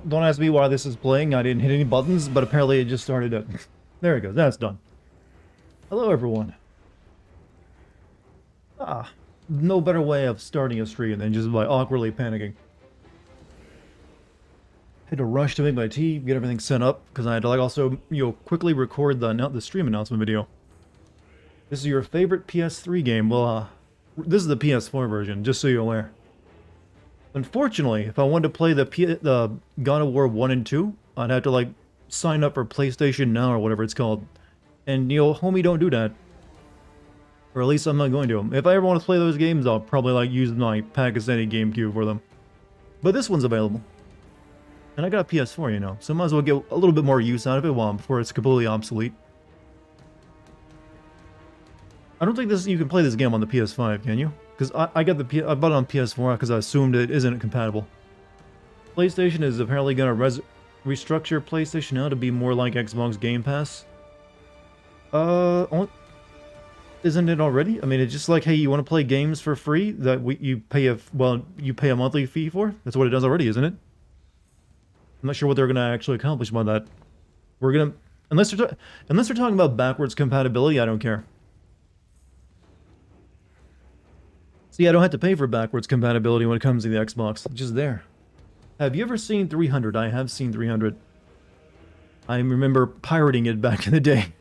Don't ask me why this is playing. I didn't hit any buttons, but apparently it just started up. There it goes. That's done. Hello, everyone. No better way of starting a stream than just by awkwardly panicking. Had to rush to make my tea, get everything set up, because I had to also, quickly record the stream announcement video. This is your favorite PS3 game. Well, this is the PS4 version, just so you're aware. Unfortunately, if I wanted to play the God of War 1 and 2, I'd have to, sign up for PlayStation Now or whatever it's called. And, homie, don't do that. Or at least I'm not going to. If I ever want to play those games, I'll probably, use my Pakistani GameCube for them. But this one's available. And I got a PS4, so I might as well get a little bit more use out of it before it's completely obsolete. I don't think you can play this game on the PS5, can you? Because I bought it on PS4 because I assumed it isn't compatible. PlayStation is apparently going to restructure PlayStation Now to be more like Xbox Game Pass. Isn't it already? I mean, it's just like, hey, you want to play games for free that you pay a monthly fee for? That's what it does already, isn't it? I'm not sure what they're going to actually accomplish by that. Unless they're talking about backwards compatibility, I don't care. See, I don't have to pay for backwards compatibility when it comes to the Xbox. It's just there. Have you ever seen 300? I have seen 300. I remember pirating it back in the day.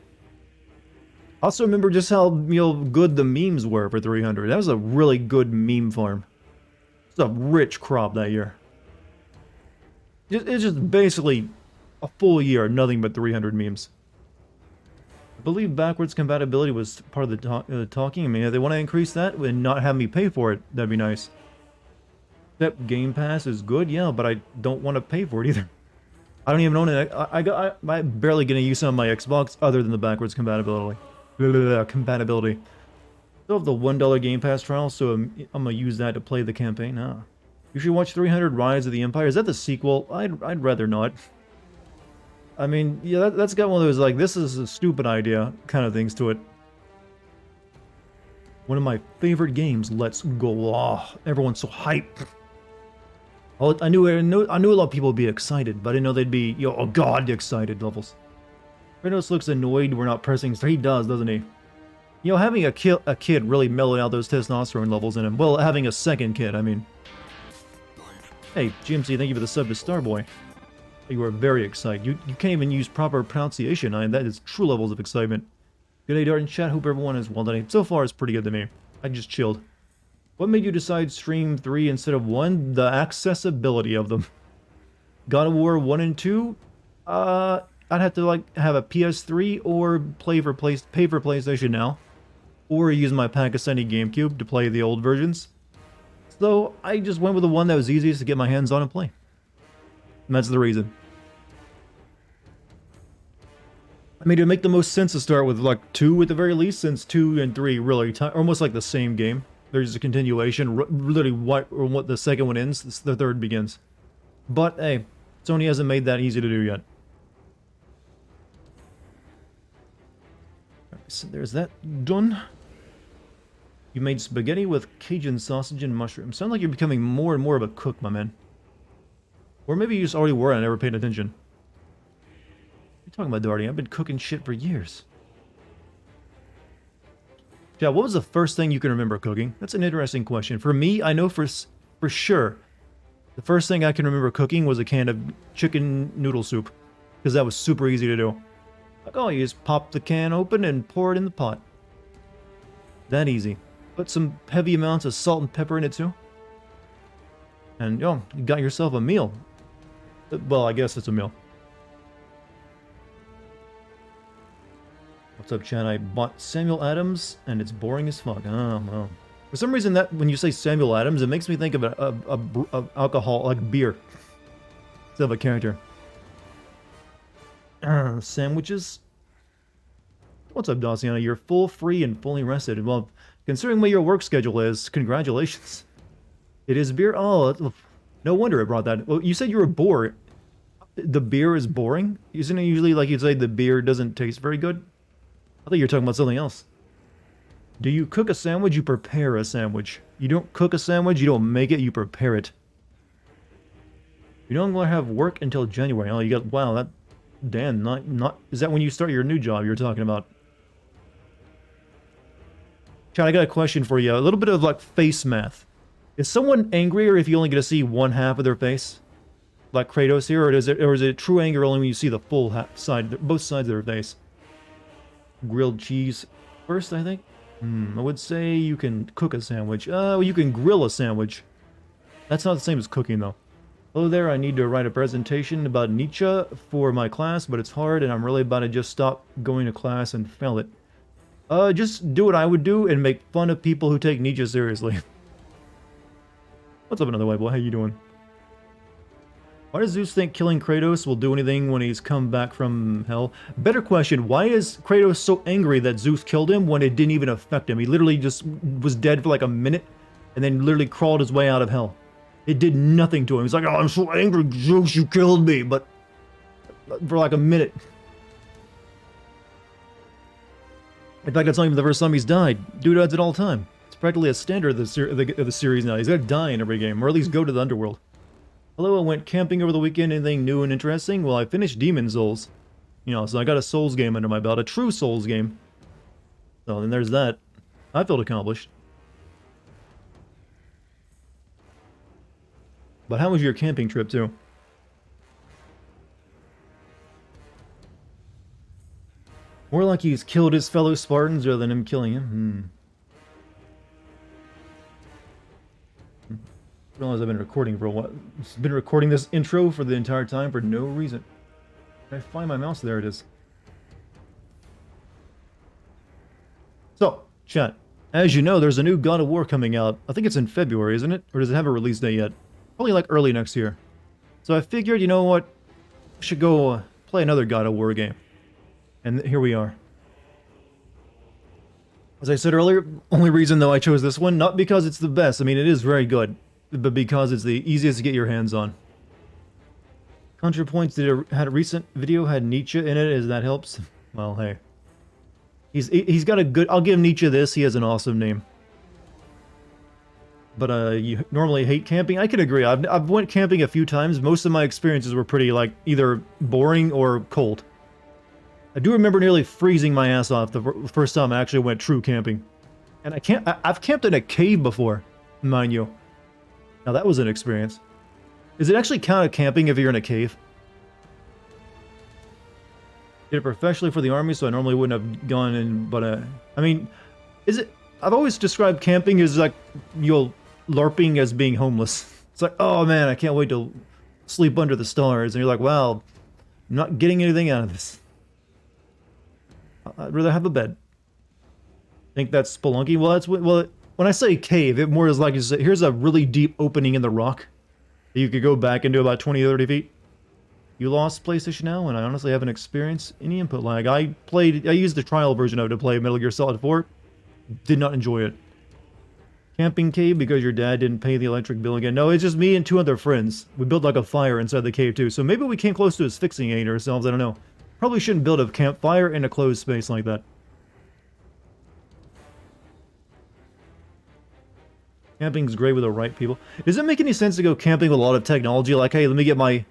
Also remember just how, good the memes were for 300. That was a really good meme farm. It was a rich crop that year. It's just basically a full year of nothing but 300 memes. I believe backwards compatibility was part of the talking. I mean, if they want to increase that and not have me pay for it, that'd be nice. That Game Pass is good, yeah, but I don't want to pay for it either. I don't even own it. I'm barely getting use on my Xbox other than the backwards compatibility. Compatibility. Still have the $1 Game Pass trial, so I'm gonna use that to play the campaign. You should watch 300 Rise of the Empire. Is that the sequel? I'd rather not. I mean, yeah, that's got one of those, this is a stupid idea kind of things to it. One of my favorite games, let's go. Oh, everyone's so hyped. Oh, I knew a lot of people would be excited, but I didn't know they'd be, oh god, excited levels. Kratos looks annoyed we're not pressing. He does, doesn't he? Having a kid really mellowed out those testosterone levels in him. Well, having a second kid, I mean. Hey, GMC, thank you for the sub to Starboy. You are very excited. You can't even use proper pronunciation. That is true levels of excitement. Good day, Dart in chat. Hope everyone is well today. So far, it's pretty good to me. I just chilled. What made you decide stream 3 instead of 1? The accessibility of them. God of War 1 and 2? I'd have to, have a PS3 or pay for PlayStation Now. Or use my Pakistani GameCube to play the old versions. So, I just went with the one that was easiest to get my hands on and play. And that's the reason. I mean, it'd make the most sense to start with, 2 at the very least, since 2 and 3 really almost like the same game. There's a continuation, literally what the second one ends, the third begins. But, hey, Sony hasn't made that easy to do yet. So there's that done. You made spaghetti with Cajun sausage and mushrooms. Sound like you're becoming more and more of a cook, my man. Or maybe you just already were and I never paid attention. What are you talking about, Darty? I've been cooking shit for years. Yeah, what was the first thing you can remember cooking? That's an interesting question. For me, I know for sure, the first thing I can remember cooking was a can of chicken noodle soup. Because that was super easy to do. You just pop the can open and pour it in the pot. That easy. Put some heavy amounts of salt and pepper in it too. And, you got yourself a meal. Well, I guess it's a meal. What's up, Chad? I bought Samuel Adams, and it's boring as fuck. Oh, well. For some reason, that when you say Samuel Adams, it makes me think of alcohol, like beer. Instead of a character. Sandwiches? What's up, Daciana? You're full, free, and fully rested. Well, considering what your work schedule is, congratulations. It is beer? Oh, no wonder it brought that. Well, you said you were bored. The beer is boring? Isn't it usually like you'd say the beer doesn't taste very good? I thought you were talking about something else. Do you cook a sandwich? You prepare a sandwich. You don't cook a sandwich, you don't make it, you prepare it. You no longer have work until January. Oh, you got, wow, that, damn, not, is that when you start your new job you're talking about? Chad, I got a question for you. A little bit of, like, face math. Is someone angrier if you only get to see one half of their face? Like Kratos here, or is it true anger only when you see the full side, both sides of their face? Grilled cheese first, I think? I would say you can cook a sandwich. Well, you can grill a sandwich. That's not the same as cooking, though. Hello there, I need to write a presentation about Nietzsche for my class, but it's hard, and I'm really about to just stop going to class and fail it. Just do what I would do and make fun of people who take Nietzsche seriously. What's up, another white boy? How you doing? Why does Zeus think killing Kratos will do anything when he's come back from hell? Better question, why is Kratos so angry that Zeus killed him when it didn't even affect him? He literally just was dead for like a minute and then literally crawled his way out of hell. It did nothing to him. He's like, oh, I'm so angry, Zeus, you killed me. But for like a minute. In fact, that's not even the first time he's died. Dude does it all the time. It's practically a standard of the series now. He's got to die in every game, or at least go to the underworld. Hello, I went camping over the weekend. Anything new and interesting? Well, I finished Demon Souls. You know, so I got a Souls game under my belt. A true Souls game. So then there's that. I felt accomplished. But how was your camping trip, too? More like he's killed his fellow Spartans rather than him killing him. I realize I've been recording for a while. I've been recording this intro for the entire time for no reason. Can I find my mouse? There it is. So, chat. As you know, there's a new God of War coming out. I think it's in February, isn't it? Or does it have a release date yet? Probably like early next year. So I figured, you know what? I should go play another God of War game. And here we are. As I said earlier, only reason though I chose this one, not because it's the best. I mean, it is very good. But because it's the easiest to get your hands on. ContraPoints had a recent video had Nietzsche in it, as that helps. Well, hey. He's got a good... I'll give Nietzsche this, he has an awesome name. But you normally hate camping? I can agree. I've went camping a few times. Most of my experiences were pretty, like, either boring or cold. I do remember nearly freezing my ass off the first time I actually went true camping. And I've camped in a cave before, mind you. Now that was an experience. Is it actually count as camping if you're in a cave? Did it professionally for the army, so I normally wouldn't have gone in, but I mean, is it... I've always described camping as like, LARPing as being homeless. It's like, oh man, I can't wait to sleep under the stars, and you're like, wow, I'm not getting anything out of this. I'd rather have a bed. Think that's spelunky? Well, that's when I say cave, it more is like, here's a really deep opening in the rock that you could go back into about 20 or 30 feet. You lost PlayStation Now, and I honestly haven't experienced any input lag. I used the trial version of it to play Metal Gear Solid 4. Did not enjoy it. Camping cave because your dad didn't pay the electric bill again. No, it's just me and two other friends. We built like a fire inside the cave too, so maybe we came close to asphyxiating ourselves, I don't know. Probably shouldn't build a campfire in a closed space like that. Camping's great with the right people. Does it make any sense to go camping with a lot of technology? Like, hey, let me get my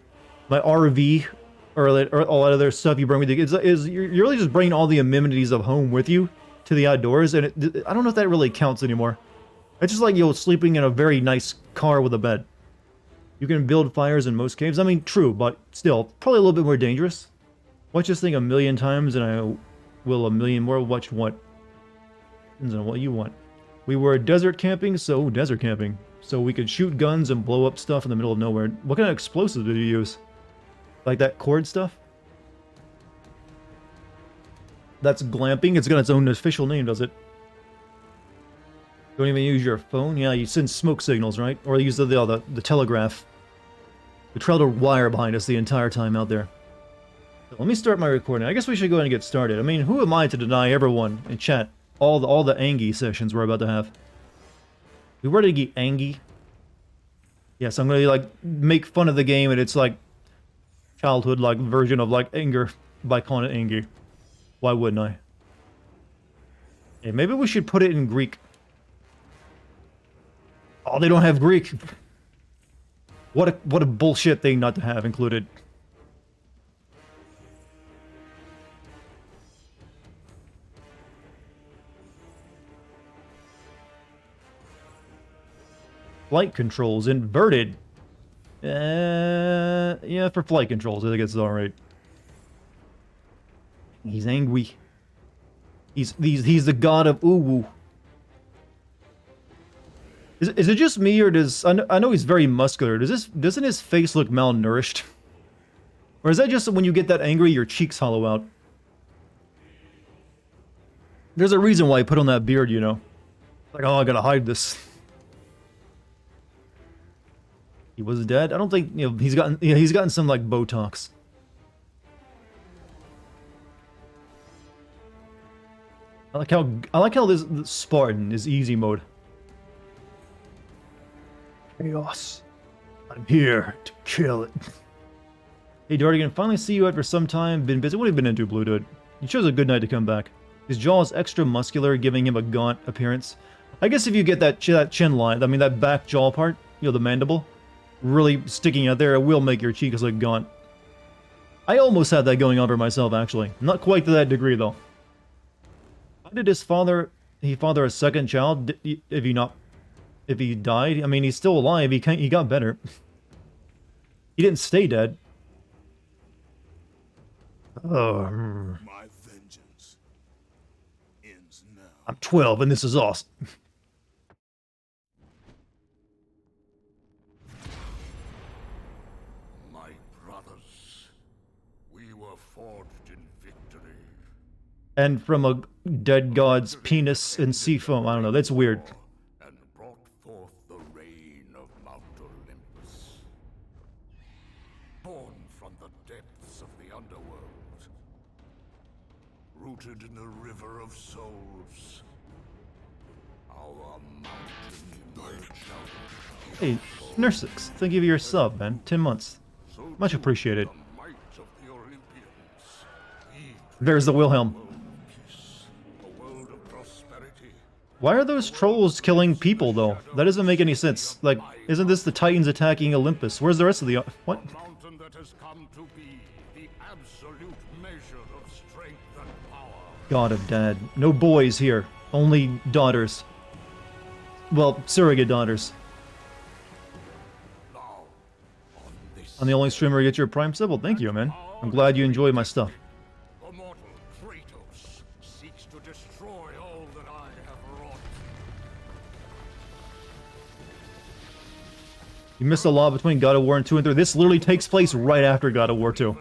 RV or all that other stuff you bring with you. You're really just bringing all the amenities of home with you to the outdoors, and I don't know if that really counts anymore. It's just like, sleeping in a very nice car with a bed. You can build fires in most caves. I mean, true, but still, probably a little bit more dangerous. Watch this thing a million times, and I will a million more. Watch what? Depends on what you want. We were desert camping, so we could shoot guns and blow up stuff in the middle of nowhere. What kind of explosives did you use? Like that cord stuff? That's glamping? It's got its own official name, does it? Don't even use your phone? Yeah, you send smoke signals, right? Or use the telegraph. We trailed a wire behind us the entire time out there. So let me start my recording. I guess we should go ahead and get started. I mean, who am I to deny everyone in chat all the Angie sessions we're about to have? We ready to get Angie? Yes, I'm gonna like make fun of the game, and it's like childhood like version of like anger by calling it Angie. Why wouldn't I? Hey, maybe we should put it in Greek. Oh, they don't have Greek. What a bullshit thing not to have included. Flight controls inverted. Yeah, for flight controls, I think it's alright. He's angry. He's the god of uwu. Is it just me, or does I know he's very muscular? Doesn't his face look malnourished? Or is that just when you get that angry, your cheeks hollow out? There's a reason why he put on that beard, you know. Like, oh, I gotta hide this. He was dead. I don't think, you know, he's gotten some like Botox. I like how this Spartan is easy mode. Chaos. I'm here to kill it. Hey Dartigan, finally see you after some time. Been busy. What have you been into, Blue Dude? You chose a good night to come back. His jaw is extra muscular, giving him a gaunt appearance. I guess if you get that chin line, I mean that back jaw part, you know, the mandible, really sticking out there, it will make your cheeks look gaunt. I almost had that going on for myself, actually. Not quite to that degree, though. How did his father a second child? If he died? I mean, he's still alive. He got better. He didn't stay dead. Oh. My vengeance ends now. I'm 12 and this is awesome. My brothers, we were forged in victory. And from a dead god's penis and sea foam. I don't know. That's weird. And brought forth the reign of Mount Olympus. Born from the depths of the underworld. Rooted in the river of souls. Our mountain emerged out of Hey, Nursix, thank you for your sub, man. 10 months. Much appreciated. the might of the Olympians. We There's the Wilhelm. peace, a world of prosperity. Why are those trolls killing people, though? That doesn't make any sense. Like, isn't this the Titans attacking Olympus? Where's the rest of the... What? A mountain that has come to be the absolute measure of strength and power. God of Dad. No boys here. Only daughters. Well, surrogate daughters. Now, on this I'm the only streamer to get your Prime sub. Well, thank you, man. I'm glad you enjoy my stuff. the mortal Kratos seeks to destroy all that I have wrought. You missed a lot between God of War and 2 and 3. This literally takes place right after God of War 2.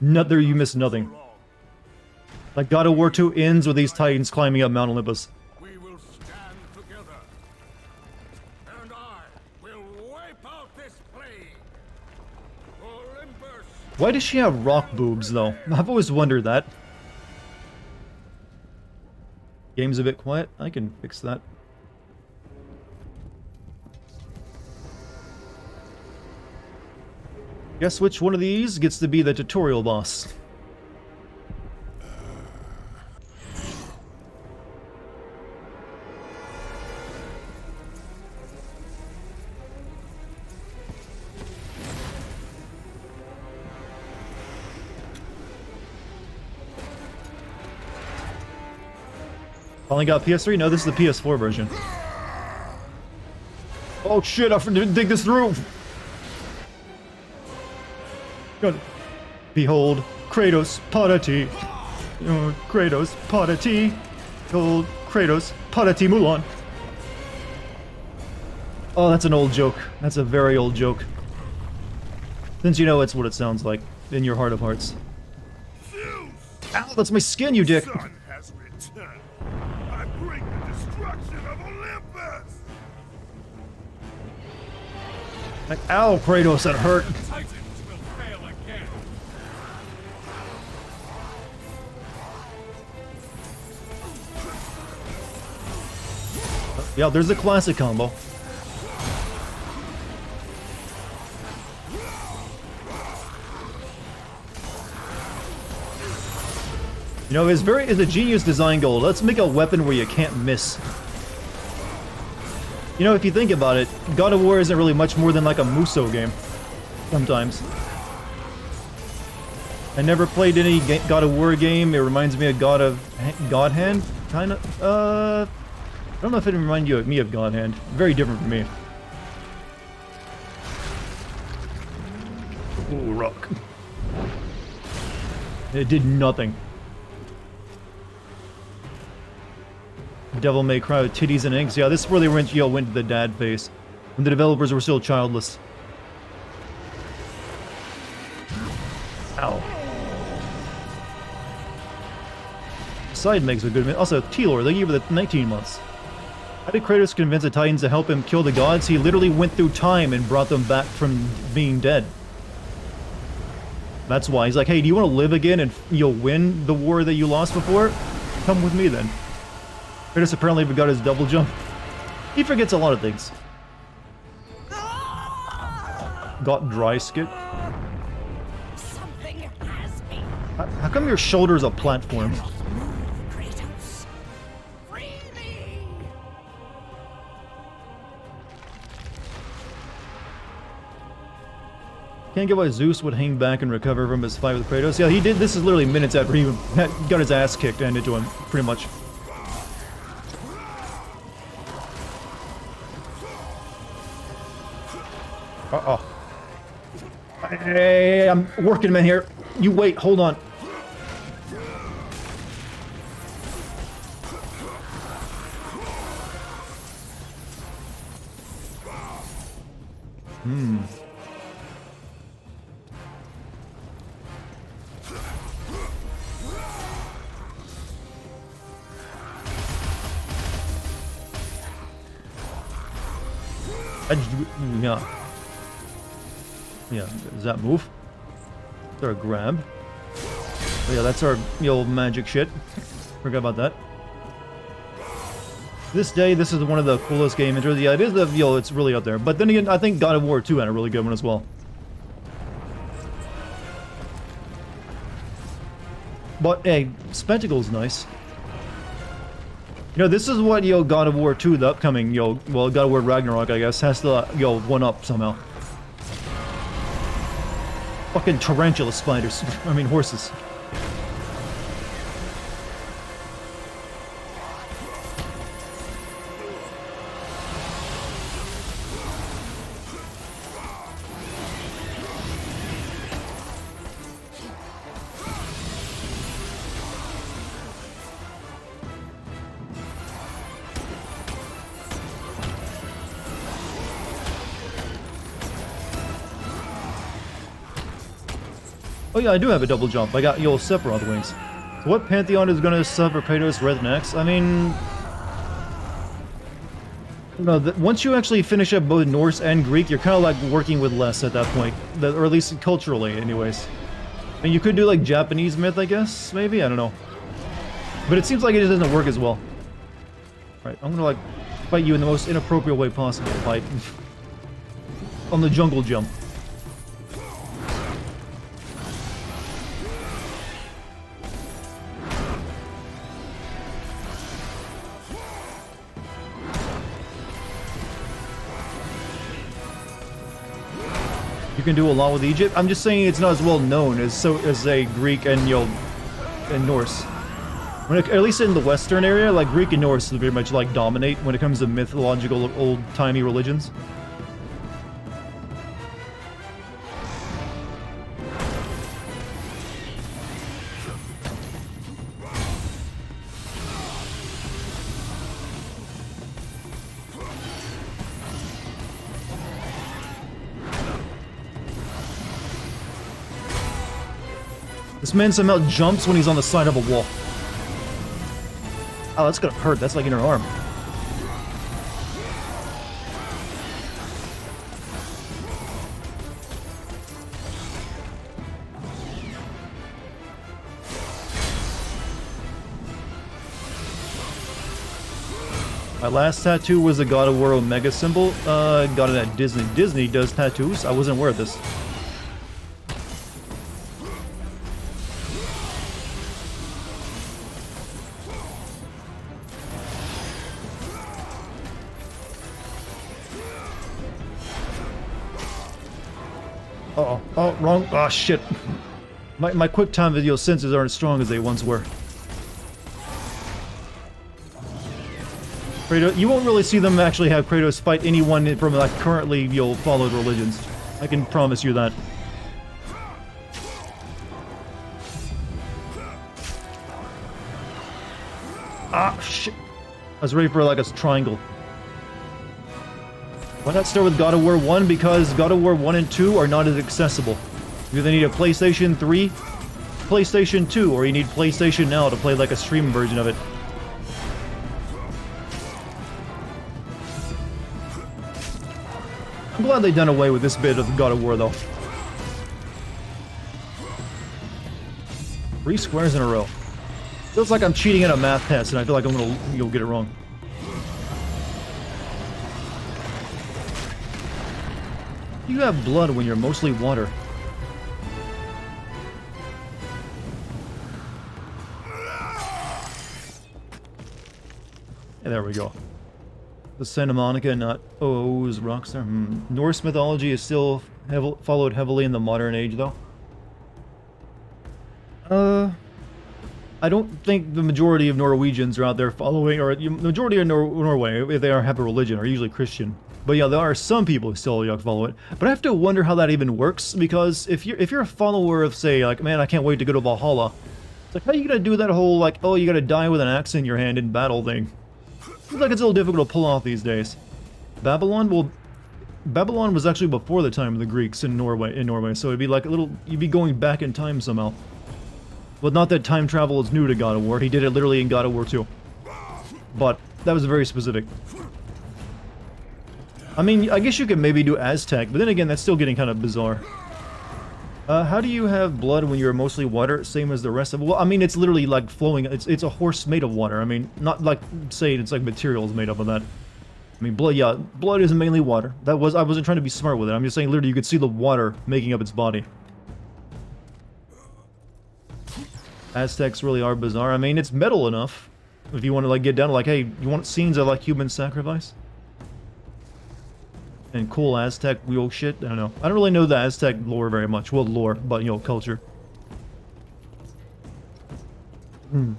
There you missed nothing. Like, God of War 2 ends with these Titans climbing up Mount Olympus. We will stand together, and I will wipe out this plague. Olympus. Why does she have rock boobs, though? I've always wondered that. Game's a bit quiet. I can fix that. Guess which one of these gets to be the tutorial boss? Finally got PS3? No, this is the PS4 version. Oh shit, I didn't dig this through! Good. Behold, Kratos Padati. Kratos Padati. Behold, Kratos Padati Mulan. Oh, that's an old joke. That's a very old joke. Since you know it's what it sounds like in your heart of hearts. Ow, that's my skin, you dick! Sun has returned. I bring the destruction of Olympus. Like, ow, Kratos, that hurt. Titans will fail again. Yeah, there's the classic combo. You know, it's a genius design goal. Let's make a weapon where you can't miss. You know, if you think about it, God of War isn't really much more than like a Muso game. Sometimes. I never played any God of War game. It reminds me of God Hand, kind of. I don't know if it reminds you of me of God Hand. Very different from me. Ooh, rock. It did nothing. Devil May Cry with titties and inks. Yeah, this is where they went to the dad phase. When the developers were still childless. Ow. Side makes a good... Also, T-Lore, thank you for the 19 months. How did Kratos convince the Titans to help him kill the gods? He literally went through time and brought them back from being dead. That's why. He's like, hey, do you want to live again and you'll win the war that you lost before? Come with me then. Kratos apparently forgot his double jump. He forgets a lot of things. Got dry skit. Something has me. How come your shoulder's a platform? Kratos. Free me. Can't get why Zeus would hang back and recover from his fight with Kratos. Yeah, he did. This is literally minutes after he got his ass kicked and into him, pretty much. Uh-oh. Hey, I'm working, man, here. You wait, hold on. Yeah. Yeah, does that move? Is there a grab? Oh yeah, that's our old magic shit. Forgot about that. This day, this is one of the coolest game intros. Yeah, it is the, it's really up there. But then again, I think God of War 2 had a really good one as well. But hey, Spectacle's nice. You know, this is what, God of War 2, the upcoming, well, God of War Ragnarok, I guess, has to, one up somehow. Fucking tarantula spiders. I mean, horses. Oh yeah, I do have a double jump. I got Sephiroth on the wings. So what Pantheon is going to suffer Kratos Red next? I mean... No, once you actually finish up both Norse and Greek, you're kind of like working with less at that point. Or at least culturally, anyways. I mean, you could do like Japanese myth, I guess, maybe? I don't know. But it seems like it just doesn't work as well. Right, I'm gonna like fight you in the most inappropriate way possible. Fight. On the jungle jump. You can do a lot with Egypt. I'm just saying it's not as well known as a Greek and and Norse. At least in the Western area, like Greek and Norse very much like dominate when it comes to mythological old-timey religions. This man somehow jumps when he's on the side of a wall. Oh, that's gonna hurt. That's like in her arm. My last tattoo was a God of War Omega symbol. Got it at Disney. Disney does tattoos. I wasn't aware of this. Uh-oh. Oh, wrong. Oh, shit. My quick time video senses aren't as strong as they once were. Kratos, you won't really see them actually have Kratos fight anyone from like currently followed religions. I can promise you that. Ah, shit. I was ready for like a triangle. Why not start with God of War 1? Because God of War 1 and 2 are not as accessible. You either need a PlayStation 3, PlayStation 2, or you need PlayStation Now to play like a stream version of it. I'm glad they've done away with this bit of God of War, though. 3 squares in a row. Feels like I'm cheating at a math test, and I feel like I'm gonna, get it wrong. You have blood when you're mostly water. And there we go. The Santa Monica, not OO's Rockstar. Norse mythology is still followed heavily in the modern age, though. I don't think the majority of Norwegians are out there following, or the majority of Norway, if they have a religion, are usually Christian. But yeah, there are some people who still follow it. But I have to wonder how that even works, because if you're a follower of, say, like, man, I can't wait to go to Valhalla, it's like, how are you gonna do that whole, like, oh, you gotta die with an axe in your hand in battle thing? Seems like it's a little difficult to pull off these days. Babylon? Well, Babylon was actually before the time of the Greeks in Norway, so it'd be like a little, you'd be going back in time somehow. Well, not that time travel is new to God of War, he did it literally in God of War 2. But, that was very specific. I mean, I guess you could maybe do Aztec, but then again, that's still getting kind of bizarre. How do you have blood when you're mostly water, same as the rest of it? Well, I mean, it's literally like flowing, it's a horse made of water. I mean, not like saying it's like materials made up of that. I mean, blood, yeah, blood is mainly water. I wasn't trying to be smart with it. I'm just saying literally you could see the water making up its body. Aztecs really are bizarre. I mean, it's metal enough. If you want to like get down to like, hey, you want scenes of like human sacrifice? And cool Aztec wheel shit? I don't know. I don't really know the Aztec lore very much. Well, lore, but, culture.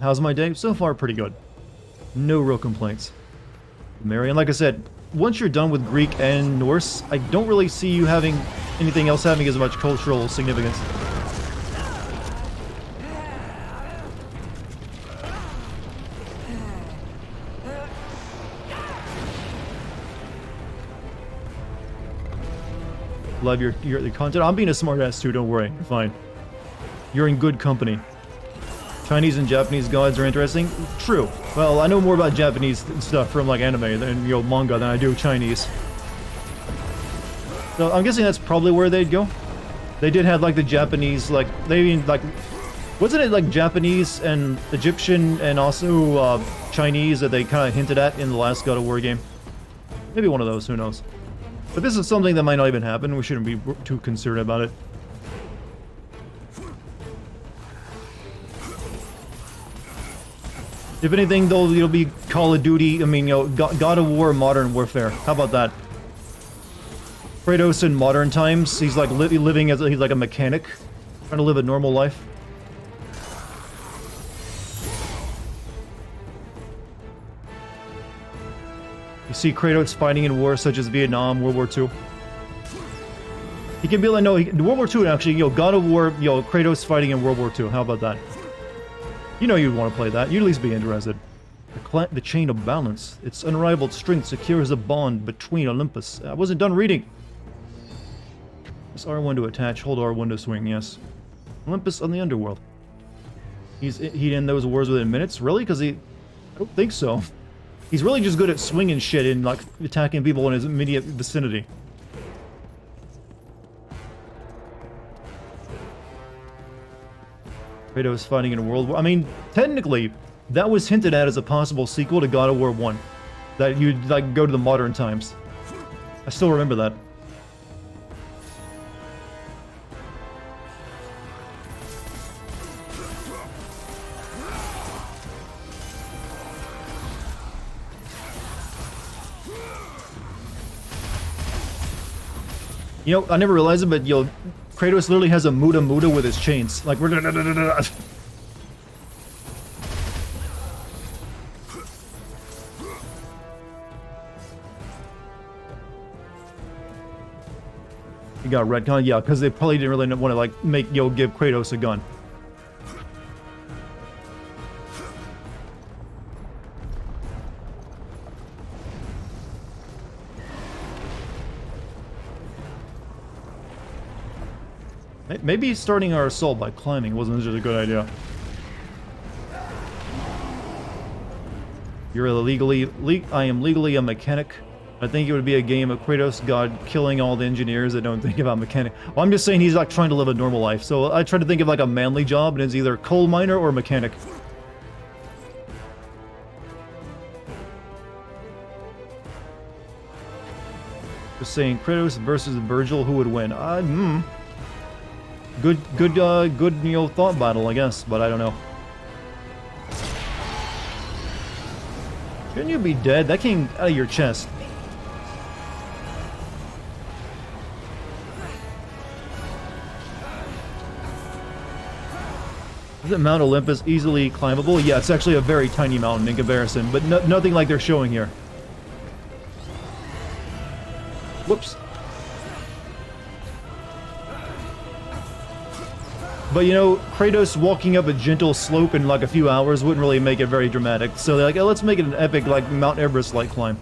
How's my day? So far, pretty good. No real complaints. Marion, like I said, once you're done with Greek and Norse, I don't really see you having anything else having as much cultural significance. Love your content. I'm being a smartass too, don't worry. You're fine. You're in good company. Chinese and Japanese gods are interesting. True. Well, I know more about Japanese stuff from like anime and manga than I do Chinese. So I'm guessing that's probably where they'd go. They did have like the Japanese, like wasn't it like Japanese and Egyptian and also Chinese that they kind of hinted at in the last God of War game? Maybe one of those, who knows. But this is something that might not even happen. We shouldn't be too concerned about it. If anything, though, it'll be Call of Duty. I mean, God of War Modern Warfare. How about that? Kratos in modern times. He's like living as he's like a mechanic, trying to live a normal life. You see Kratos fighting in wars such as Vietnam, World War II. He can be like, no, World War II actually, God of War, Kratos fighting in World War II. How about that? You know you'd want to play that. You'd at least be interested. The chain of balance. Its unrivaled strength secures a bond between Olympus. I wasn't done reading. Press R1 to attach. Hold R1 to swing. Yes. Olympus on the underworld. He'd end those wars within minutes. Really? Because I don't think so. He's really just good at swinging shit and like attacking people in his immediate vicinity. Kratos fighting in a world war. I mean, technically, that was hinted at as a possible sequel to God of War 1. That you'd like go to the modern times. I still remember that. I never realized it, but Kratos literally has a muda muda with his chains. Like, we're You got retcon? Yeah, because they probably didn't really want to, like, give Kratos a gun. Maybe starting our assault by climbing wasn't such a good idea. You're I am legally a mechanic. I think it would be a game of Kratos God killing all the engineers that don't think about mechanic. Well, I'm just saying he's like trying to live a normal life. So I try to think of like a manly job, and it's either coal miner or mechanic. Just saying, Kratos versus Virgil, who would win? Good, you know, thought battle, I guess, but I don't know. Shouldn't you be dead? That came out of your chest. Isn't Mount Olympus easily climbable? Yeah, it's actually a very tiny mountain in comparison, but nothing like they're showing here. Whoops. But you know, Kratos walking up a gentle slope in like a few hours wouldn't really make it very dramatic. So they're like, oh, let's make it an epic, like, Mount Everest-like climb.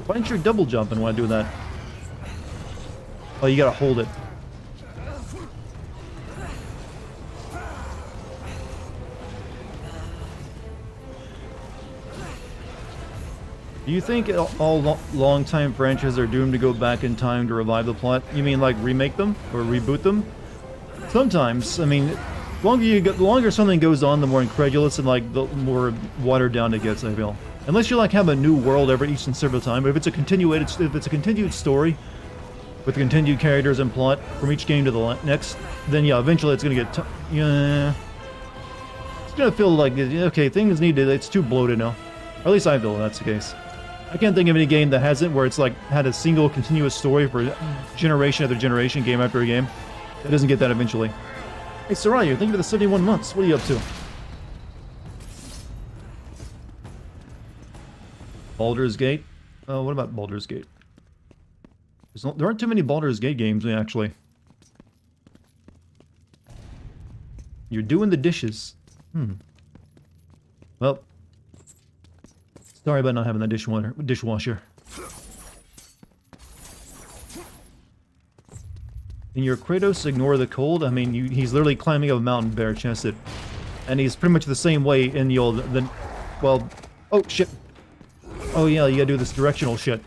Why didn't you double jump and want to do that? Oh, you gotta hold it. Do you think all long-time franchises are doomed to go back in time to revive the plot? You mean like remake them or reboot them? Sometimes. I mean, the longer something goes on, the more incredulous and like the more watered down it gets, I feel. Unless you like have a new world every each and several time. But if it's a continued story with continued characters and plot from each game to the next, then yeah, eventually it's gonna get yeah. It's gonna feel like okay, things need to. It's too bloated now. Or at least I feel that's the case. I can't think of any game that hasn't, where it's like had a single continuous story for generation after generation, game after game. That doesn't get that eventually. Hey, Soraya, thank you for the 71 months. What are you up to? Baldur's Gate? What about Baldur's Gate? There aren't too many Baldur's Gate games, actually. You're doing the dishes. Well, sorry about not having that dishwasher. Can your Kratos ignore the cold? I mean, he's literally climbing up a mountain bare-chested. And he's pretty much the same way in the old... well... Oh, shit. Oh, yeah, you gotta do this directional shit.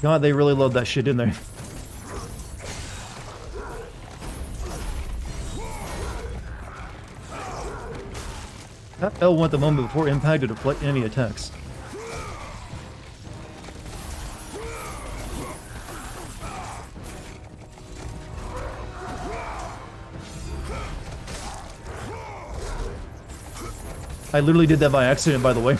God, they really love that shit, didn't they? Tap L1 the moment before impact to deflect enemy attacks. I literally did that by accident, by the way.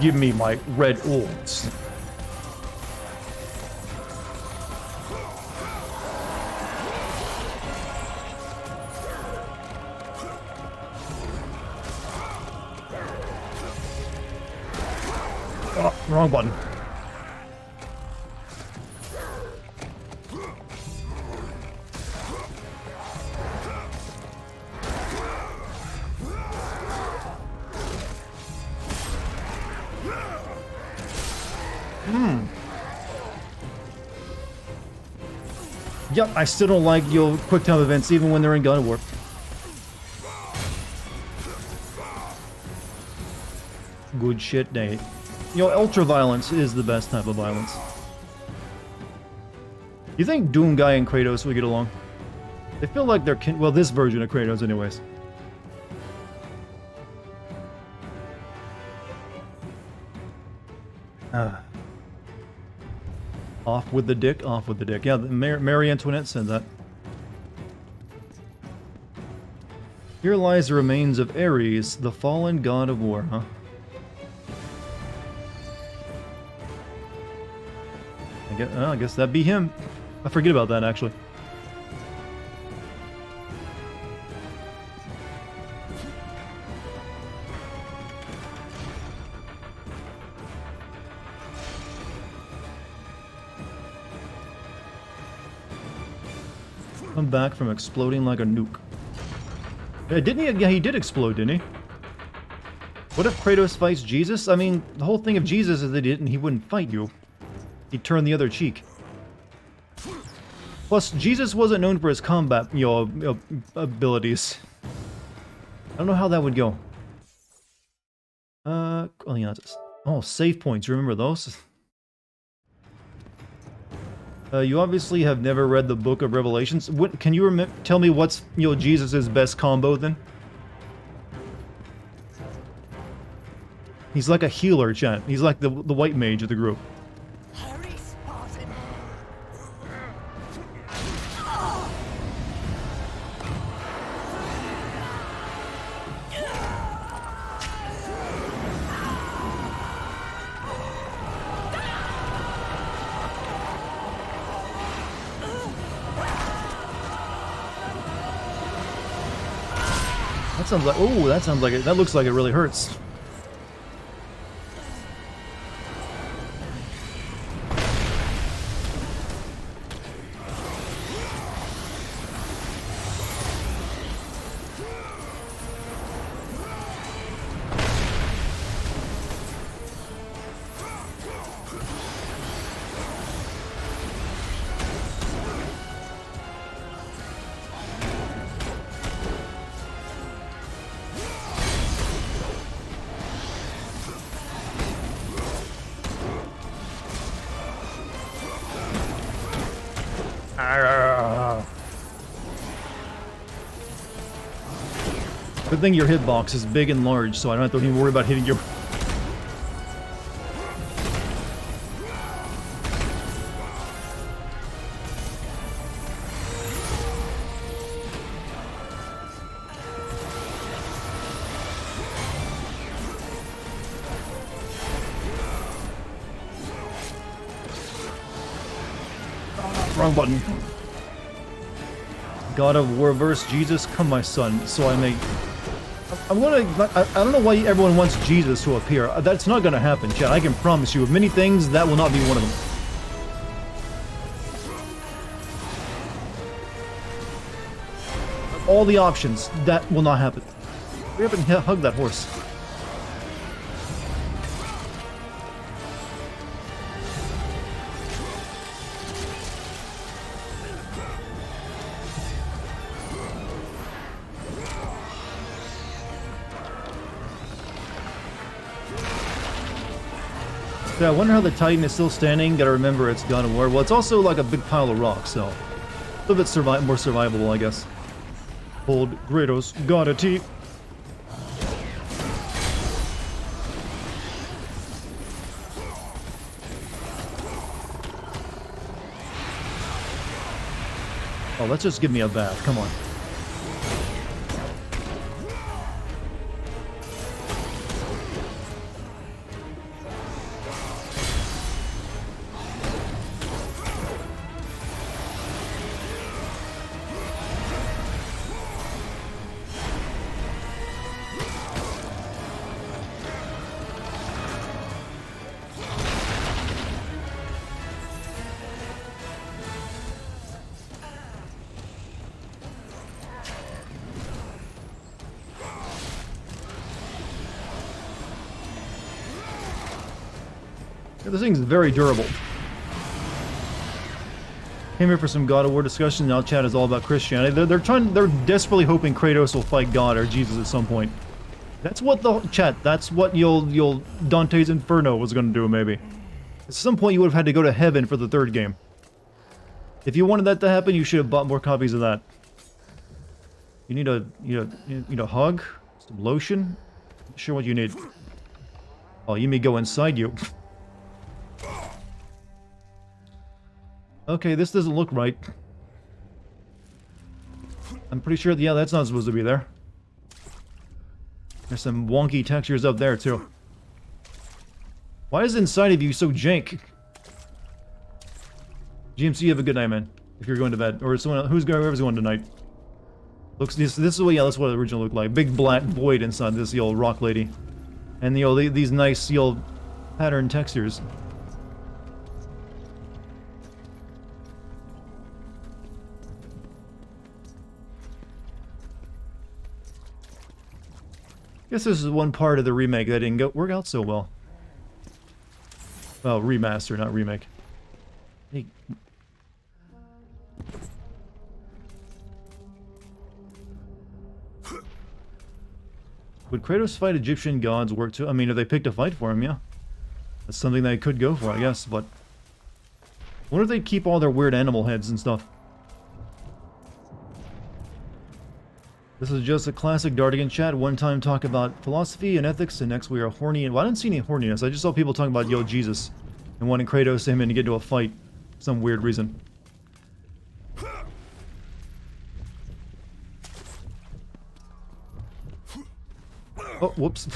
Give me my red orbs. Oh, wrong button. Yep, I still don't like your quick time events even when they're in God of War. Good shit, Nate. You know, ultra violence is the best type of violence. You think Doom Guy and Kratos would get along? They feel like they're well, this version of Kratos anyways. Off with the dick, off with the dick. Yeah, Mary Antoinette said that. Here lies the remains of Ares, the fallen god of war, huh? I guess that'd be him. I forget about that, actually. Come back from exploding like a nuke. Yeah, didn't he? Yeah, he did explode, didn't he? What if Kratos fights Jesus? I mean, the whole thing of Jesus is that he wouldn't fight you. He'd turn the other cheek. Plus, Jesus wasn't known for his combat, abilities. I don't know how that would go. Oh yeah, save points. Remember those? You obviously have never read the Book of Revelations. Can you tell me what's Jesus' best combo then? He's like a healer, chat. He's like the white mage of the group. Hurry, Spartan. That sounds like, oh, that sounds like it. That looks like it really hurts. Good thing your hitbox is big and large, so I don't have to even worry about hitting you. Wrong button. God of War verse Jesus, come my son, so I may... I don't know why everyone wants Jesus to appear. That's not gonna happen, chat. I can promise you of many things, that will not be one of them. All the options, that will not happen. We haven't hugged that horse. Yeah, I wonder how the Titan is still standing. Gotta remember it's God of War. Well, it's also like a big pile of rocks, so a little bit more survivable, I guess. Old Kratos, got a T. Oh, let's just give me a bath. Come on. This thing's very durable. Came here for some God of War discussion. Now chat is all about Christianity. They're desperately hoping Kratos will fight God or Jesus at some point. That's what the chat. That's what you'll Dante's Inferno was going to do. Maybe at some point you would have had to go to heaven for the third game. If you wanted that to happen, you should have bought more copies of that. You need a hug, some lotion. Not sure what you need. Oh, you may go inside you. Okay, this doesn't look right. I'm pretty sure, yeah, that's not supposed to be there. There's some wonky textures up there, too. Why is the inside of you so jank? GMC, have a good night, man. If you're going to bed. Or someone, whoever's going tonight. Looks, this is what, yeah, that's what it originally looked like. Big black void inside this, the old rock lady. And the old, these nice, the old pattern textures. Guess this is one part of the remake that didn't work out so well. Well, remaster, not remake. Hey. Would Kratos fight Egyptian gods work too? I mean, if they picked a fight for him, yeah. That's something they could go for, I guess, but... I wonder if they'd keep all their weird animal heads and stuff. This is just a classic Dartigan chat. One time talk about philosophy and ethics, and next we are horny. Well, I didn't see any horniness. I just saw people talking about, yo, Jesus. And wanting Kratos and him to get into a fight. For some weird reason. Oh, whoops.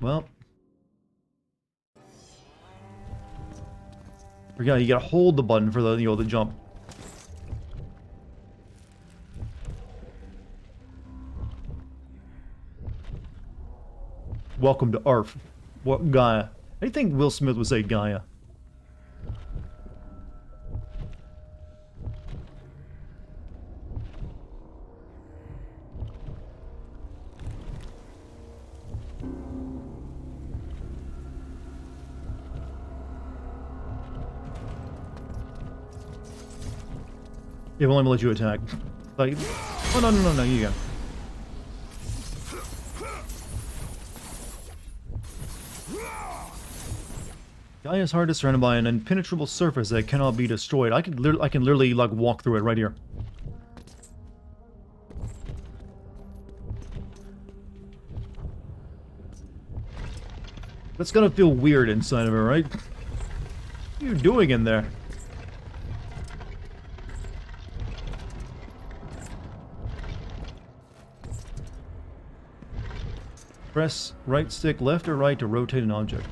Well. Yeah, you gotta hold the button for the, you know, the jump. Welcome to ARF. What Gaia? I think Will Smith would say Gaia. It will only let you attack. Like, oh no, you go. Gaia is hard to surround by an impenetrable surface that cannot be destroyed. I can literally like walk through it right here. That's gonna feel weird inside of her, right? What are you doing in there? Press right stick left or right to rotate an object.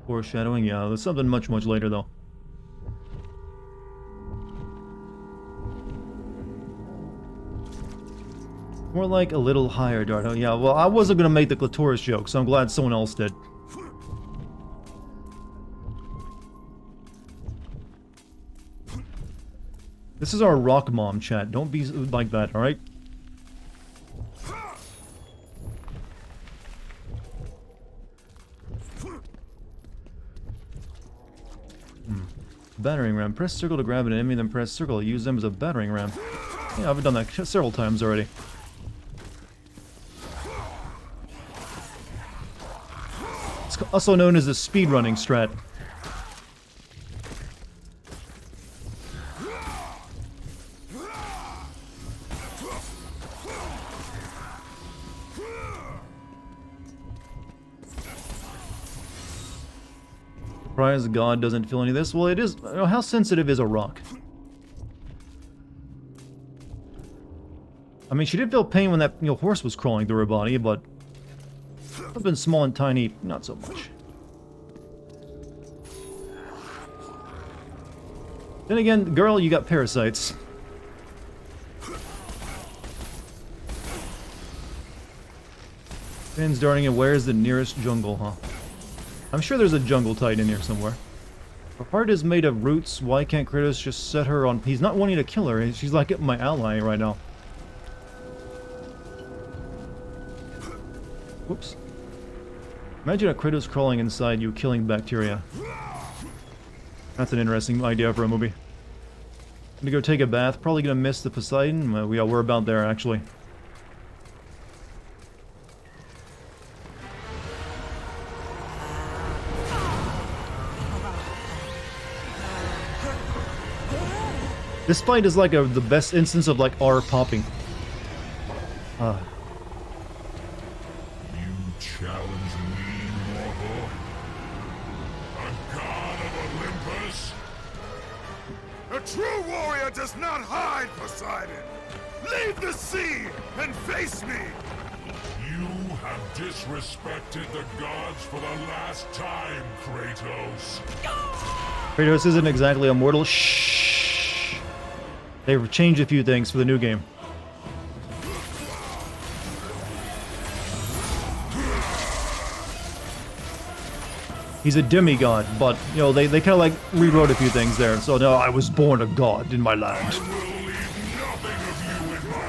Foreshadowing, yeah, there's something much later though. More like a little higher, Dart. Oh, yeah, well, I wasn't gonna make the clitoris joke, so I'm glad someone else did. This is our rock mom chat. Don't be like that, alright? Battering ram. Press circle to grab an enemy, then press circle to use them as a battering ram. Yeah, I've done that several times already. It's also known as the speedrunning strat. Surprised God doesn't feel any of this. Well, it is. You know, how sensitive is a rock? I mean, she did feel pain when that horse was crawling through her body, but something small and tiny, not so much. Then again, girl, you got parasites. Finn's darting, and where's the nearest jungle, huh? I'm sure there's a jungle titan in here somewhere. Her heart is made of roots. Why can't Kratos just set her on... He's not wanting to kill her. She's like my ally right now. Whoops. Imagine a Kratos crawling inside you, killing bacteria. That's an interesting idea for a movie. I'm gonna go take a bath. Probably gonna miss the Poseidon. We're about there, actually. This fight is like the best instance of like R popping. You challenge me, mortal? A god of Olympus? A true warrior does not hide, Poseidon! Leave the sea and face me! You have disrespected the gods for the last time, Kratos. Kratos isn't exactly immortal. Shh. They've changed a few things for the new game. He's a demigod, but, you know, they kind of like rewrote a few things there. So, no, I was born a god in my land. I will leave nothing of you in my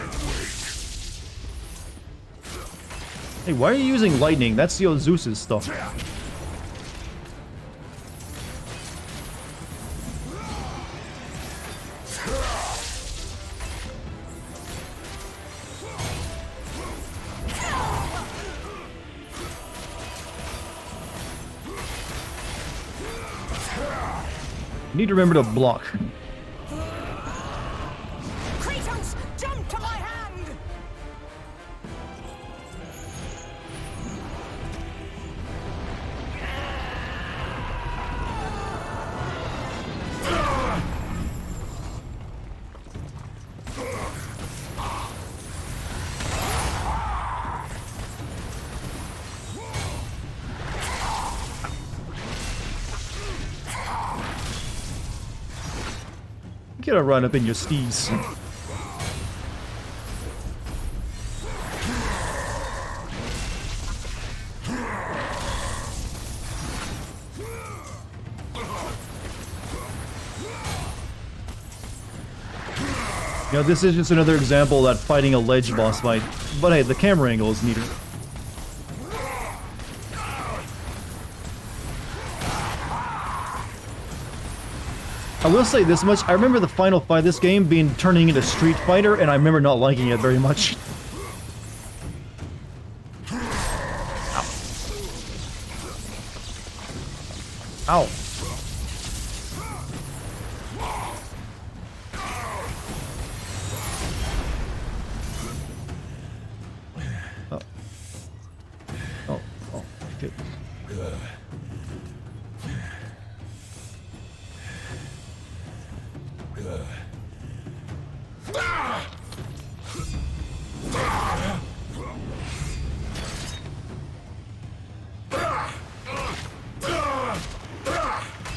wake. Hey, why are you using lightning? That's, you know, Zeus's stuff. You need to remember to block. Kratos, jump to my hand! Get a run up in your steez. You know, this is just another example that fighting a ledge boss fight. But hey, the camera angle is neater. I will say this much, I remember the final fight of this game turning into Street Fighter, and I remember not liking it very much. Ow. Ow. Oh. Oh, oh, okay.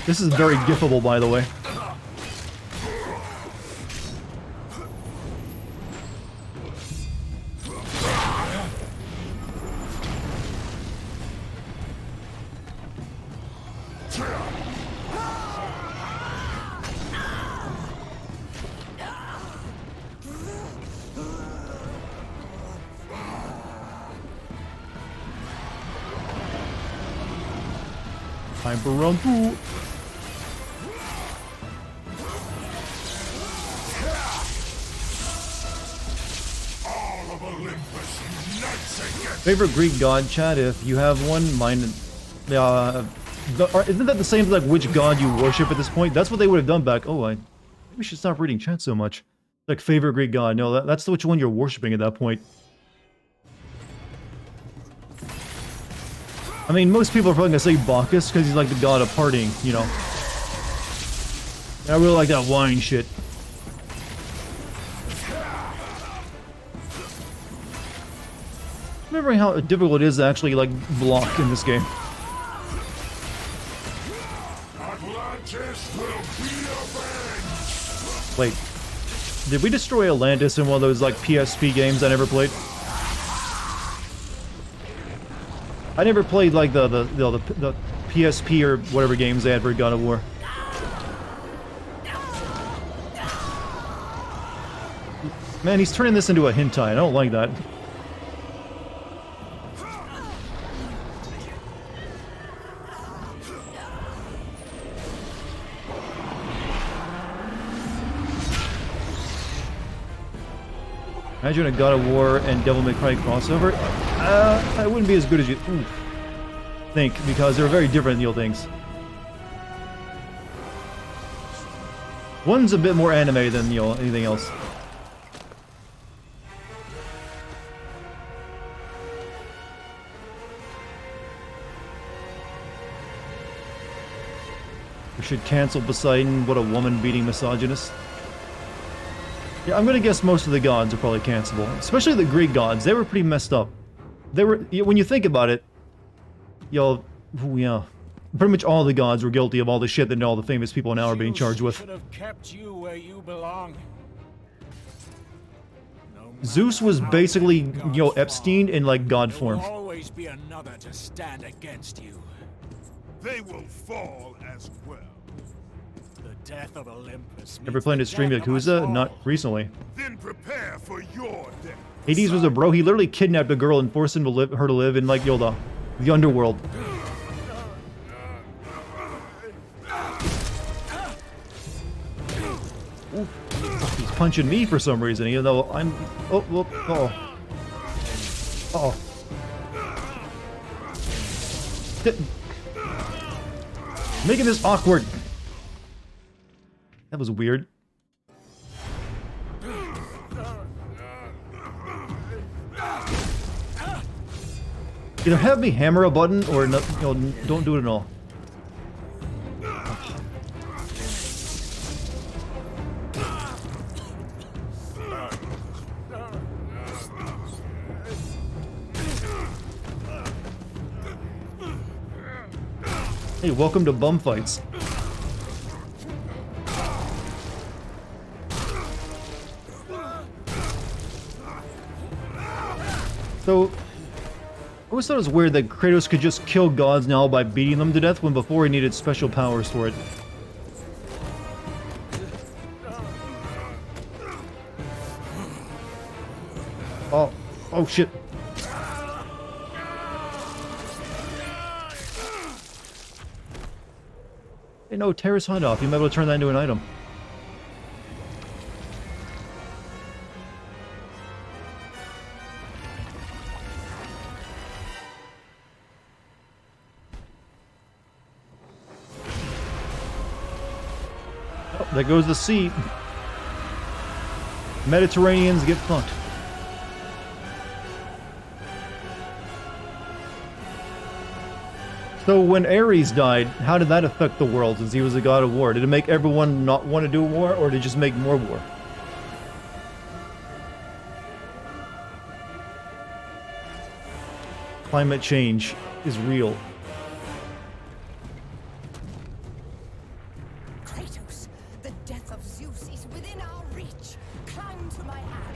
This is very gifable, by the way. Time for round 2. All of Olympus unites against Favorite Greek god, chat, if you have one, mine... isn't that the same as like which god you worship at this point? That's what they would have done back... Oh, maybe we should stop reading chat so much. Like, favorite Greek god. No, that's which one you're worshiping at that point. I mean, most people are probably gonna say Bacchus because he's like the god of partying, you know. And I really like that wine shit. Remembering how difficult it is to actually like block in this game. Atlantis will be avenged. Wait, did we destroy Atlantis in one of those like PSP games I never played? I never played like the PSP or whatever games they had for God of War. Man, he's turning this into a hentai. I don't like that. Imagine a God of War and Devil May Cry crossover. It wouldn't be as good as you think, because they're very different, things. One's a bit more anime than, you know, anything else. We should cancel Poseidon. What a woman-beating misogynist. Yeah, I'm gonna guess most of the gods are probably cancelable. Especially the Greek gods. They were pretty messed up. They were, when you think about it, yo, yeah. Pretty much all the gods were guilty of all the shit that all the famous people now are being charged with. Should have kept you where you belong. Zeus was basically, you know, Epstein in, like, god form. There will always be another to stand against you. They will fall as well. The death of Olympus. Ever played a stream Yakuza? Not recently. Then prepare for your death. Hades was a bro. He literally kidnapped a girl and forced him to her to live in, like, you know, the underworld. Ooh, he's punching me for some reason, even though I'm... Oh, oh, oh. Uh-oh. Making this awkward. That was weird. Either have me hammer a button or no, you know, don't do it at all. Hey, welcome to bum fights. So, I always thought it was weird that Kratos could just kill gods now by beating them to death when before he needed special powers for it. Oh, oh shit. Hey, no, tear his hunt off. You might be able to turn that into an item. Oh, there goes the sea. Mediterraneans get fucked. So when Ares died, how did that affect the world since he was a god of war? Did it make everyone not want to do war, or did it just make more war? Climate change is real. Kratos, the death of Zeus is within our reach. Climb to my hand.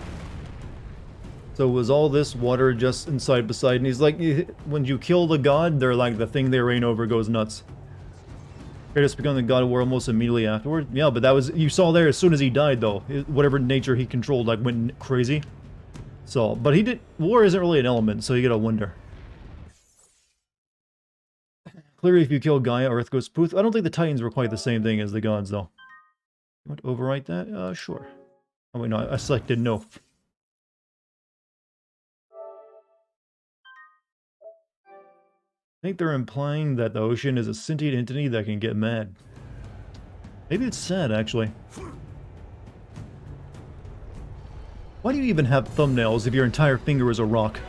So was all this water just inside Poseidon? He's like, when you kill the god, they're like, the thing they reign over goes nuts. Kratos become the god of war almost immediately afterward. Yeah, but that was, you saw there as soon as he died though. Whatever nature he controlled like went crazy. So, but he did, war isn't really an element, so you gotta wonder. Clearly if you kill Gaia, Earth goes poof. I don't think the Titans were quite the same thing as the gods though. You want to overwrite that? Sure. Oh wait, no, I selected no. I think they're implying that the ocean is a sentient entity that can get mad. Maybe it's sad, actually. Why do you even have thumbnails if your entire finger is a rock?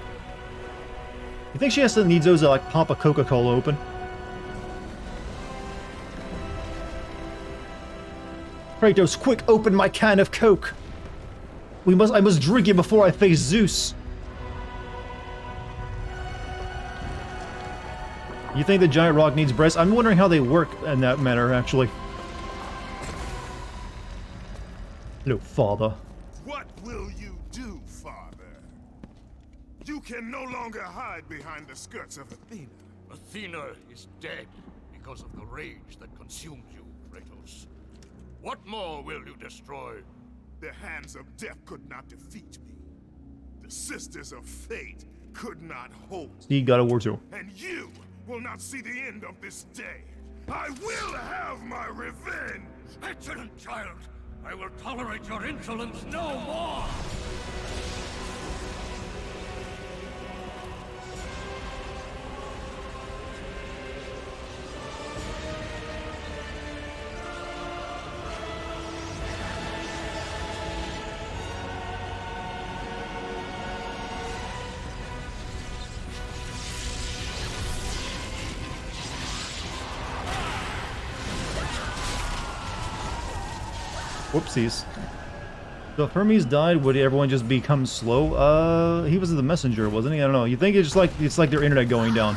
You think she needs those to, like, pop a Coca-Cola open? Kratos, quick, open my can of Coke! I must drink it before I face Zeus! You think the giant rock needs breasts? I'm wondering how they work in that manner, actually. Hello, father. What will you do, father? You can no longer hide behind the skirts of Athena. Athena is dead because of the rage that consumes you, Kratos. What more will you destroy? The hands of death could not defeat me. The sisters of fate could not hold me. See, God of War 2. And you will not see the end of this day. I will have my revenge! Excellent child! I will tolerate your insolence no more! Whoopsies. So if Hermes died, would everyone just become slow? He was the messenger, wasn't he? I don't know. You think it's like their internet going down.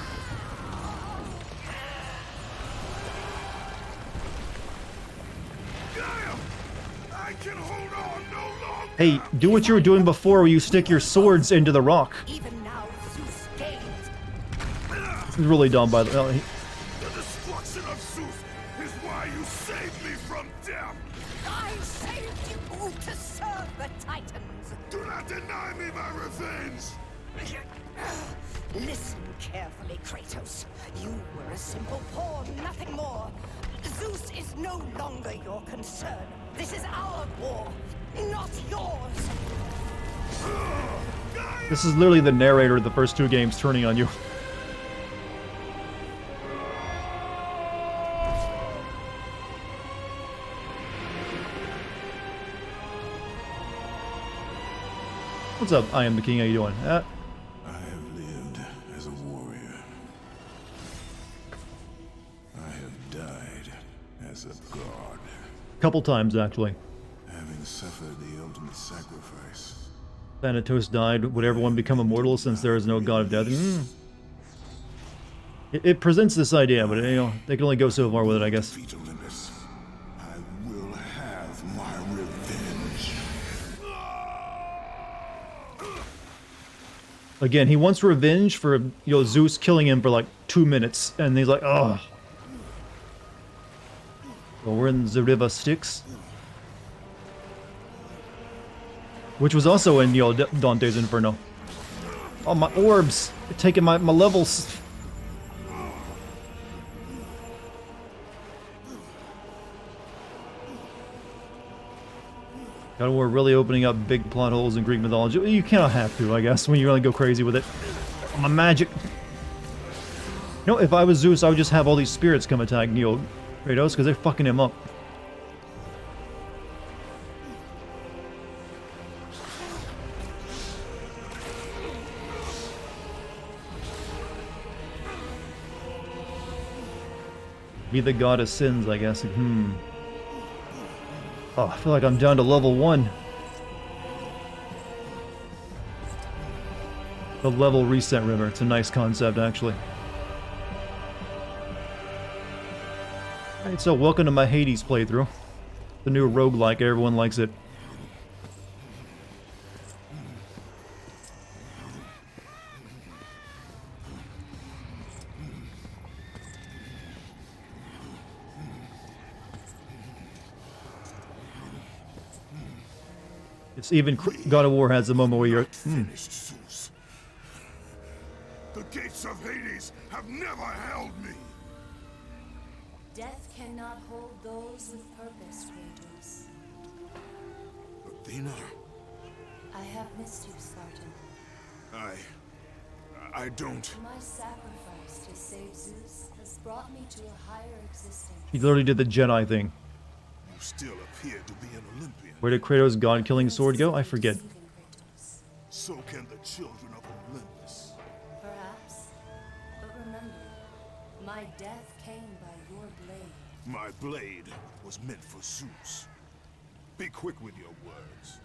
I can hold on no longer. Hey, do what you were doing before where you stick your swords into the rock. Even now, Zeus gains. This is really dumb, by the way. The destruction of Zeus is why you saved me from death. I saved you to serve the Titans. Do not deny me my revenge. Listen carefully, Kratos. You were a simple pawn, nothing more. Zeus is no longer your concern. This is our war, not yours. This is literally the narrator of the first two games turning on you. What's up? I am the king. How you doing? I have lived as a warrior. I have died as a god. Couple times, actually. Having suffered the ultimate sacrifice. Thanatos died. Would everyone become immortal since there is no god of death? It presents this idea, but you know they can only go so far with it, I guess. Defeat Olympus. I will have my revenge. Again, he wants revenge for Zeus killing him for like 2 minutes, and he's like, oh. Well, we're in the river Styx, which was also in Dante's Inferno. Oh, my orbs! They're taking my levels. God of War really opening up big plot holes in Greek mythology. You cannot have to, I guess, when you really go crazy with it. My magic. You know, if I was Zeus, I would just have all these spirits come attack Kratos, because they're fucking him up. Be the god of sins, I guess. Oh, I feel like I'm down to level 1. The level reset river. It's a nice concept, actually. Alright, so welcome to my Hades playthrough. The new roguelike, everyone likes it. It's even God of War has a moment where you're Finished, Zeus. The gates of Hades have never held me. Death cannot hold those with purpose, Kratos. Athena, I have missed you, Spartan. I don't. My sacrifice to save Zeus has brought me to a higher existence. He literally did the Jedi thing. You still appear to be an Olympian. Where did Kratos' god-killing sword go? I forget. So can the children of Olympus. Perhaps. But remember, my death came by your blade. My blade was meant for Zeus. Be quick with your words.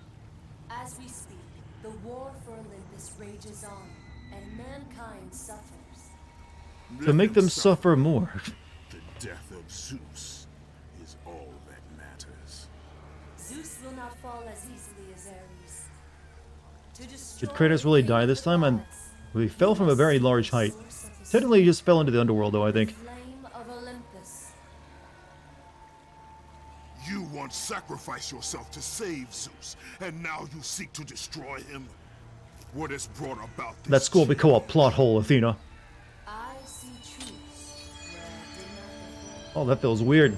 As we speak, the war for Olympus rages on, and mankind suffers. To make them suffer more. The death of Zeus is all that matters. Zeus will not fall as easily as Ares. To destroy Did Kratos really die this time? And he fell from a very large height. Technically, he just fell into the underworld, though, I think. flame of Olympus. You once sacrificed yourself to save Zeus, and now you seek to destroy him? What has brought about this? That's cool. We call a plot hole, Athena. I see truth where I did not before. Oh, that feels weird.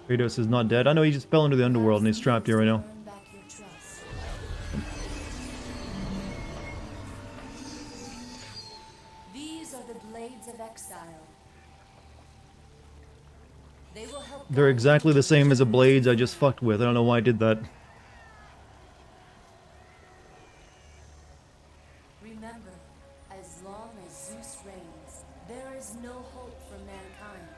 Kratos is not dead. I know he just fell into the underworld and he's trapped here right now. Earn back your trust. These are the blades of exile. They will help They're guide exactly the same as the blades I just fucked with. I don't know why I did that. Remember, as long as Zeus reigns, there is no hope for mankind.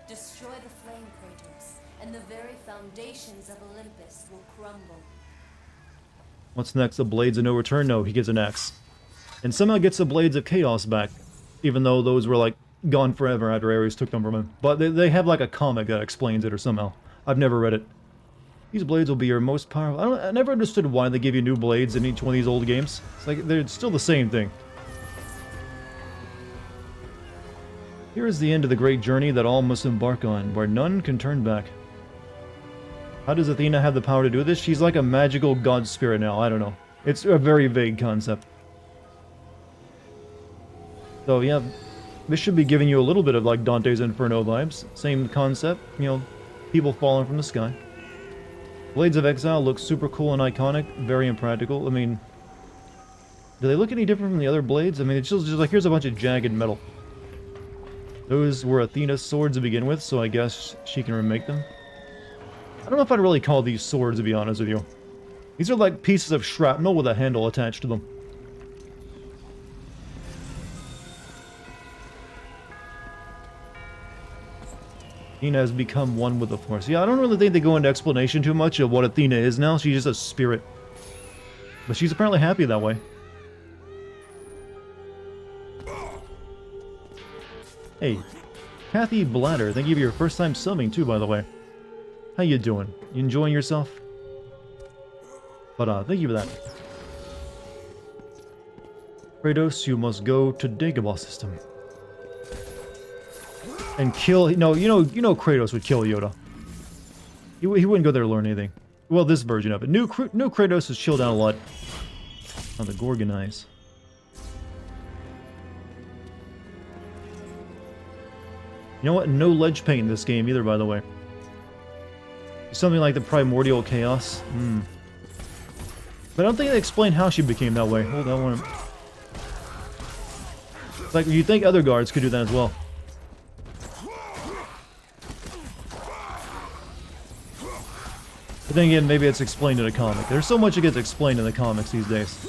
Destroy the flame, Kratos, and very foundations of Olympus will crumble. What's next? The Blades of No Return? No, he gets an axe. And somehow gets the Blades of Chaos back. Even though those were, like, gone forever after Ares took them from him. But they have, like, a comic that explains it or somehow. I've never read it. These blades will be your most powerful... I never understood why they give you new blades in each one of these old games. It's like, they're still the same thing. Here is the end of the great journey that all must embark on, where none can turn back. How does Athena have the power to do this? She's like a magical god spirit now, I don't know. It's a very vague concept. So yeah, this should be giving you a little bit of like Dante's Inferno vibes. Same concept, you know, people falling from the sky. Blades of Exile look super cool and iconic, very impractical. I mean, do they look any different from the other blades? I mean, it's just like, here's a bunch of jagged metal. Those were Athena's swords to begin with, so I guess she can remake them. I don't know if I'd really call these swords, to be honest with you. These are like pieces of shrapnel with a handle attached to them. Athena has become one with the Force. Yeah, I don't really think they go into explanation too much of what Athena is now. She's just a spirit. But she's apparently happy that way. Hey, Kathy Blatter, thank you for your first time subbing too, by the way. How you doing? You enjoying yourself? But thank you for that. Kratos, you must go to Dagobah system. And kill... No, you know Kratos would kill Yoda. He wouldn't go there to learn anything. Well, this version of it. New Kratos has chilled out a lot. Oh, the Gorgon eyes. You know what? No ledge paint in this game either, by the way. Something like the Primordial Chaos. But I don't think they explain how she became that way. Hold on one. It's like, you'd think other guards could do that as well. But then again, maybe it's explained in a comic. There's so much that gets explained in the comics these days.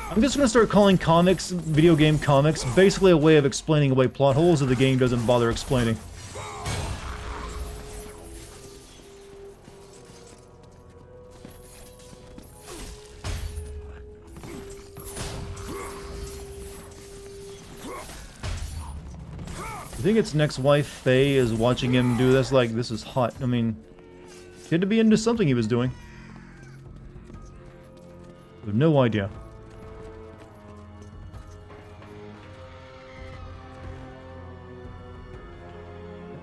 I'm just gonna start calling comics, video game comics, basically a way of explaining away plot holes that the game doesn't bother explaining. I think its next wife, Faye, is watching him do this like, this is hot. I mean, he had to be into something he was doing. I have no idea.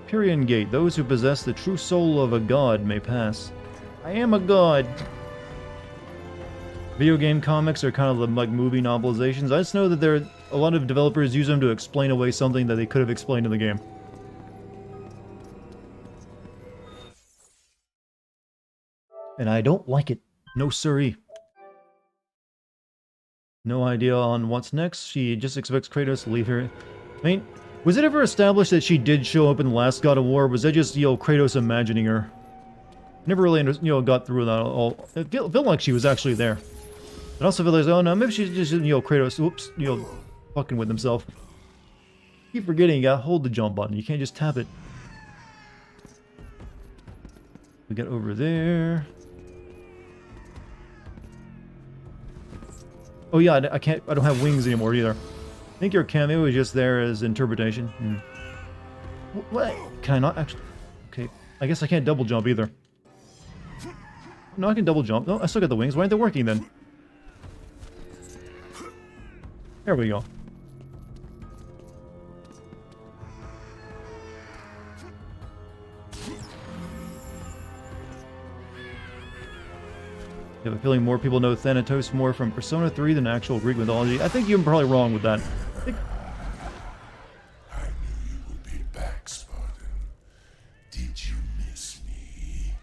Empyrean Gate. Those who possess the true soul of a god may pass. I am a god. Video game comics are kind of like movie novelizations. I just know that a lot of developers use them to explain away something that they could have explained in the game. And I don't like it. No siree. No idea on what's next. She just expects Kratos to leave her. I mean, was it ever established that she did show up in the last God of War? Or was that just, Kratos imagining her? Never really, got through that all. It felt like she was actually there. I also feel like, oh no, maybe she's just, Kratos, whoops, fucking with himself. Keep forgetting you gotta hold the jump button. You can't just tap it. We got over there. Oh yeah, I don't have wings anymore either. I think your cameo is just there as interpretation. What? Can I not actually? Okay, I guess I can't double jump either. No, I can double jump. No, I still got the wings. Why aren't they working then? There we go. I have a feeling more people know Thanatos more from Persona 3 than actual Greek mythology. I think you're probably wrong with that. I knew you would be back, Spartan. Did you miss me?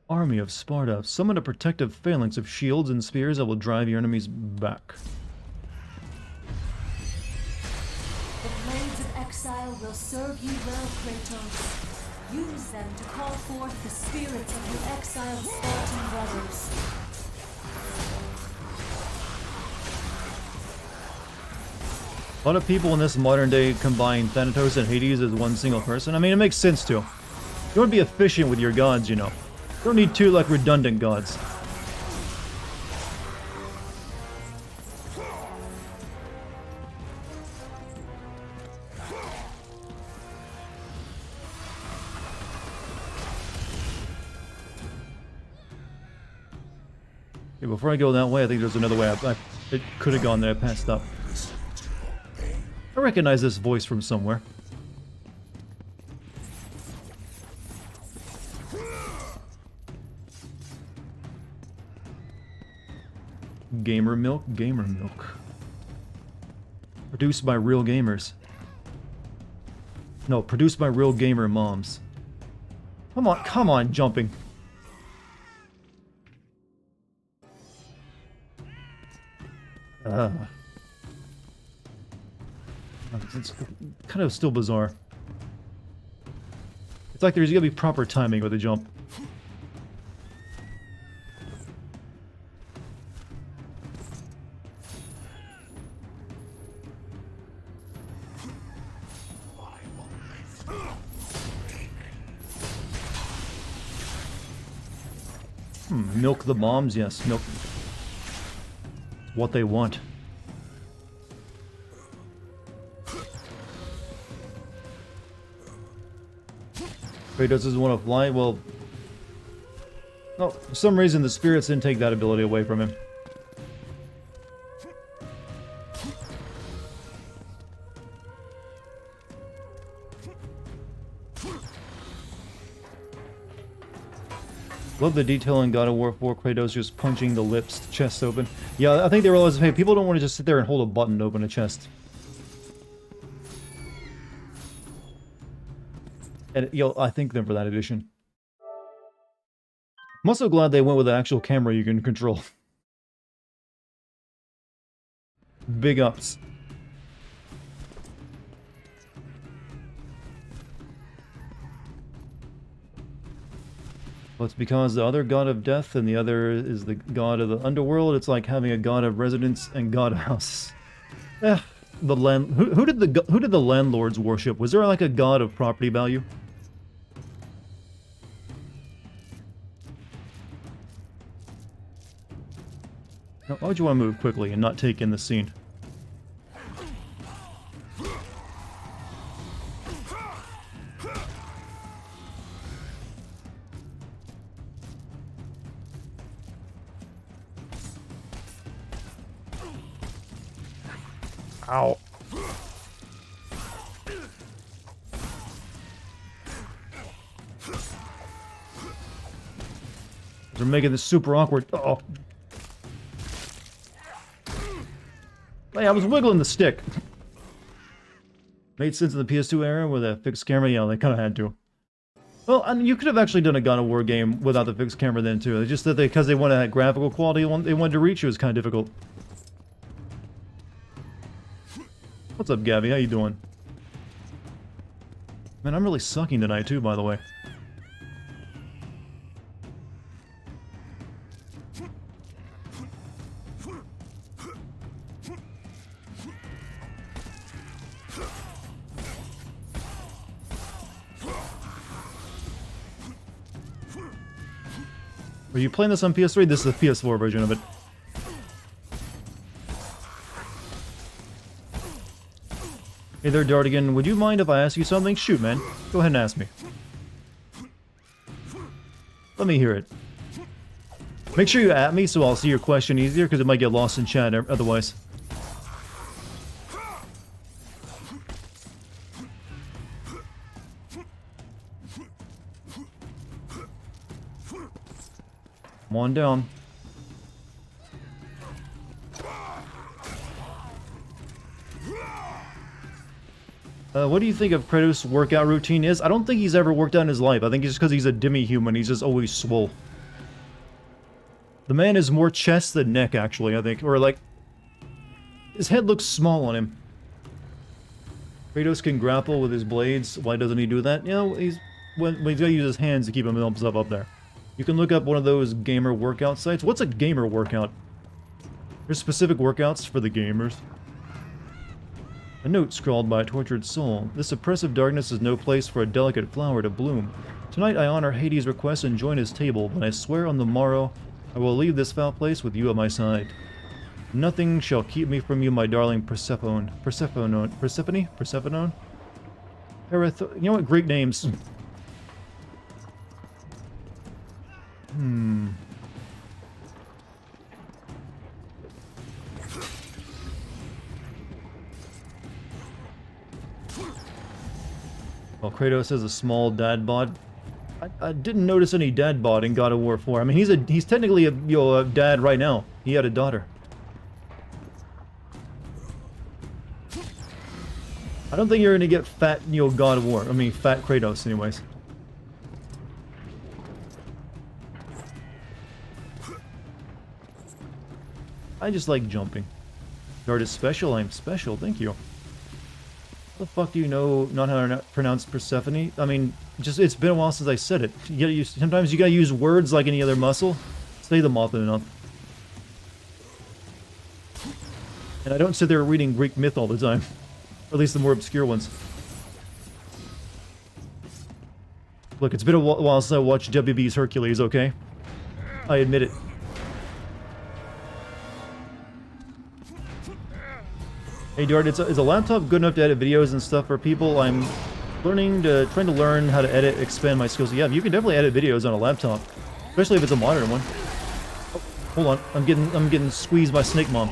Army of Sparta. Summon a protective phalanx of shields and spears that will drive your enemies back. The Blades of Exile will serve you well, Kratos. Use them to call forth the spirits of your exiled Spartan brothers. A lot of people in this modern day combine Thanatos and Hades as one single person. I mean, it makes sense too. You want to be efficient with your gods, you know. You don't need two, like, redundant gods. Okay, before I go that way, I think there's another way. It could have gone there. I passed up. I recognize this voice from somewhere. Gamer milk, gamer milk. Produced by real gamers. No, produced by real gamer moms. Come on, jumping. It's kind of still bizarre. It's like there's gonna be proper timing with the jump. Milk the moms, yes, milk. What they want. Kratos doesn't want to fly? Well... No, for some reason the spirits didn't take that ability away from him. Love the detail in God of War 4, Kratos just punching the lips, chest open. Yeah, I think they realized, hey, people don't want to just sit there and hold a button to open a chest. And, yo, I thank them for that addition. I'm also glad they went with an actual camera you can control. Big ups. Well, it's because the other god of death and the other is the god of the underworld. It's like having a god of residence and god of house. The land. Who did the landlords worship? Was there like a god of property value? Now, why would you want to move quickly and not take in the scene? Ow. They're making this super awkward. Uh-oh. Hey, I was wiggling the stick. Made sense in the PS2 era with a fixed camera. Yeah, they kind of had to. Well, I mean, you could have actually done a God of War game without the fixed camera then too. It's just that because they wanted that graphical quality, they wanted to reach it was kind of difficult. What's up, Gabby? How you doing? Man, I'm really sucking tonight too, by the way. Are you playing this on PS3? This is the PS4 version of it. Hey there, Dartigan. Would you mind if I ask you something? Shoot, man. Go ahead and ask me. Let me hear it. Make sure you at me so I'll see your question easier, because it might get lost in chat otherwise. Come on down. What do you think of Kratos' workout routine is? I don't think he's ever worked out in his life. I think it's just because he's a demi-human. He's just always swole. The man is more chest than neck, actually, I think. Or, like... his head looks small on him. Kratos can grapple with his blades. Why doesn't he do that? You know, he's gotta use his hands to keep himself up there. You can look up one of those gamer workout sites. What's a gamer workout? There's specific workouts for the gamers. A note scrawled by a tortured soul. This oppressive darkness is no place for a delicate flower to bloom. Tonight I honor Hades' request and join his table, but I swear on the morrow I will leave this foul place with you at my side. Nothing shall keep me from you, my darling Persephone. Persephone? Persephone? You know what? Greek names. Well, Kratos has a small dad bod. I didn't notice any dad bod in God of War 4. I mean, he's technically a dad right now. He had a daughter. I don't think you're gonna get fat, God of War. I mean, fat Kratos, anyways. I just like jumping. Dart is special. I'm special. Thank you. How the fuck do you know not how to pronounce Persephone? I mean, it's been a while since I said it. Sometimes you gotta use words like any other muscle. Say them often enough. And I don't sit there reading Greek myth all the time. Or at least the more obscure ones. Look, it's been a while since I watched WB's Hercules, okay? I admit it. Hey Dart, is a laptop good enough to edit videos and stuff for people? I'm trying to learn how to edit, expand my skills. Yeah, you can definitely edit videos on a laptop, especially if it's a modern one. Oh, hold on, I'm getting squeezed by Snake Mom.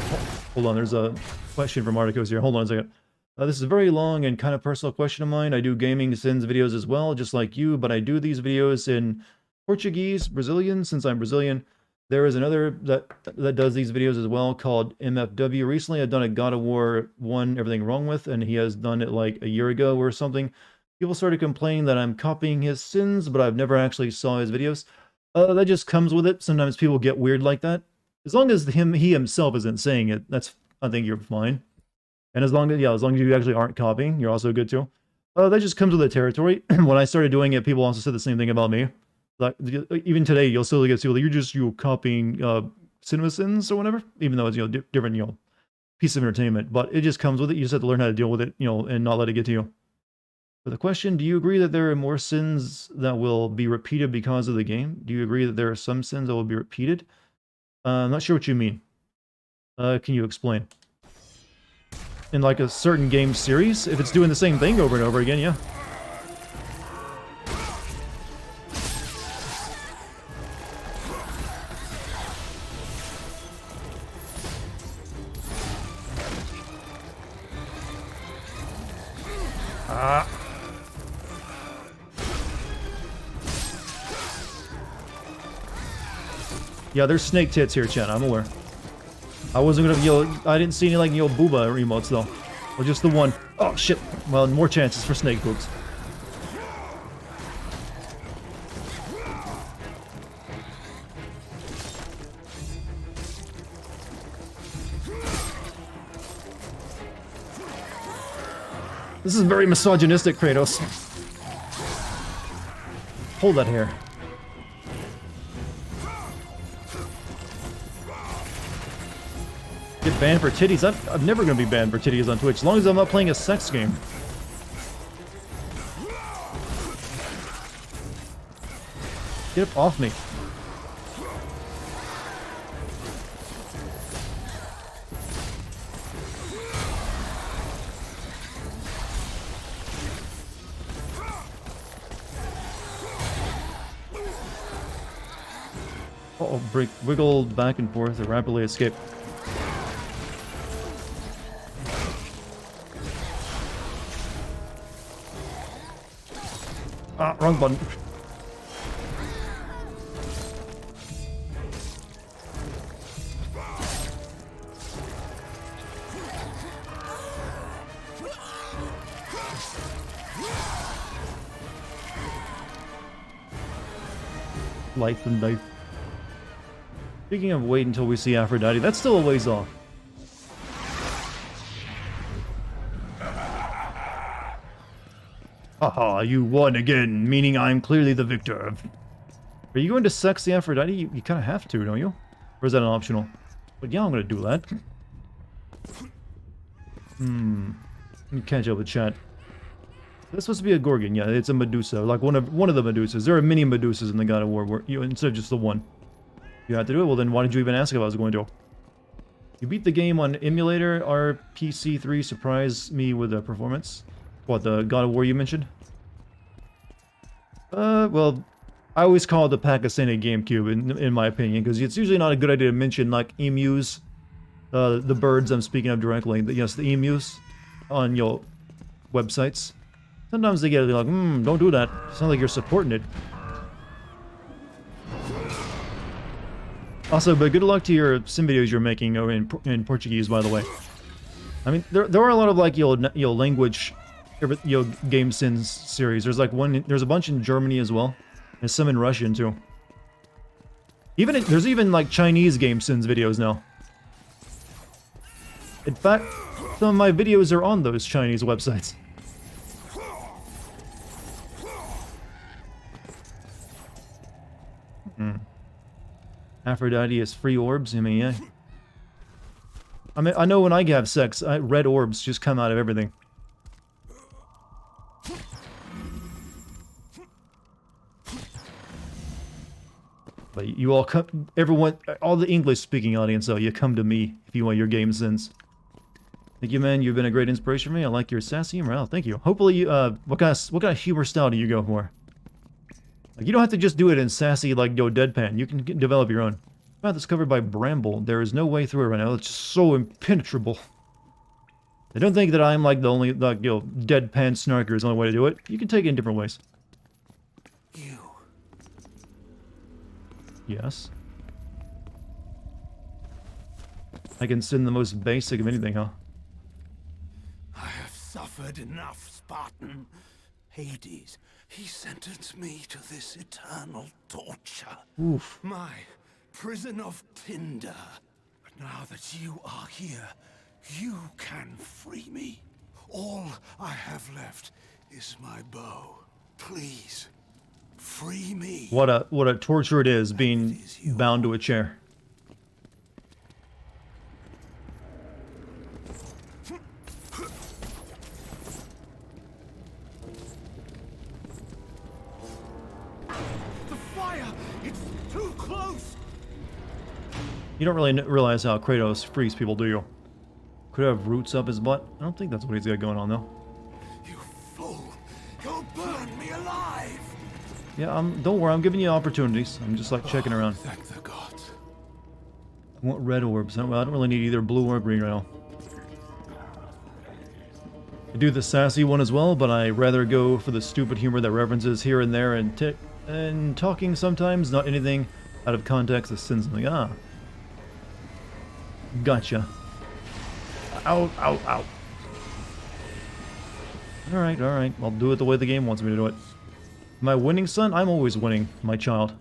Oh, hold on, there's a question from Articos here. Hold on a second. This is a very long and kind of personal question of mine. I do gaming sins videos as well, just like you, but I do these videos in Portuguese, Brazilian, since I'm Brazilian. There is another that does these videos as well called MFW. Recently, I've done a God of War 1 Everything Wrong With, and he has done it like a year ago or something. People started complaining that I'm copying his sins, but I've never actually saw his videos. That just comes with it. Sometimes people get weird like that. As long as he himself isn't saying it, I think you're fine. And as long as you actually aren't copying, you're also good too. That just comes with the territory. When I started doing it, people also said the same thing about me. Like, even today, you'll still get people, you're copying cinema sins or whatever, even though it's different piece of entertainment. But it just comes with it. You just have to learn how to deal with it, and not let it get to you. For the question, do you agree that there are more sins that will be repeated because of the game? Do you agree that there are some sins that will be repeated? I'm not sure what you mean. Can you explain? In like a certain game series, if it's doing the same thing over and over again, yeah. Yeah, there's snake tits here, Chen. I'm aware. I wasn't gonna, I didn't see any like booba emotes though. Well, just the one. Oh shit. Well, more chances for snake boobs. This is very misogynistic, Kratos. Hold that hair. Get banned for titties? I'm never going to be banned for titties on Twitch, as long as I'm not playing a sex game. Get up off me. Uh-oh, break, wiggle back and forth to rapidly escape. Ah, wrong button. Life and knife. Speaking of wait until we see Aphrodite, that's still a ways off. Haha, you won again, meaning I'm clearly the victor. Are you going to sex the Aphrodite? You kind of have to, don't you? Or is that an optional? But yeah, I'm gonna do that. Let me catch up with chat. That's supposed to be a Gorgon. Yeah, it's a Medusa. Like one of the Medusas. There are many Medusas in the God of War where instead of just the one. You have to do it. Well, then why did you even ask if I was going to? You beat the game on emulator. RPC3 surprised me with the performance. What, the God of War you mentioned? Well, I always call it the Pakistani GameCube in my opinion, because it's usually not a good idea to mention like emus, the birds I'm speaking of directly. Yes, the emus on your websites. Sometimes they get like, don't do that. It's not like you're supporting it. Also, but good luck to your sim videos you're making in Portuguese, by the way. I mean, there are a lot of like language, game sins series. There's like there's a bunch in Germany as well. There's some in Russian too. There's even like Chinese game sins videos now. In fact, some of my videos are on those Chinese websites. Aphrodite is free orbs. I mean, yeah. I know when I have sex, red orbs just come out of everything. But you all come, everyone, all the English-speaking audience, though, you come to me if you want your game sins. Thank you, man. You've been a great inspiration for me. I like your sassy morale. Thank you. Hopefully, you, what kind of humor style do you go for? Like, you don't have to just do it in sassy, like, deadpan. You can develop your own. Path is covered by bramble. There is no way through it right now. It's just so impenetrable. I don't think that I'm, like, the only, like, deadpan snarker is the only way to do it. You can take it in different ways. You. Yes. I can send the most basic of anything, huh? I have suffered enough, Spartan. Hades, he sentenced me to this eternal torture. Oof. My prison of tinder. But now that you are here, you can free me. All I have left is my bow. Please, free me. What a torture it is being bound to a chair. The fire! It's too close! You don't really realize how Kratos frees people, do you? Could have roots up his butt? I don't think that's what he's got going on, though. You fool! You'll burn me alive! Yeah, don't worry, I'm giving you opportunities. I'm just, like, checking around. Thank the gods. I want red orbs. I don't really need either blue or green right now. I do the sassy one as well, but I rather go for the stupid humor that references here and there and talking sometimes, not anything out of context that sends something. Ah. Gotcha. Ow, ow, ow. Alright, alright. I'll do it the way the game wants me to do it. Am I winning, son? I'm always winning, my child.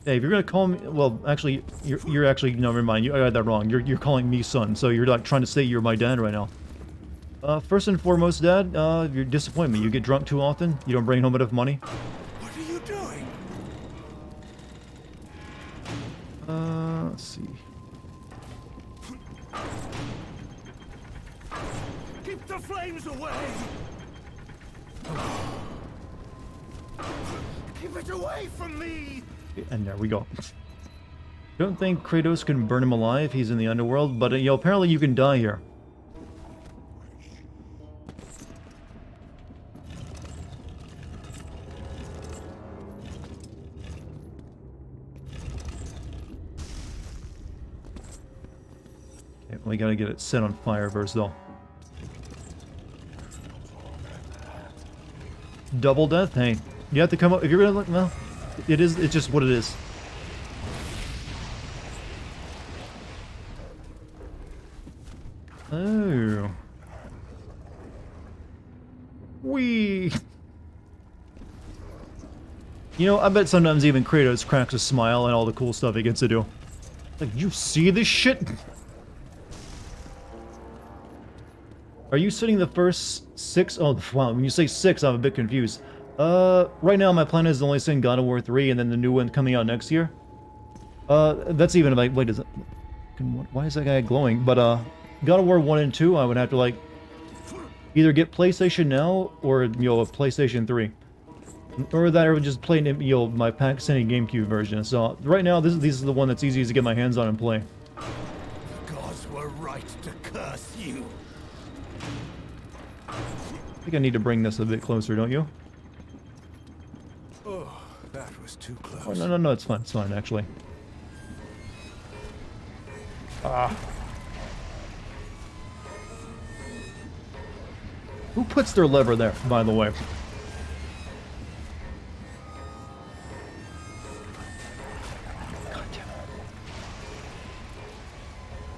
Hey, if you're gonna call me... Well, actually, you're actually... No, never mind. I got that wrong. You're calling me son, so you're like trying to say you're my dad right now. First and foremost, Dad, you disappoint me. You get drunk too often. You don't bring home enough money. What are you doing? Let's see. Keep the flames away! Keep it away from me! And there we go. Don't think Kratos can burn him alive. He's in the underworld, but apparently you can die here. Okay, we gotta get it set on fire first, though. Double death? Hey, you have to come up if you're gonna look. Well, it's just what it is. Oh. Wee. I bet sometimes even Kratos cracks a smile at all the cool stuff he gets to do. Like, you see this shit? Are you setting the first 6? Oh, wow, when you say 6, I'm a bit confused. Right now my plan is to only send God of War 3 and then the new one coming out next year. That's even like, wait, Why is that guy glowing? But God of War 1 and 2, I would have to like either get PlayStation Now or a PlayStation 3. Or that I would just play my Pakistani GameCube version. So right now this is the one that's easiest to get my hands on and play. The gods were right to curse you. I think I need to bring this a bit closer, don't you? Oh, that was too close. Oh, no, it's fine actually. Ah. Who puts their lever there, by the way?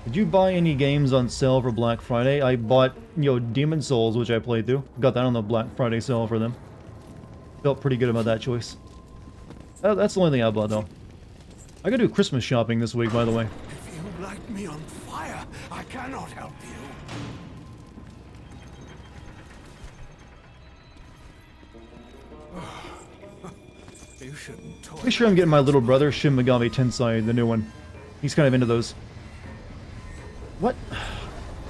Did you buy any games on sale for Black Friday? I bought, Demon Souls, which I played through. Got that on the Black Friday sale for them. Felt pretty good about that choice. That's the only thing I bought, though. I gotta do Christmas shopping this week, by the way. If you light me on fire, I cannot help you. You shouldn't toy. Pretty sure I'm getting my little brother, Shin Megami Tensei, the new one. He's kind of into those. What?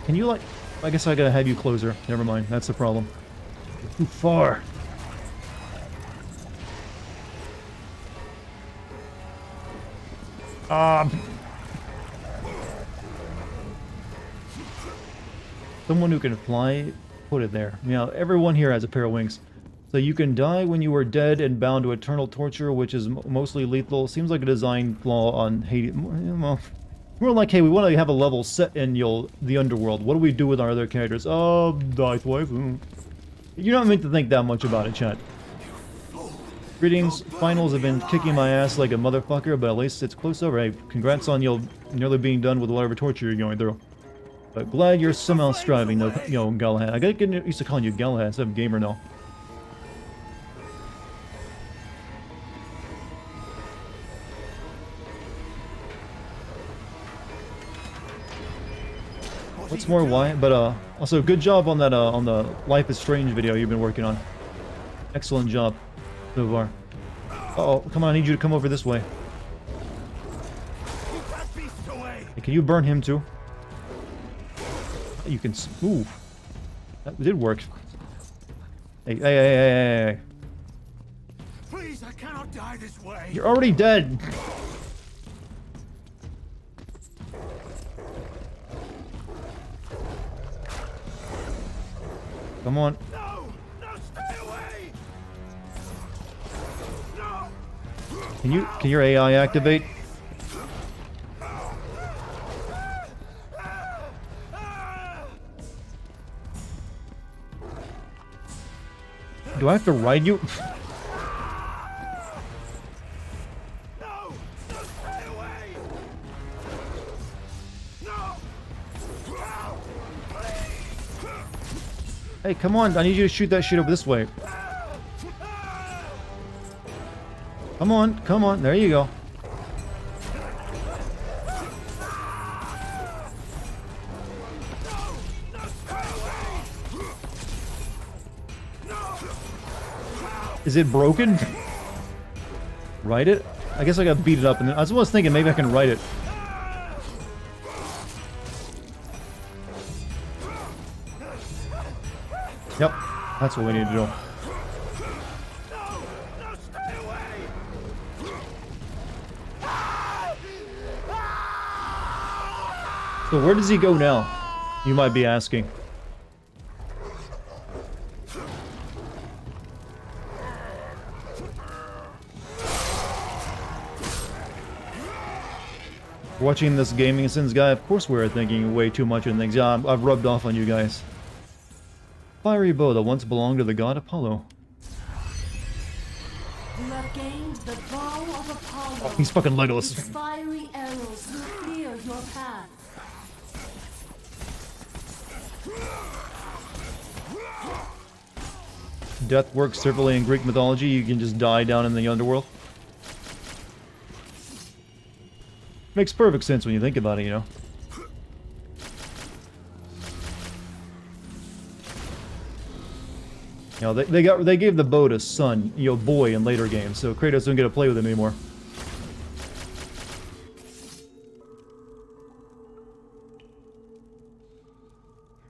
Can you, like... I guess I gotta have you closer. Never mind, that's the problem. You're too far. Someone who can fly, put it there. Everyone here has a pair of wings. So you can die when you are dead and bound to eternal torture, which is mostly lethal. Seems like a design flaw on Hades. Well, we're like, hey, we want to have a level set in the underworld. What do we do with our other characters? Oh, die twice. You're not meant to think that much about it, chat. Greetings. Finals have been kicking my ass like a motherfucker, but at least it's close over. Hey, congrats on nearly being done with whatever torture you're going through. But glad you're somehow striving, though, Galahad. I gotta get used to calling you Galahad instead of Gamer now. What's more, why? But also good job on that on the Life is Strange video you've been working on. Excellent job so far. Uh-oh, come on, I need you to come over this way. Hey, can you burn him too? You can. Ooh, that did work. Hey. Please, I cannot die this way. You're already dead. Come on. No, stay away. No. Can your AI activate? Do I have to ride you? No, stay away. No. Hey, come on! I need you to shoot that shit over this way. Come on! There you go. Is it broken? Write it? I guess I gotta beat it up, and I was thinking maybe I can write it. Yep, that's what we need to do. So where does he go now? You might be asking. Watching this Gaming Sins guy, of course we're thinking way too much of things. Yeah, I've rubbed off on you guys. Fiery bow that once belonged to the god Apollo. You have gained the bow of Apollo. Oh, he's fucking Legolas. Its fiery arrows will clear your path. Death works severally in Greek mythology. You can just die down in the underworld. Makes perfect sense when you think about it, you know. You know, they gave the bow to son, boy in later games, so Kratos don't get to play with him anymore.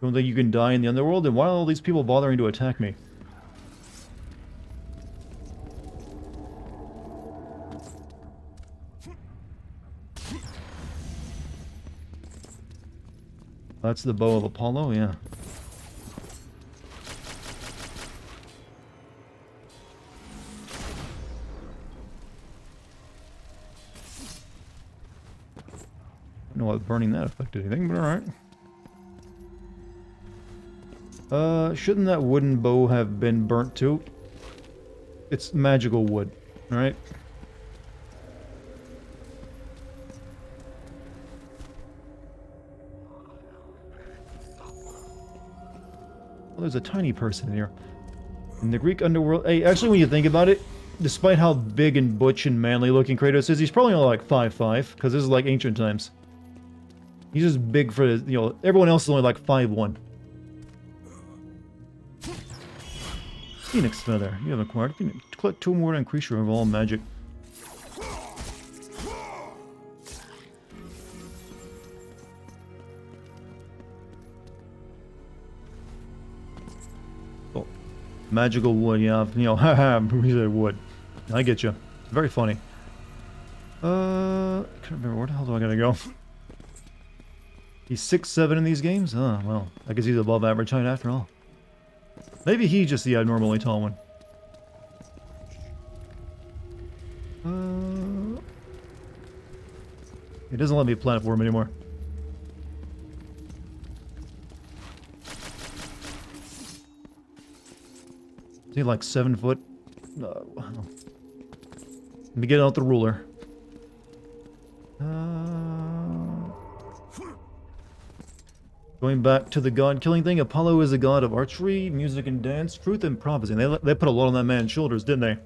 Don't think you can die in the underworld? Then why are all these people bothering to attack me? That's the bow of Apollo, yeah. I don't know what burning that affected anything, but alright. Shouldn't that wooden bow have been burnt too? It's magical wood, alright? Well, there's a tiny person here. In the Greek underworld... Hey, actually, when you think about it, despite how big and butch and manly looking Kratos is, he's probably only like 5'5", because this is like ancient times. He's just big for his, you know, everyone else is only like 5'1". Phoenix Feather. You have acquired. Collect 2 more to increase your overall magic. Oh. Magical wood, yeah. You know, haha, we said wood. I get you. Very funny. I can't remember where the hell do I gotta go. He's 6'7" in these games? Oh, well. I guess he's above average height after all. Maybe he's just the abnormally tall one. It doesn't let me platform anymore. Is he like 7 foot? Wow. Let me get out the ruler. Going back to the god-killing thing, Apollo is a god of archery, music and dance, truth and prophecy. And they put a lot on that man's shoulders, didn't they?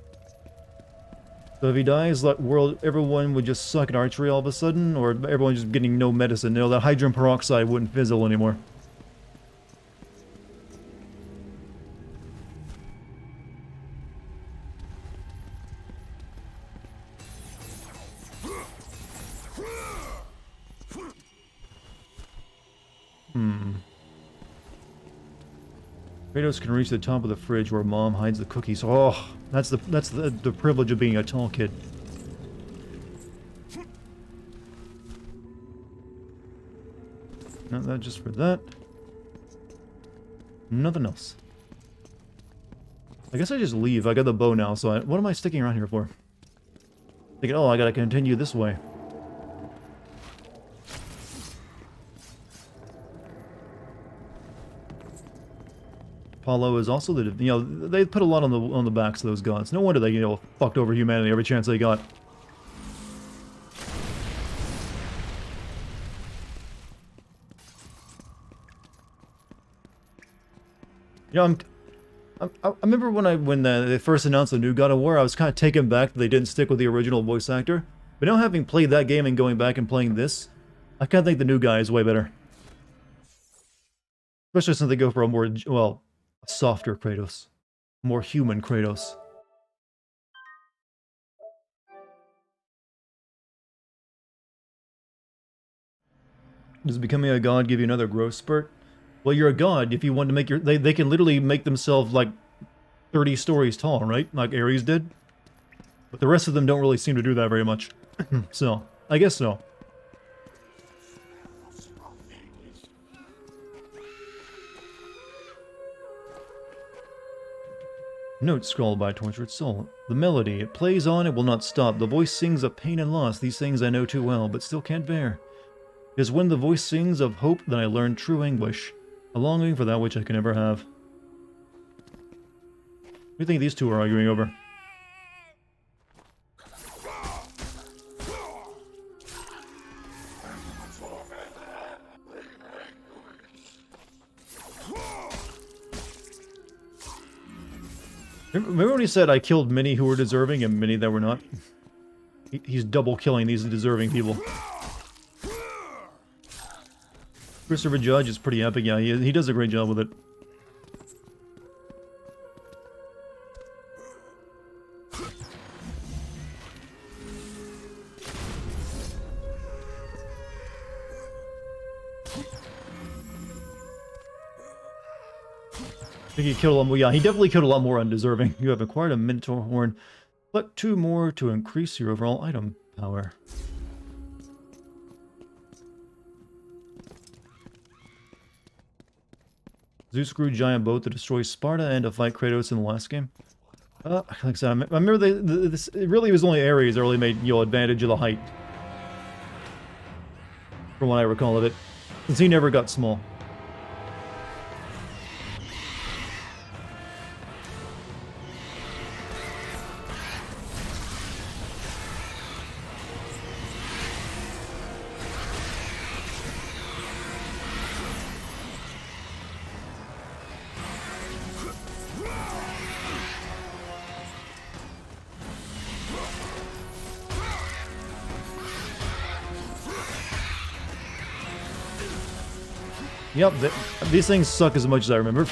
So if he dies, like everyone would just suck at archery all of a sudden, or everyone just getting no medicine. You know, that hydrogen peroxide wouldn't fizzle anymore. Kratos can reach the top of the fridge where Mom hides the cookies. Oh, that's the privilege of being a tall kid. Not that just for that. Nothing else. I guess I just leave. I got the bow now, so what am I sticking around here for? Thinking, oh, I gotta continue this way. Apollo is also the, you know, they put a lot on the backs of those gods. No wonder they, you know, fucked over humanity every chance they got. You know, I remember when they first announced the new God of War, I was kind of taken back that they didn't stick with the original voice actor. But now having played that game and going back and playing this, I kind of think the new guy is way better. Especially since they go for a more, well, a softer Kratos. More human Kratos. Does becoming a god give you another growth spurt? Well, you're a god if you want to make your... They can literally make themselves, like, 30 stories tall, right? Like Ares did. But the rest of them don't really seem to do that very much. So, I guess so. Notes scrawled by a tortured soul. The melody, it plays on, it will not stop. The voice sings of pain and loss. These things I know too well, but still can't bear. It is when the voice sings of hope that I learn true anguish. A longing for that which I can never have. What do you think these two are arguing over? Remember when he said I killed many who were deserving and many that were not? He's double killing these deserving people. Christopher Judge is pretty epic, yeah, he does a great job with it. think he killed a lot more. Yeah, he definitely killed a lot more undeserving. You have acquired a Minotaur horn. Collect 2 more to increase your overall item power. Zeus grew giant boat to destroy Sparta and to fight Kratos in the last game. Like I said, I remember this. It really was only Ares that really made advantage of the height, from what I recall of it, since he never got small. Yep, these things suck as much as I remember.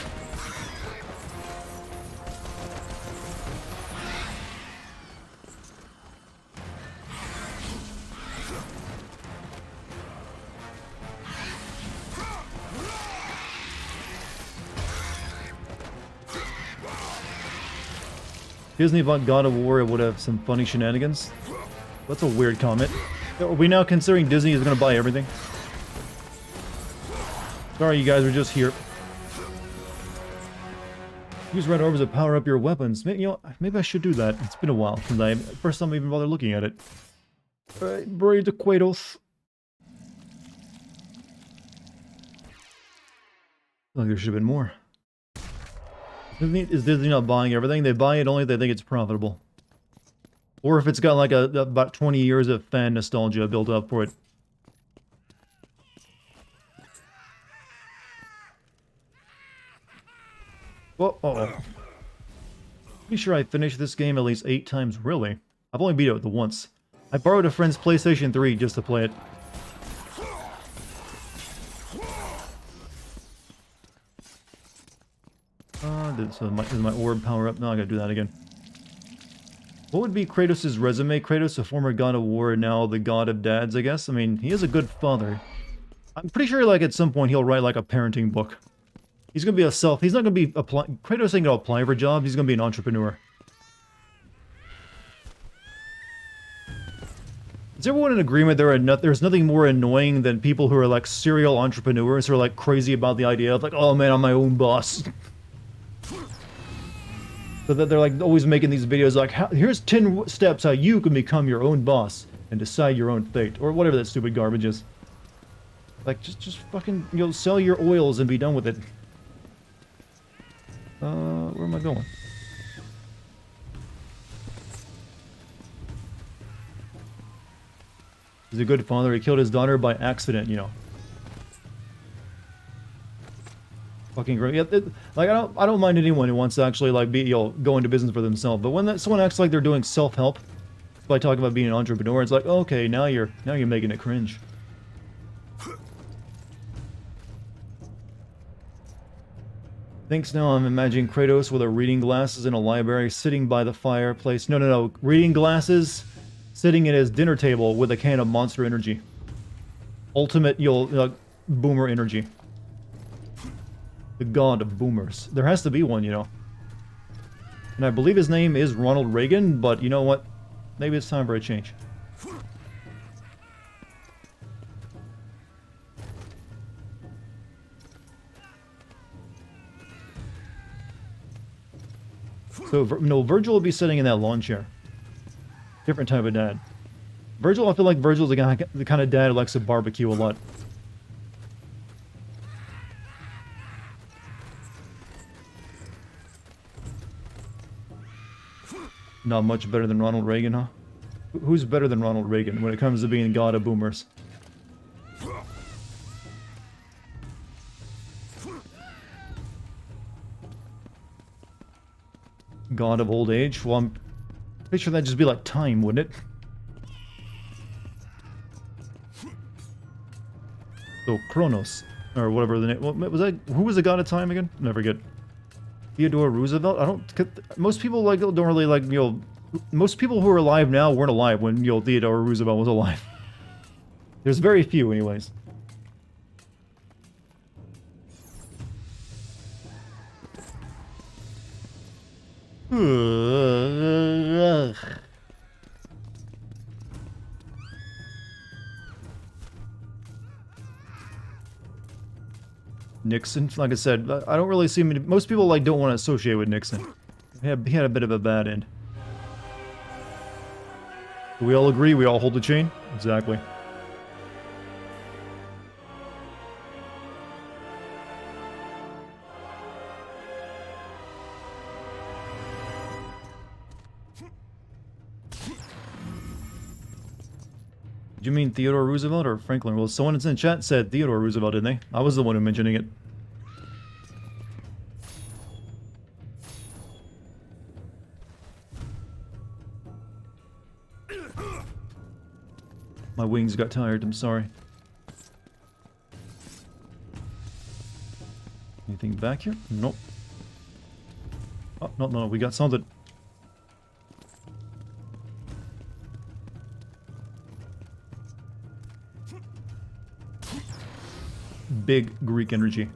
Disney thought God of War would have some funny shenanigans. That's a weird comment. Are we now considering Disney is going to buy everything? Sorry, you guys were just here. Use red orbs to power up your weapons. Maybe, maybe I should do that. It's been a while since first time I even bothered looking at it. Alright, Braid to Kratos. Like there should have been more. Is Disney not buying everything? They buy it only if they think it's profitable. Or if it's got like about 20 years of fan nostalgia built up for it. Uh-oh. Pretty sure I finished this game at least 8 times, really. I've only beat it the once. I borrowed a friend's PlayStation 3 just to play it. Does my orb power up? No, I gotta do that again. What would be Kratos' resume? Kratos, a former god of war, now the god of dads, I guess? I mean, he is a good father. I'm pretty sure, like, at some point he'll write, like, a parenting book. He's gonna be he's not gonna be Kratos ain't gonna apply for jobs, he's gonna be an entrepreneur. Is everyone in agreement there's nothing more annoying than people who are like serial entrepreneurs who are like crazy about the idea of like, oh man, I'm my own boss. So that they're like always making these videos like, here's 10 steps how you can become your own boss and decide your own fate, or whatever that stupid garbage is. Like, just fucking, sell your oils and be done with it. Where am I going? He's a good father. He killed his daughter by accident, Fucking great. Yeah, like I don't mind anyone who wants to actually like be go into business for themselves. But when someone acts like they're doing self-help by talking about being an entrepreneur, it's like, okay, now you're making it cringe. Thanks. Now I'm imagining Kratos with a reading glasses in a library, sitting by the fireplace. No. Reading glasses, sitting at his dinner table with a can of Monster Energy. Ultimate, boomer energy. The god of boomers. There has to be one, And I believe his name is Ronald Reagan, but you know what? Maybe it's time for a change. So, no, Virgil will be sitting in that lawn chair. Different type of dad. Virgil, I feel like Virgil's the kind of dad who likes to barbecue a lot. Not much better than Ronald Reagan, huh? Who's better than Ronald Reagan when it comes to being god of boomers? God of old age? Well, I'm pretty sure that'd just be like time, wouldn't it? So, Kronos. Or whatever the name... What was that? Who was the god of time again? Never get. Theodore Roosevelt? I don't... Most people, like, don't really, like, most people who are alive now weren't alive when, Theodore Roosevelt was alive. There's very few, anyways. Nixon, like I said, I don't really see many. Most people like don't want to associate with Nixon. He had a bit of a bad end. Do we all agree? We all hold the chain? Exactly. Did you mean Theodore Roosevelt or Franklin? Well, someone in the chat said Theodore Roosevelt, didn't they? I was the one who mentioning it. My wings got tired, I'm sorry. Anything back here? Nope. Oh, no, we got something. Big Greek energy.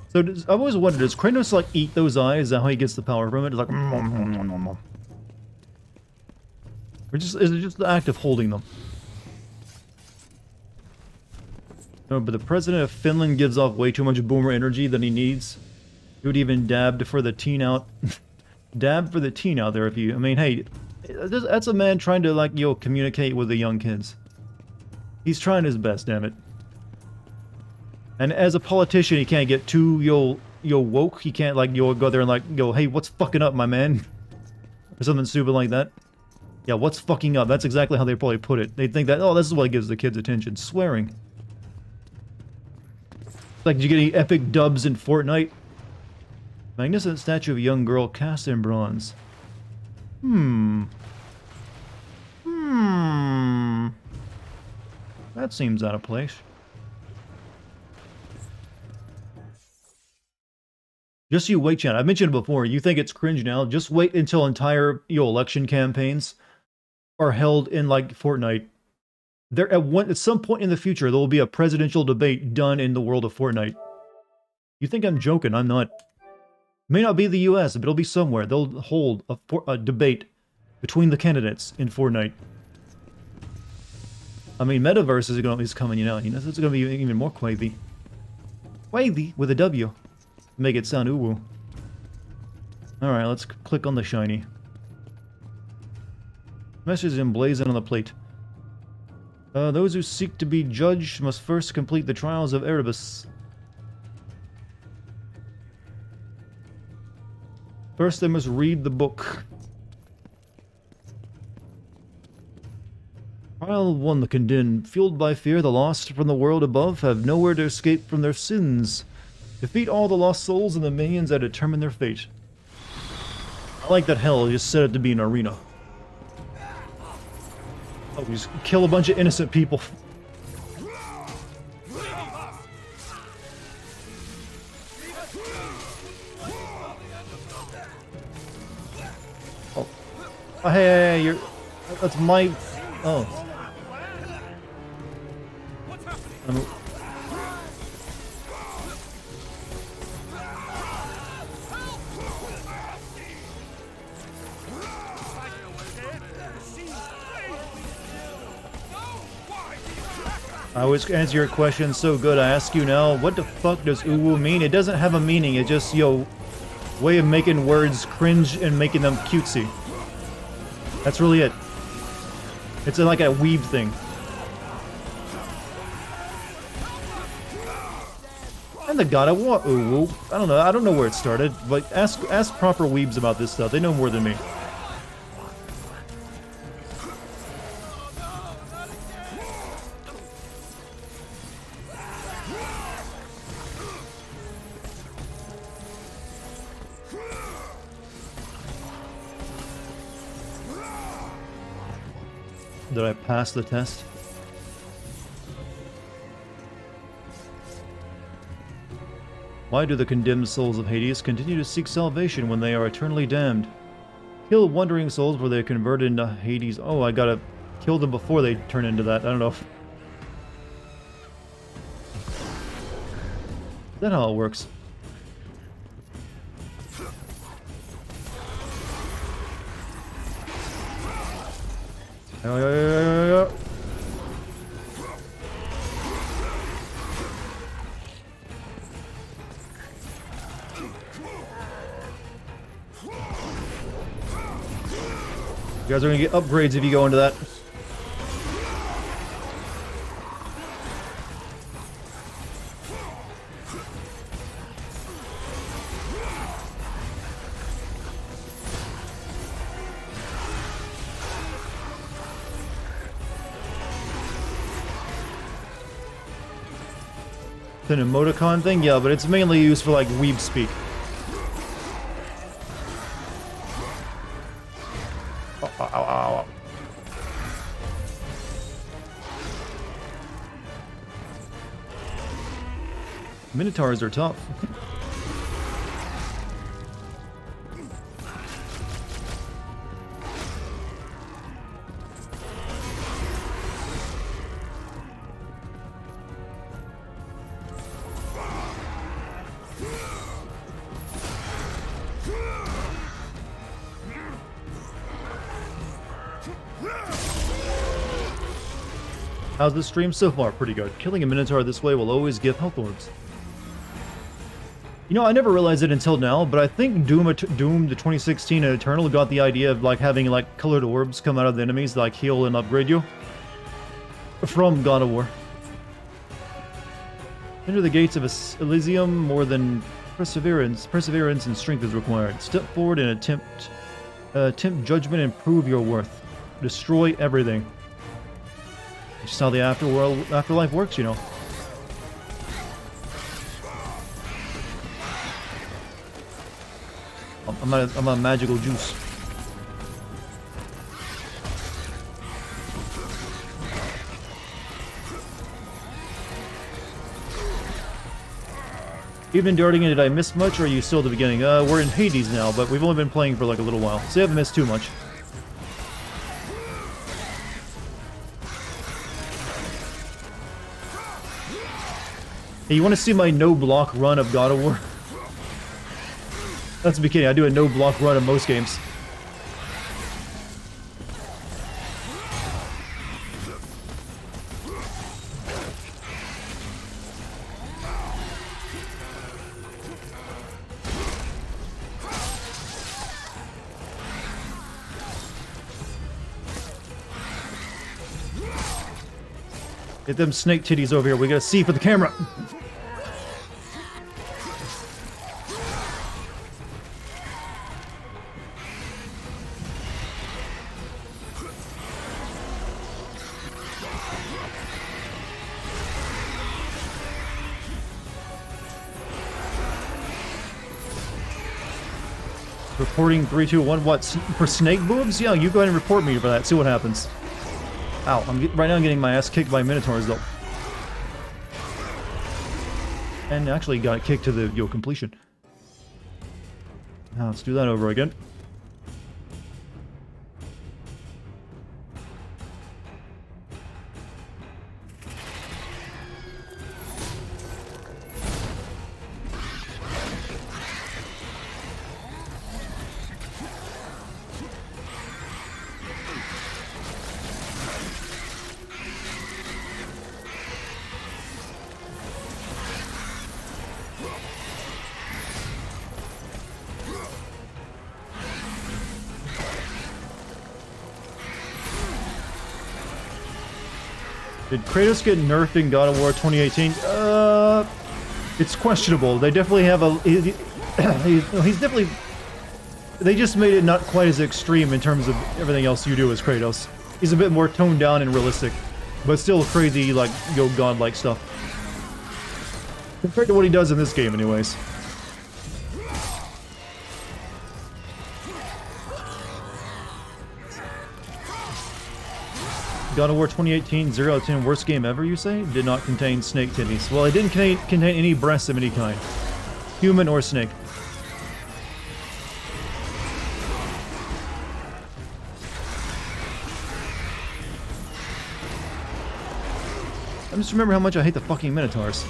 So I've always wondered, does Kratos like eat those eyes? Is that how he gets the power from it? It's like, or just is it just the act of holding them? No, but the president of Finland gives off way too much boomer energy than he needs. He would even dab for the teen out. Dab for the teen out there if you... I mean, hey, that's a man trying to, like, communicate with the young kids. He's trying his best, damn it. And as a politician, he can't get too, woke. He can't, like, go there and, like, go, hey, what's fucking up, my man? Or something stupid like that. Yeah, what's fucking up? That's exactly how they probably put it. They think that, oh, this is what gives the kids attention. Swearing. Like, did you get any epic dubs in Fortnite? Magnificent statue of a young girl cast in bronze. That seems out of place. Just you wait, Chan. I've mentioned it before. You think it's cringe now? Just wait until entire election campaigns are held in like Fortnite. There at some point in the future, there will be a presidential debate done in the world of Fortnite. You think I'm joking? I'm not. May not be the U.S., but it'll be somewhere. They'll hold a debate between the candidates in Fortnite. I mean, Metaverse is coming, you know, it's going to be even more wavy. Wavy with a W. Make it sound ooh-woo. Alright, let's click on the shiny. Message emblazoned on the plate. Those who seek to be judged must first complete the trials of Erebus. First they must read the book. Trial 1, the condemned. Fueled by fear, the lost from the world above have nowhere to escape from their sins. Defeat all the lost souls and the minions that determine their fate. I like that hell just set it to be an arena. Oh, we just kill a bunch of innocent people. Oh, hey, you're... That's my... Oh. I always answer your question so good. I ask you now, what the fuck does uwu mean? It doesn't have a meaning. It's just, way of making words cringe and making them cutesy. That's really it. It's like a weeb thing. And the God of War uwu. I don't know. I don't know where it started, but ask proper weebs about this stuff. They know more than me. Did I pass the test? Why do the condemned souls of Hades continue to seek salvation when they are eternally damned? Kill wandering souls where they are converted into Hades. Oh, I gotta kill them before they turn into that. I don't know. that how it works? Yeah. You guys are gonna get upgrades if you go into that. It's an emoticon thing? Yeah, but it's mainly used for like weeb speak. Ow. Minotaurs are tough. How's this stream so far? Pretty good. Killing a Minotaur this way will always give health orbs. You know, I never realized it until now, but I think Doom the 2016 and Eternal got the idea of like having like colored orbs come out of the enemies to like heal and upgrade you. From God of War. Enter the gates of Elysium, more than perseverance and strength is required. Step forward and attempt judgment and prove your worth. Destroy everything. Just how the afterlife works, you know. I'm a magical juice. Even Dartigan, did I miss much, or are you still at the beginning? We're in Hades now, but we've only been playing for like a little while, so you haven't missed too much. Hey, you want to see my no-block run of God of War? That's the beginning. I do a no-block run of most games. Get them snake titties over here. We gotta see for the camera. Reporting 3, 2, 1. What? For snake boobs? Yeah, you go ahead and report me for that. See what happens. Ow, right now I'm getting my ass kicked by Minotaurs, though. And actually got kicked to the completion. Now let's do that over again. Did Kratos get nerfed in God of War 2018? It's questionable. They definitely have a... he's definitely... They just made it not quite as extreme in terms of everything else you do as Kratos. He's a bit more toned down and realistic, but still crazy, like, godlike stuff. Compared to what he does in this game, anyways. God of War 2018, 0 out of 10, worst game ever, you say? Did not contain snake titties. Well, it didn't contain any breasts of any kind. Human or snake. I just remember how much I hate the fucking Minotaurs.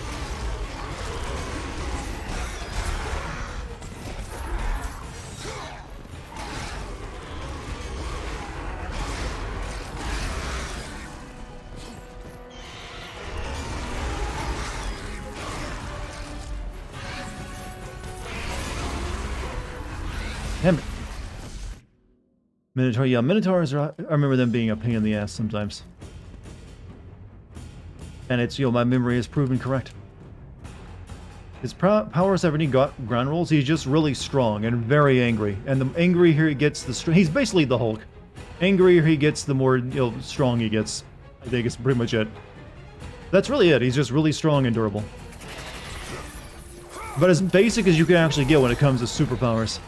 Damn it. Minotaur, yeah, Minotaurs are, I remember them being a pain in the ass sometimes. And it's, you know, my memory has proven correct. His powers have any ground rules? He's just really strong and very angry. And the angrier he gets, he's basically the Hulk. Angrier he gets, the more, you know, strong he gets. I think it's pretty much it. That's really it. He's just really strong and durable. But as basic as you can actually get when it comes to superpowers.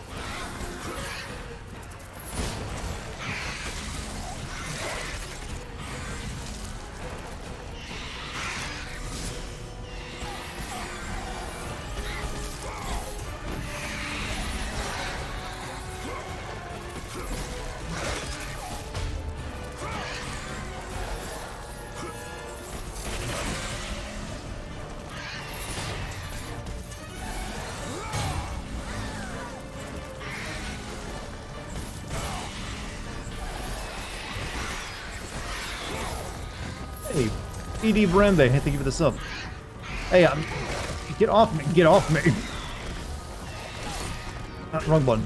Hey, E.D. Brembe, thank you for the sub. Hey, get off me, get off me. Wrong button.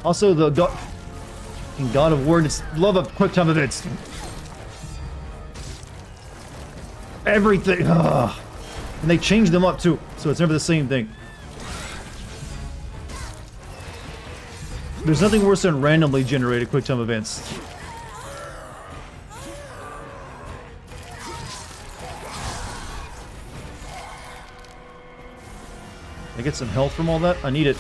Also, the God of War, just love of quick time events. Everything, ugh. And they changed them up too, so it's never the same thing. There's nothing worse than randomly generated quick time events. I get some health from all that? I need it.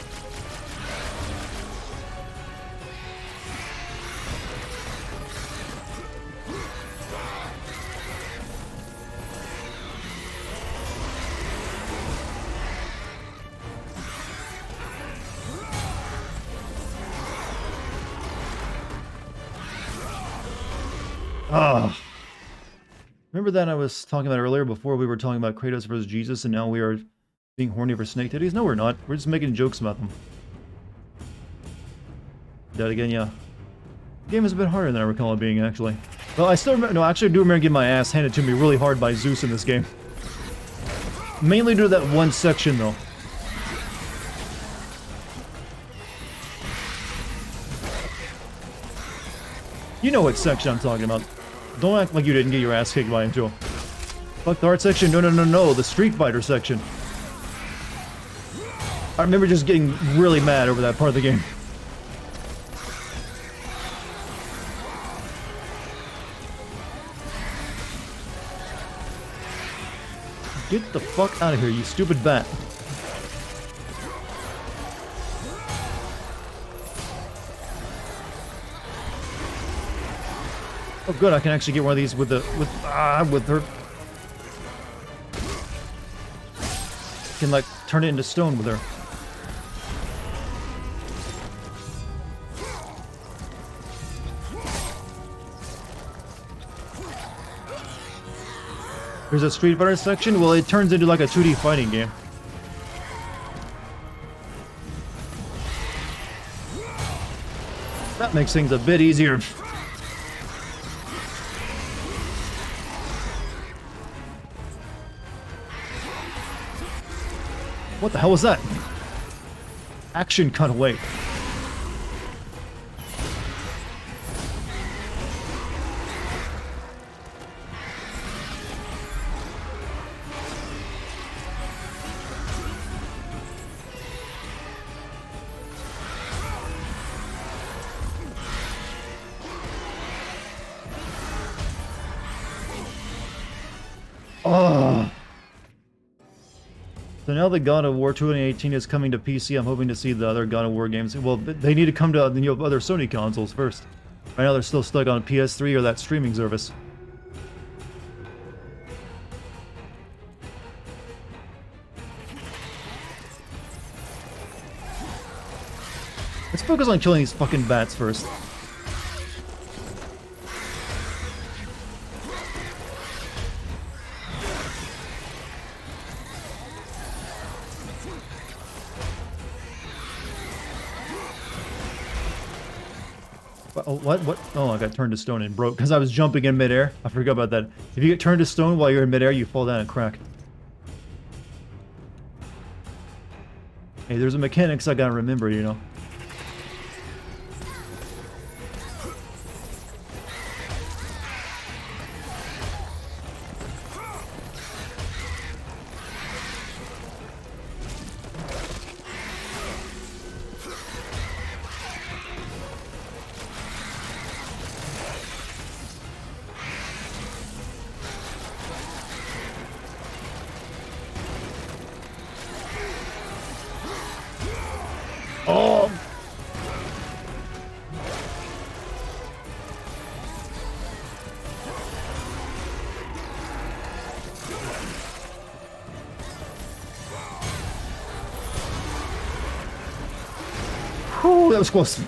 Ah. Remember that I was talking about earlier before we were talking about Kratos versus Jesus and now we are being horny for snake titties? No, we're not. We're just making jokes about them. Dartigan, yeah. The game is a bit harder than I recall it being, actually. Well, I still remember... No, actually, I do remember getting my ass handed to me really hard by Zeus in this game. Mainly due to that one section, though. You know what section I'm talking about. Don't act like you didn't get your ass kicked by him, Joe. Fuck the art section? No, no, no, no. The Street Fighter section. I remember just getting really mad over that part of the game. Get the fuck out of here, you stupid bat. Oh good, I can actually get one of these with her. I can like turn it into stone with her. There's a Street Fighter section? Well, it turns into like a 2D fighting game. That makes things a bit easier. What the hell was that? Action cutaway. Oh. So now that God of War 2018 is coming to PC, I'm hoping to see the other God of War games. Well, they need to come to, you know, other Sony consoles first. Right now they're still stuck on PS3 or that streaming service. Let's focus on killing these fucking bats first. What? Oh, I got turned to stone and broke because I was jumping in midair. I forgot about that. If you get turned to stone while you're in midair, you fall down and crack. Hey, there's a mechanics I gotta remember, you know. Oh! Whew, that was close.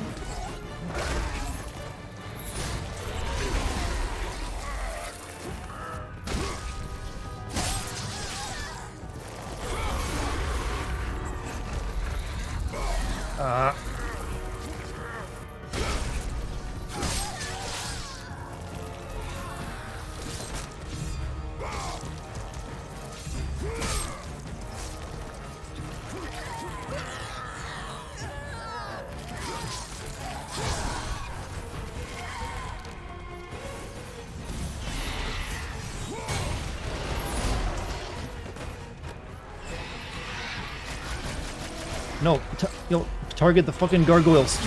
No, yo, target the fucking gargoyles.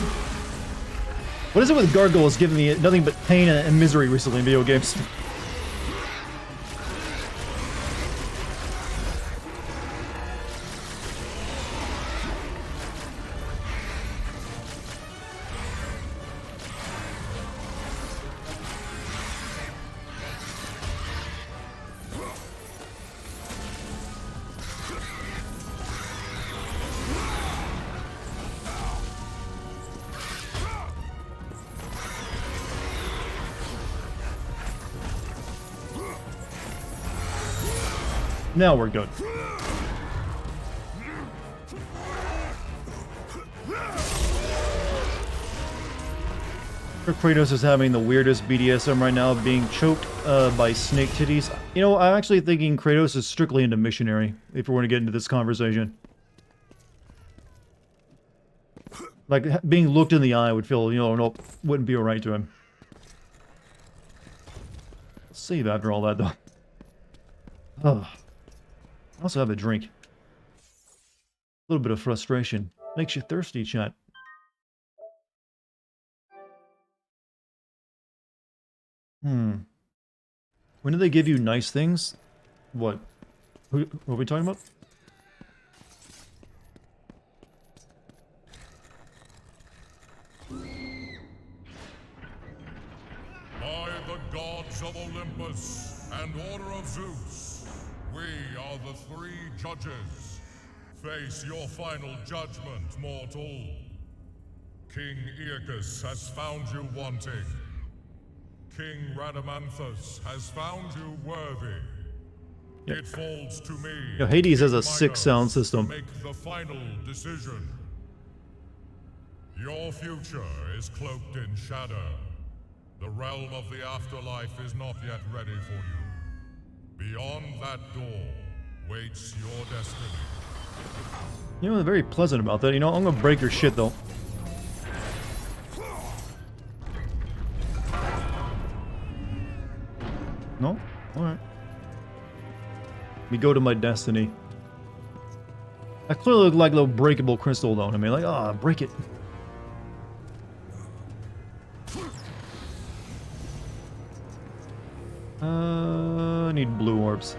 What is it with gargoyles giving me nothing but pain and misery recently in video games? Now we're good. Kratos is having the weirdest BDSM right now, being choked by snake titties. You know, I'm actually thinking Kratos is strictly into missionary, if we want to get into this conversation. Like, being looked in the eye would feel, you know, nope, wouldn't be alright to him. Save after all that, though. Oh. I also have a drink. A little bit of frustration. Makes you thirsty, chat. When do they give you nice things? What? What are we talking about? By the gods of Olympus and Order of Zeus, we are the three judges. Face your final judgment, mortal. King Aeacus has found you wanting. King Radamanthus has found you worthy. It falls to me. Yo, Hades has a King sick Minos, sound to system. make the final decision. Your future is cloaked in shadow. The realm of the afterlife is not yet ready for you. Beyond that door waits your destiny. You know, they're very pleasant about that. You know, I'm gonna break your shit, though. No? Alright. We go to my destiny. I clearly look like a little breakable crystal, though. I mean, like, ah, break it. I need blue orbs.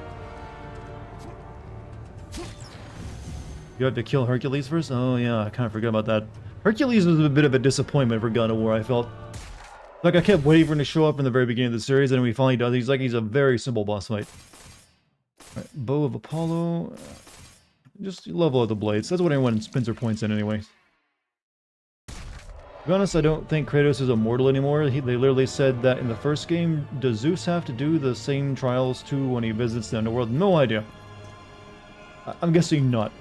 You have to kill Hercules first? Oh yeah, I kind of forgot about that. Hercules was a bit of a disappointment for God of War, I felt. Like, I kept waiting for him to show up in the very beginning of the series, and when he finally does, he's a very simple boss fight. Right, Bow of Apollo. Just level out the blades. That's what anyone spends their points in anyways. To be honest, I don't think Kratos is immortal anymore. They literally said that in the first game. Does Zeus have to do the same trials too when he visits the underworld? No idea. I'm guessing not.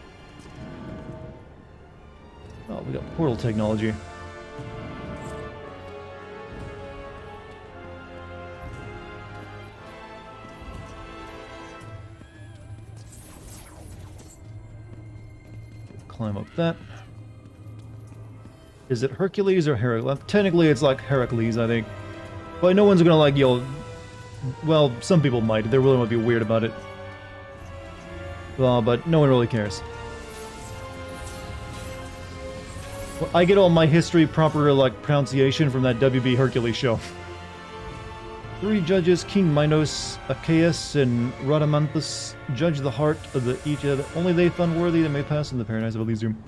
Oh, we got portal technology. climb up that. Is it Hercules or Heracles? Technically, it's like Heracles, I think. But no one's gonna like, well, some people might. They really might be weird about it. But no one really cares. Well, I get all my history proper, like, pronunciation from that WB Hercules show. 3 judges, King Minos, Achaeus, and Rhadamanthus, judge the heart of each other. Only they found worthy that may pass in the paradise of Elysium.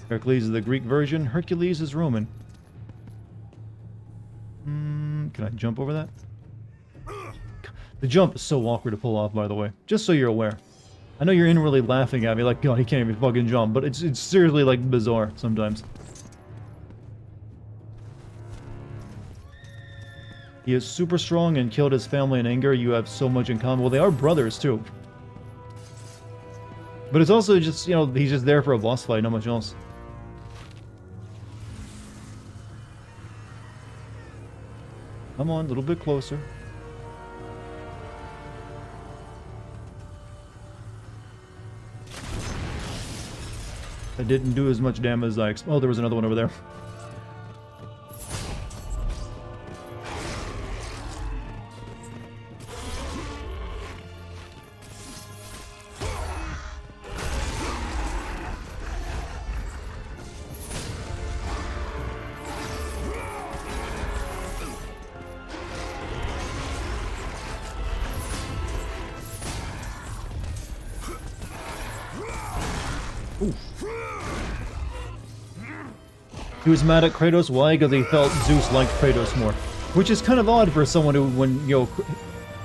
Heracles is the Greek version. Hercules is Roman. Can I jump over that? The jump is so awkward to pull off, by the way. Just so you're aware. I know you're inwardly laughing at me like, God, he can't even fucking jump, but it's seriously, like, bizarre sometimes. He is super strong and killed his family in anger. You have so much in common. Well, they are brothers, too. But it's also just, he's just there for a boss fight, not much else. Come on, a little bit closer. I didn't do as much damage as I expected. Oh, there was another one over there. He was mad at Kratos. Why? Because he felt Zeus liked Kratos more. Which is kind of odd for someone who, when,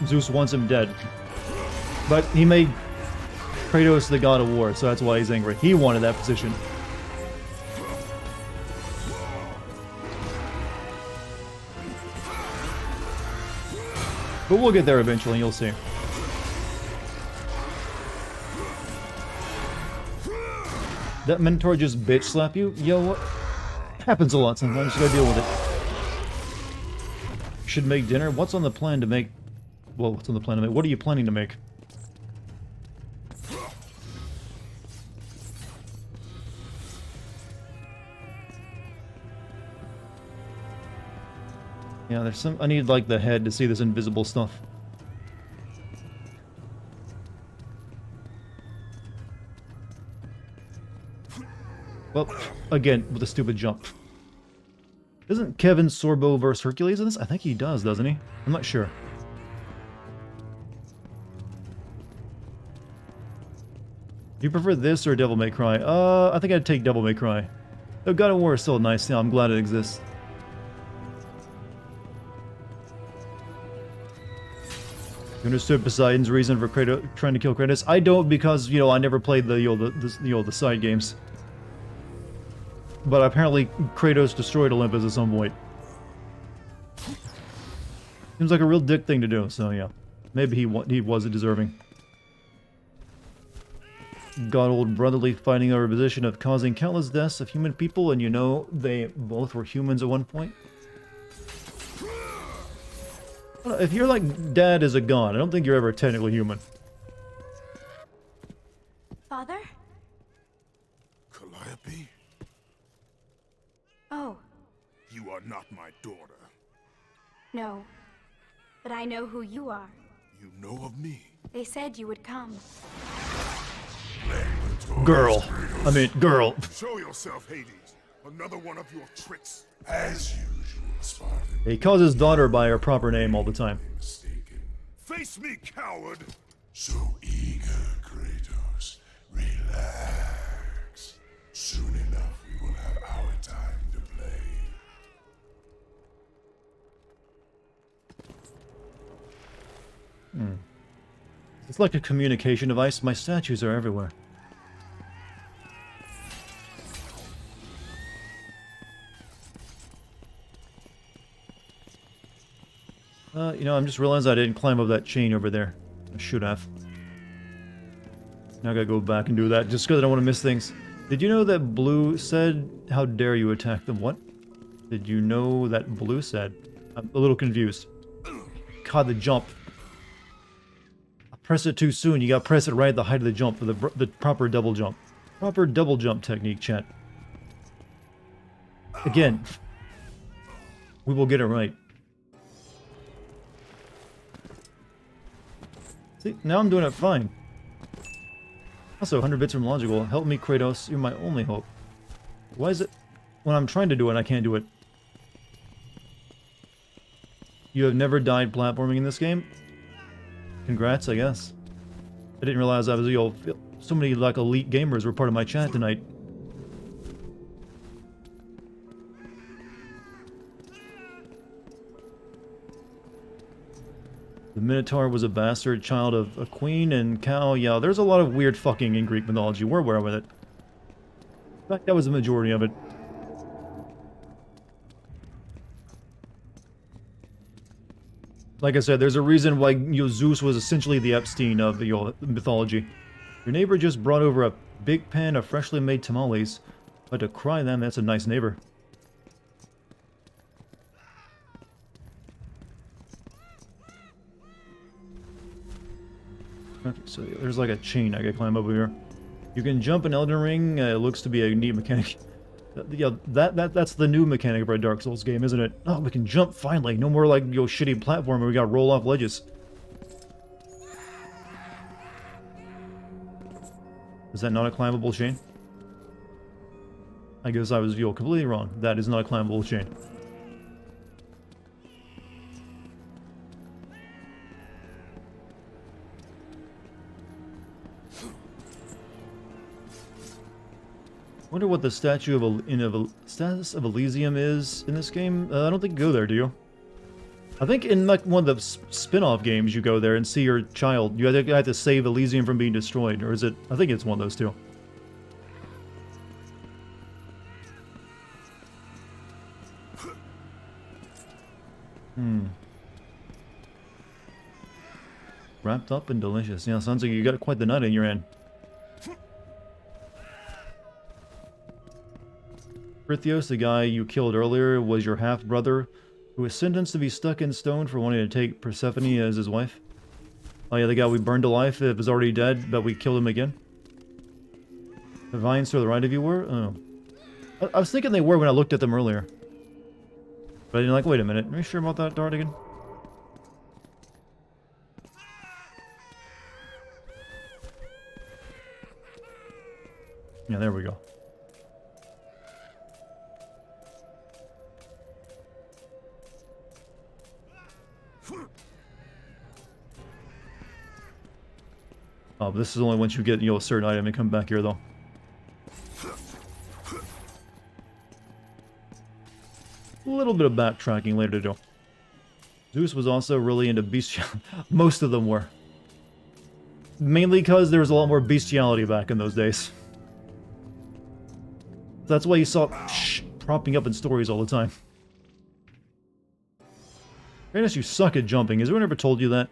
Zeus wants him dead. But he made Kratos the god of war, so that's why he's angry. He wanted that position. But we'll get there eventually, you'll see. That Minotaur just bitch slap you? Yo, what? Happens a lot sometimes, you gotta deal with it. Should make dinner? What's on the plan to make? Well, what's on the plan to make? What are you planning to make? Yeah, there's some... I need, like, the head to see this invisible stuff. Well, again, with a stupid jump. Doesn't Kevin Sorbo versus Hercules in this? I think he does, doesn't he? I'm not sure. Do you prefer this or Devil May Cry? I think I'd take Devil May Cry. Though God of War is still nice, yeah, I'm glad it exists. You understood Poseidon's reason for Kratos trying to kill Kratos? I don't, because, I never played the side games. But apparently Kratos destroyed Olympus at some point. Seems like a real dick thing to do, so yeah. Maybe he was deserving. God old brotherly fighting over a position of causing countless deaths of human people, and they both were humans at one point. If you're like Dad is a god, I don't think you're ever technically human. Father? Calliope, Oh, you are not my daughter. no. But I know who you are. You know of me. They said you would come. Girl. Girl. Show yourself, Hades. Another one of your tricks. As usual, Spartan. He calls his daughter by her proper name all the time. Mistaken. Face me, coward! So eager, Kratos. Relax. Soon enough, we will have our time to play. It's like a communication device. My statues are everywhere. I'm just realizing I didn't climb up that chain over there. I should have. Now I gotta go back and do that, just because I don't want to miss things. Did you know that Blue said, "How dare you attack them?" What? Did you know that Blue said? I'm a little confused. God, the jump. I pressed it too soon. You gotta press it right at the height of the jump for the proper double jump. Proper double jump technique, chat. Again, we will get it right. See, now I'm doing it fine. Also, 100 bits from Logical. Help me, Kratos. You're my only hope. Why is it when I'm trying to do it, I can't do it? You have never died platforming in this game? Congrats, I guess. I didn't realize I was, so many, like, elite gamers were part of my chat tonight. The Minotaur was a bastard child of a queen and cow. Yeah, there's a lot of weird fucking in Greek mythology. We're aware with it. In fact, that was the majority of it. Like I said, there's a reason why Zeus was essentially the Epstein of mythology. Your neighbor just brought over a big pan of freshly made tamales. But to cry them, that's a nice neighbor. Okay, so there's like a chain I could climb over here. You can jump in Elden Ring. It looks to be a neat mechanic. Yeah, that's the new mechanic for a Dark Souls game, isn't it? Oh, we can jump finally. No more like shitty platform where we gotta roll off ledges. Is that not a climbable chain? I guess I was completely wrong. That is not a climbable chain. Wonder what the statue of Status of Elysium is in this game. I don't think you go there, do you? I think in like one of the spin-off games you go there and see your child. You have to save Elysium from being destroyed, or is it? I think it's one of those two. Wrapped up and delicious. Yeah, sounds like you got quite the nut in your hand. Frithio's, the guy you killed earlier, was your half-brother, who was sentenced to be stuck in stone for wanting to take Persephone as his wife. Oh yeah, the guy we burned to life is already dead, but we killed him again. The vines to the right of you were? Oh. I was thinking they were when I looked at them earlier. But I didn't like, wait a minute, are you sure about that, Dartigan? Yeah, there we go. Oh, but this is only once you get, a certain item and come back here, though. A little bit of backtracking later to do. Zeus was also really into bestiality. Most of them were. Mainly because there was a lot more bestiality back in those days. That's why you saw propping up in stories all the time. Fairness, you suck at jumping. Has anyone ever told you that?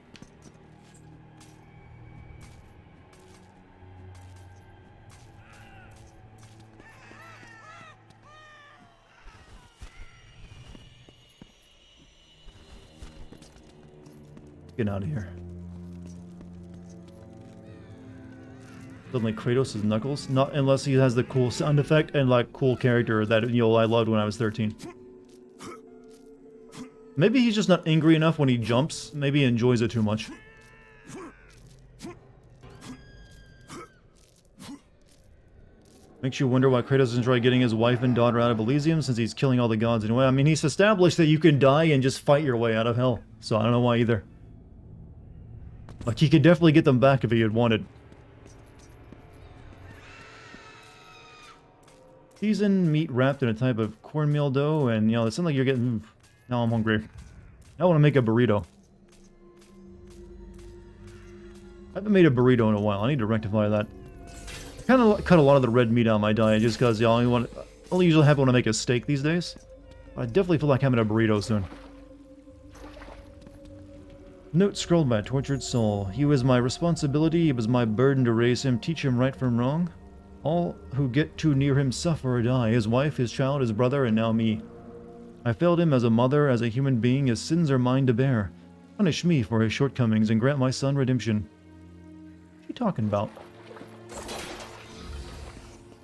Get out of here. Suddenly Kratos is Knuckles? Not unless he has the cool sound effect and like cool character that I loved when I was 13. Maybe he's just not angry enough when he jumps. Maybe he enjoys it too much. Makes you wonder why Kratos enjoyed getting his wife and daughter out of Elysium since he's killing all the gods anyway. I mean, he's established that you can die and just fight your way out of hell. So I don't know why either. Like, he could definitely get them back if he had wanted. Seasoned meat wrapped in a type of cornmeal dough, and, it sounds like you're getting... Now I'm hungry. I want to make a burrito. I haven't made a burrito in a while. I need to rectify that. I kind of cut a lot of the red meat out of my diet just because, I only usually have when I make a steak these days. I definitely feel like having a burrito soon. Note scrawled by a tortured soul. He was my responsibility, it was my burden to raise him, teach him right from wrong. All who get too near him suffer or die, his wife, his child, his brother, and now me. I failed him as a mother, as a human being, his sins are mine to bear. Punish me for his shortcomings and grant my son redemption. What are you talking about?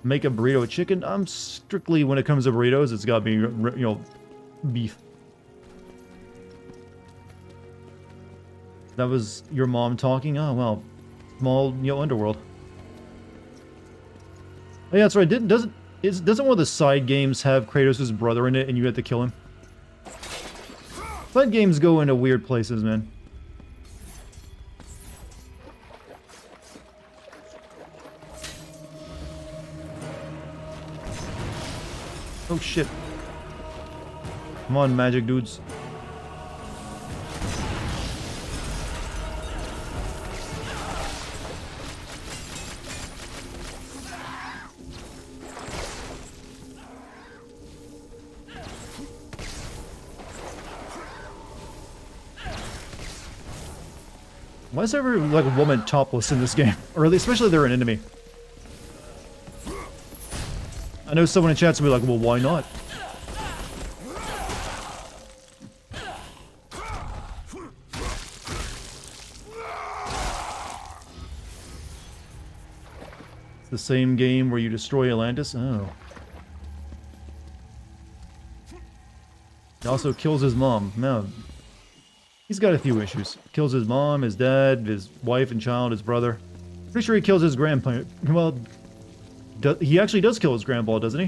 Make a burrito chicken. I'm strictly, when it comes to burritos, it's gotta be, you know, beef. That was your mom talking? Oh, well. Small, you know, underworld. Oh, yeah, that's right. Doesn't one of the side games have Kratos' brother in it and you have to kill him? Side games go into weird places, man. Oh shit. Come on, magic dudes. Why is there like a woman topless in this game? Or especially if they're an enemy. I know someone in chat's gonna be like, well, why not? It's the same game where you destroy Atlantis? Oh. He also kills his mom. Man, he's got a few issues. Kills his mom, his dad, his wife and child, his brother. Pretty sure he kills his grandpa. Well, he actually does kill his grandpa, doesn't he?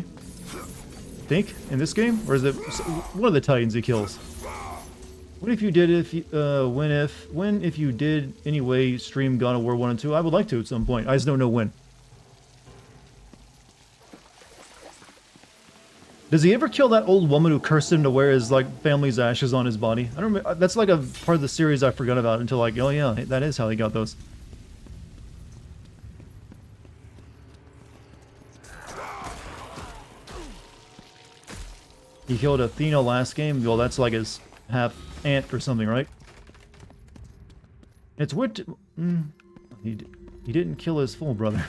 Think in this game, or is it one of the Titans he kills? What if you did? If you did anyway, stream God of War 1 and 2? I would like to at some point. I just don't know when. Does he ever kill that old woman who cursed him to wear his like family's ashes on his body? I don't remember. That's like a part of the series I forgot about until like, oh yeah, that is how he got those. He killed Athena last game. Well, that's like his half aunt or something, right? It's weird. He didn't kill his full brother.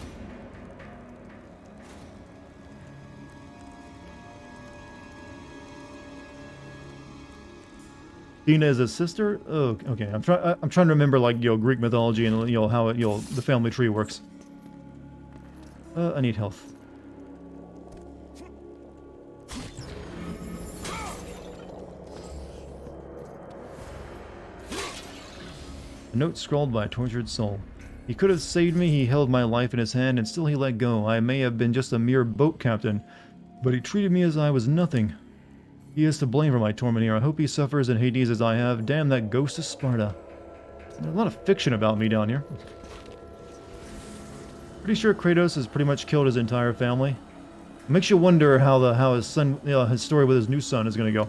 Athena is his sister. Oh, okay. I'm trying to remember like Greek mythology and how it, the family tree works. I need health. A note scrawled by a tortured soul. He could have saved me. He held my life in his hand, and still he let go. I may have been just a mere boat captain, but he treated me as I was nothing. He is to blame for my torment here. I hope he suffers in Hades as I have. Damn that ghost of Sparta. There's a lot of fiction about me down here. Pretty sure Kratos has pretty much killed his entire family. It makes you wonder how his son, his story with his new son is going to go.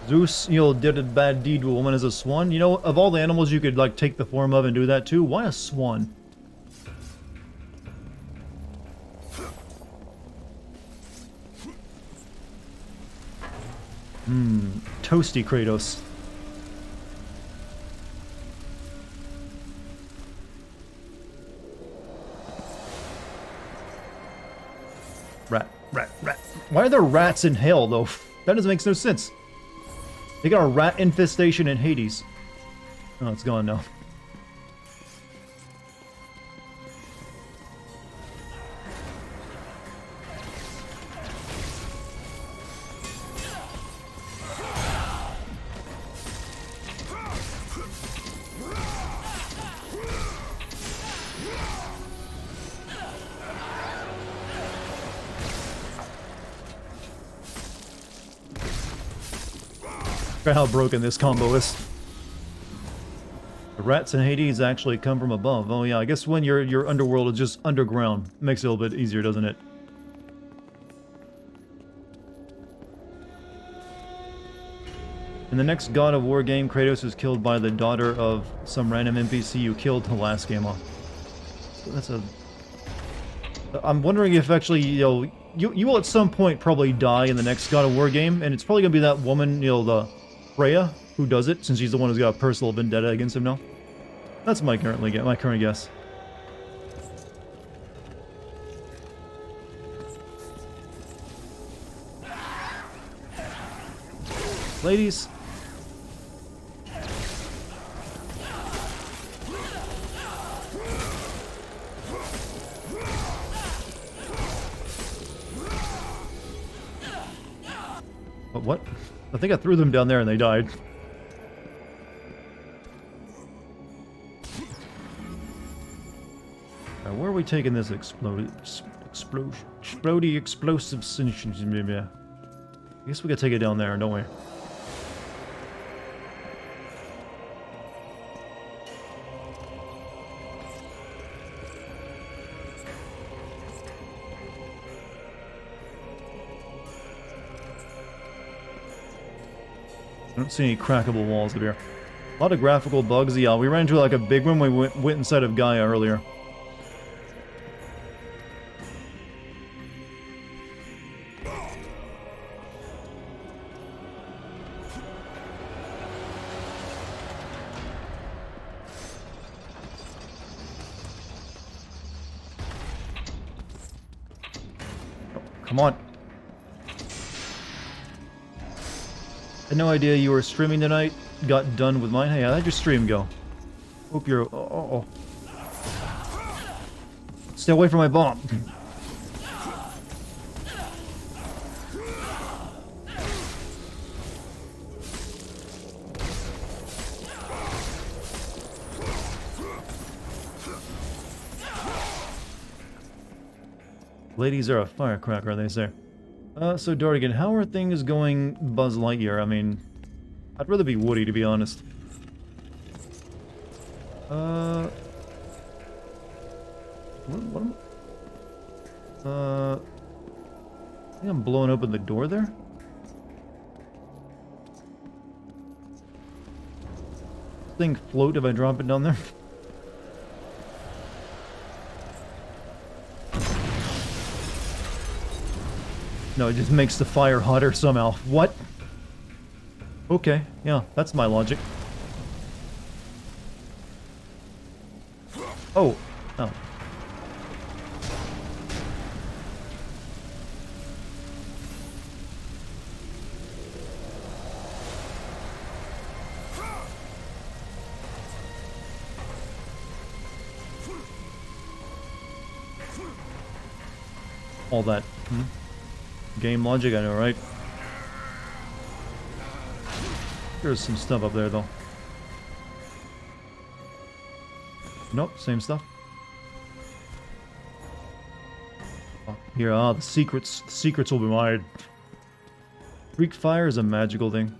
Zeus, did a bad deed to a woman as a swan. Of all the animals you could like take the form of and do that to, why a swan? Toasty Kratos. Rat. Why are there rats in hell, though? That doesn't make no sense. They got a rat infestation in Hades. Oh, it's gone now. How broken this combo is. The rats in Hades actually come from above. Oh yeah, I guess when your underworld is just underground, makes it a little bit easier, doesn't it? In the next God of War game, Kratos is killed by the daughter of some random NPC you killed the last game on. That's a... I'm wondering if actually, you will at some point probably die in the next God of War game, and it's probably gonna be that woman, the Freya, who does it, since she's the one who's got a personal vendetta against him now. That's my current guess. Ladies. what? I think I threw them down there and they died. Now, where are we taking this exploding explosive solutions? I guess we could take it down there, don't we? I don't see any crackable walls up here. A lot of graphical bugs. Yeah, we ran into like a big one when we went inside of Gaia earlier. Oh, come on. Had no idea you were streaming tonight. Got done with mine. Hey, how'd your stream go? Hope you're... Oh. Stay away from my bomb. Ladies are a firecracker, they say. So Dartigan, how are things going Buzz Lightyear? I mean, I'd rather be Woody, to be honest. What am I think I'm blowing open the door there? Thing float if I drop it down there? No, it just makes the fire hotter somehow. What? Okay, yeah, that's my logic. Oh. Oh. All that. Game logic, I know, right? There's some stuff up there, though. Nope, same stuff. Oh, here, the secrets. The secrets will be mine. Freak fire is a magical thing.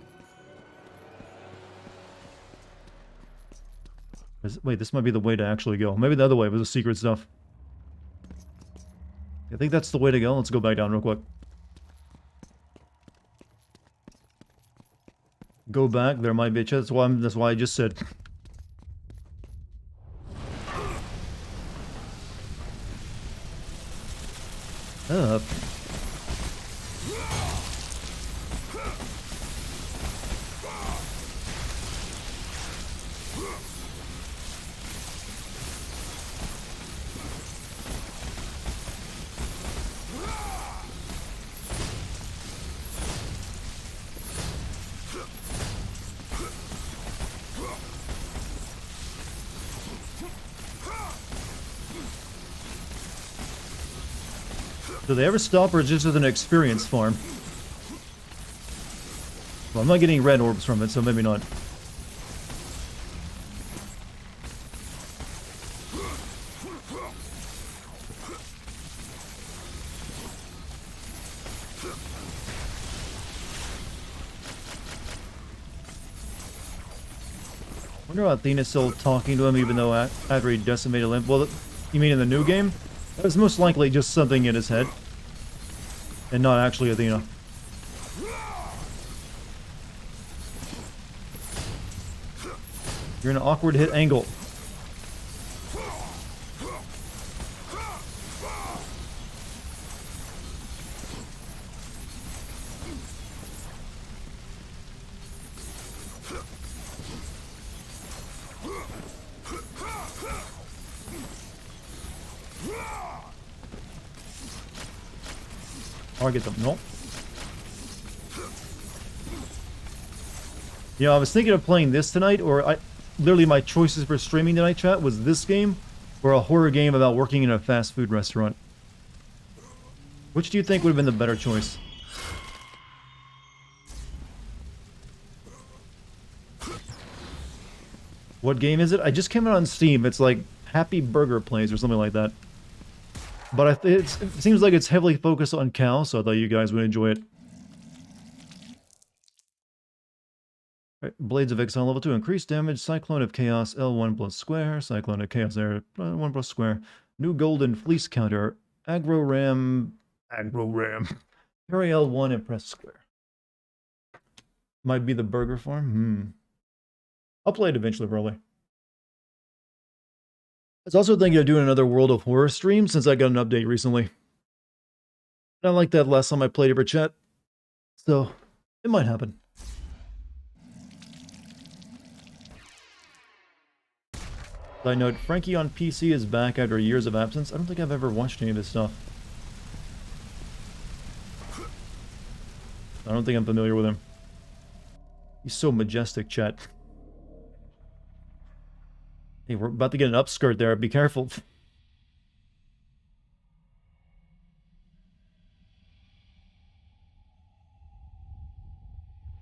Wait, this might be the way to actually go. Maybe the other way was the secret stuff. I think that's the way to go. Let's go back down real quick. Go back, there might be a chance. That's why I just said. Up. Do they ever stop, or just as an experience farm? Well, I'm not getting red orbs from it, so maybe not. Wonder how Athena's still talking to him even though after he decimated Limp. Well, you mean in the new game? That was most likely just something in his head. And not actually Athena. You're in an awkward hit angle. Target them. Nope. You know, I was thinking of playing this tonight, or literally my choices for streaming tonight, chat, was this game or a horror game about working in a fast food restaurant. Which do you think would have been the better choice? What game is it? I just came out on Steam. It's like Happy Burger Place or something like that. But it seems like it's heavily focused on Cal, so I thought you guys would enjoy it. Right, Blades of Exile level 2. Increased damage. Cyclone of Chaos L1 plus square. Cyclone of Chaos Air 1 plus square. New Golden Fleece counter. Aggro Ram. Parry L1 and press square. Might be the burger farm. I'll play it eventually, probably. I was also thinking of doing another World of Horror stream since I got an update recently. I like that last time I played it for chat. So, it might happen. Side note, Frankie on PC is back after years of absence. I don't think I've ever watched any of his stuff. I don't think I'm familiar with him. He's so majestic, chat. Hey, we're about to get an upskirt there. Be careful.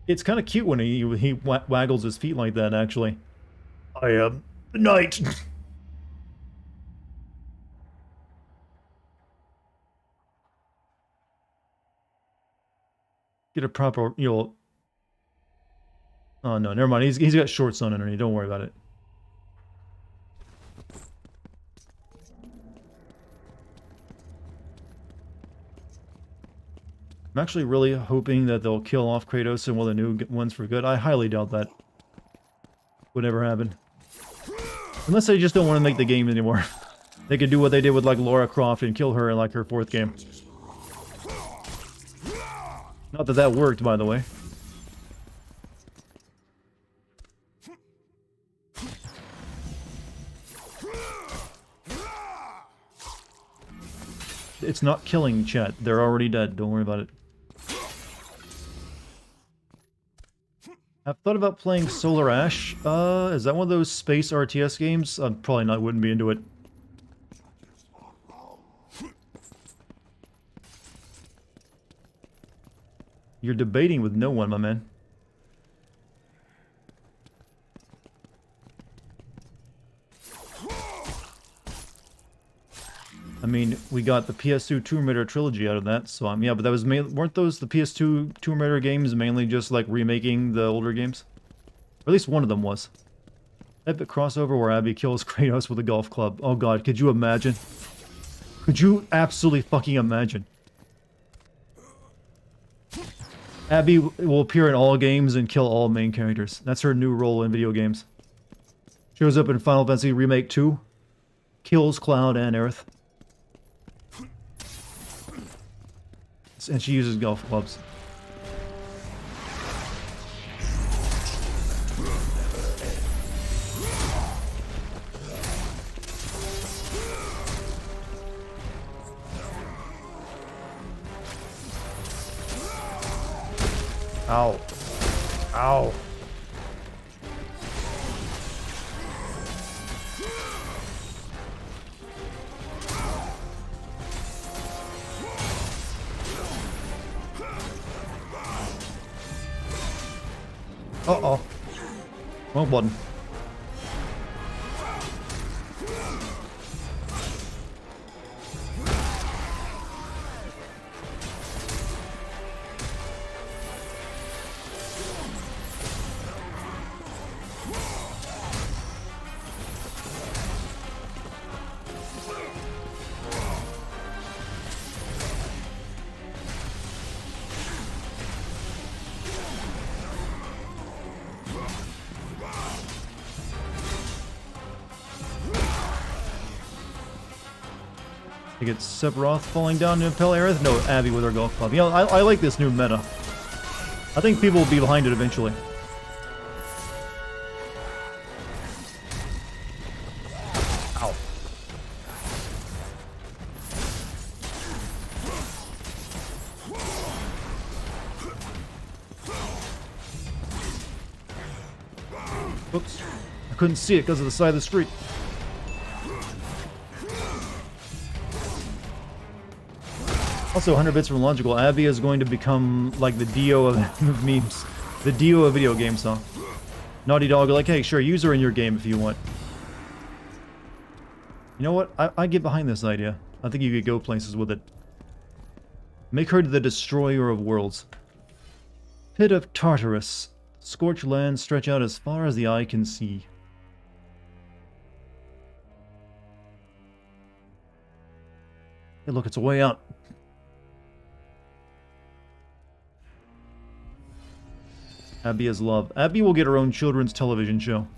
It's kind of cute when he waggles his feet like that, actually. I am the knight. Get a proper, oh no, never mind. He's got shorts on underneath. Don't worry about it. I'm actually really hoping that they'll kill off Kratos and one of the new ones for good. I highly doubt that would ever happen. Unless they just don't want to make the game anymore. They could do what they did with like Lara Croft and kill her in like her 4th game. Not that that worked, by the way. It's not killing, chat. They're already dead. Don't worry about it. I've thought about playing Solar Ash. Is that one of those space RTS games? Probably not. Wouldn't be into it. You're debating with no one, my man. I mean, we got the PS2 Tomb Raider trilogy out of that, so yeah, but that was weren't those the PS2 Tomb Raider games mainly just like remaking the older games? Or at least one of them was. Epic crossover where Abby kills Kratos with a golf club. Oh god, could you imagine? Could you absolutely fucking imagine? Abby will appear in all games and kill all main characters. That's her new role in video games. Shows up in Final Fantasy Remake 2. Kills Cloud and Aerith. And she uses golf clubs. Ow. Ow. Uh-oh. Wrong button. I get Sephiroth falling down to impel Aerith? No, Abby with her golf club. You know, I like this new meta. I think people will be behind it eventually. Ow. Oops. I couldn't see it because of the side of the street. Also, 100 bits from Logical. Abby is going to become like the Dio of memes. The Dio of video games, huh? Naughty Dog are like, hey, sure, use her in your game if you want. You know what? I get behind this idea. I think you could go places with it. Make her the destroyer of worlds. Pit of Tartarus. Scorched lands stretch out as far as the eye can see. Hey, look, it's a way out. Abby has love. Abby will get her own children's television show.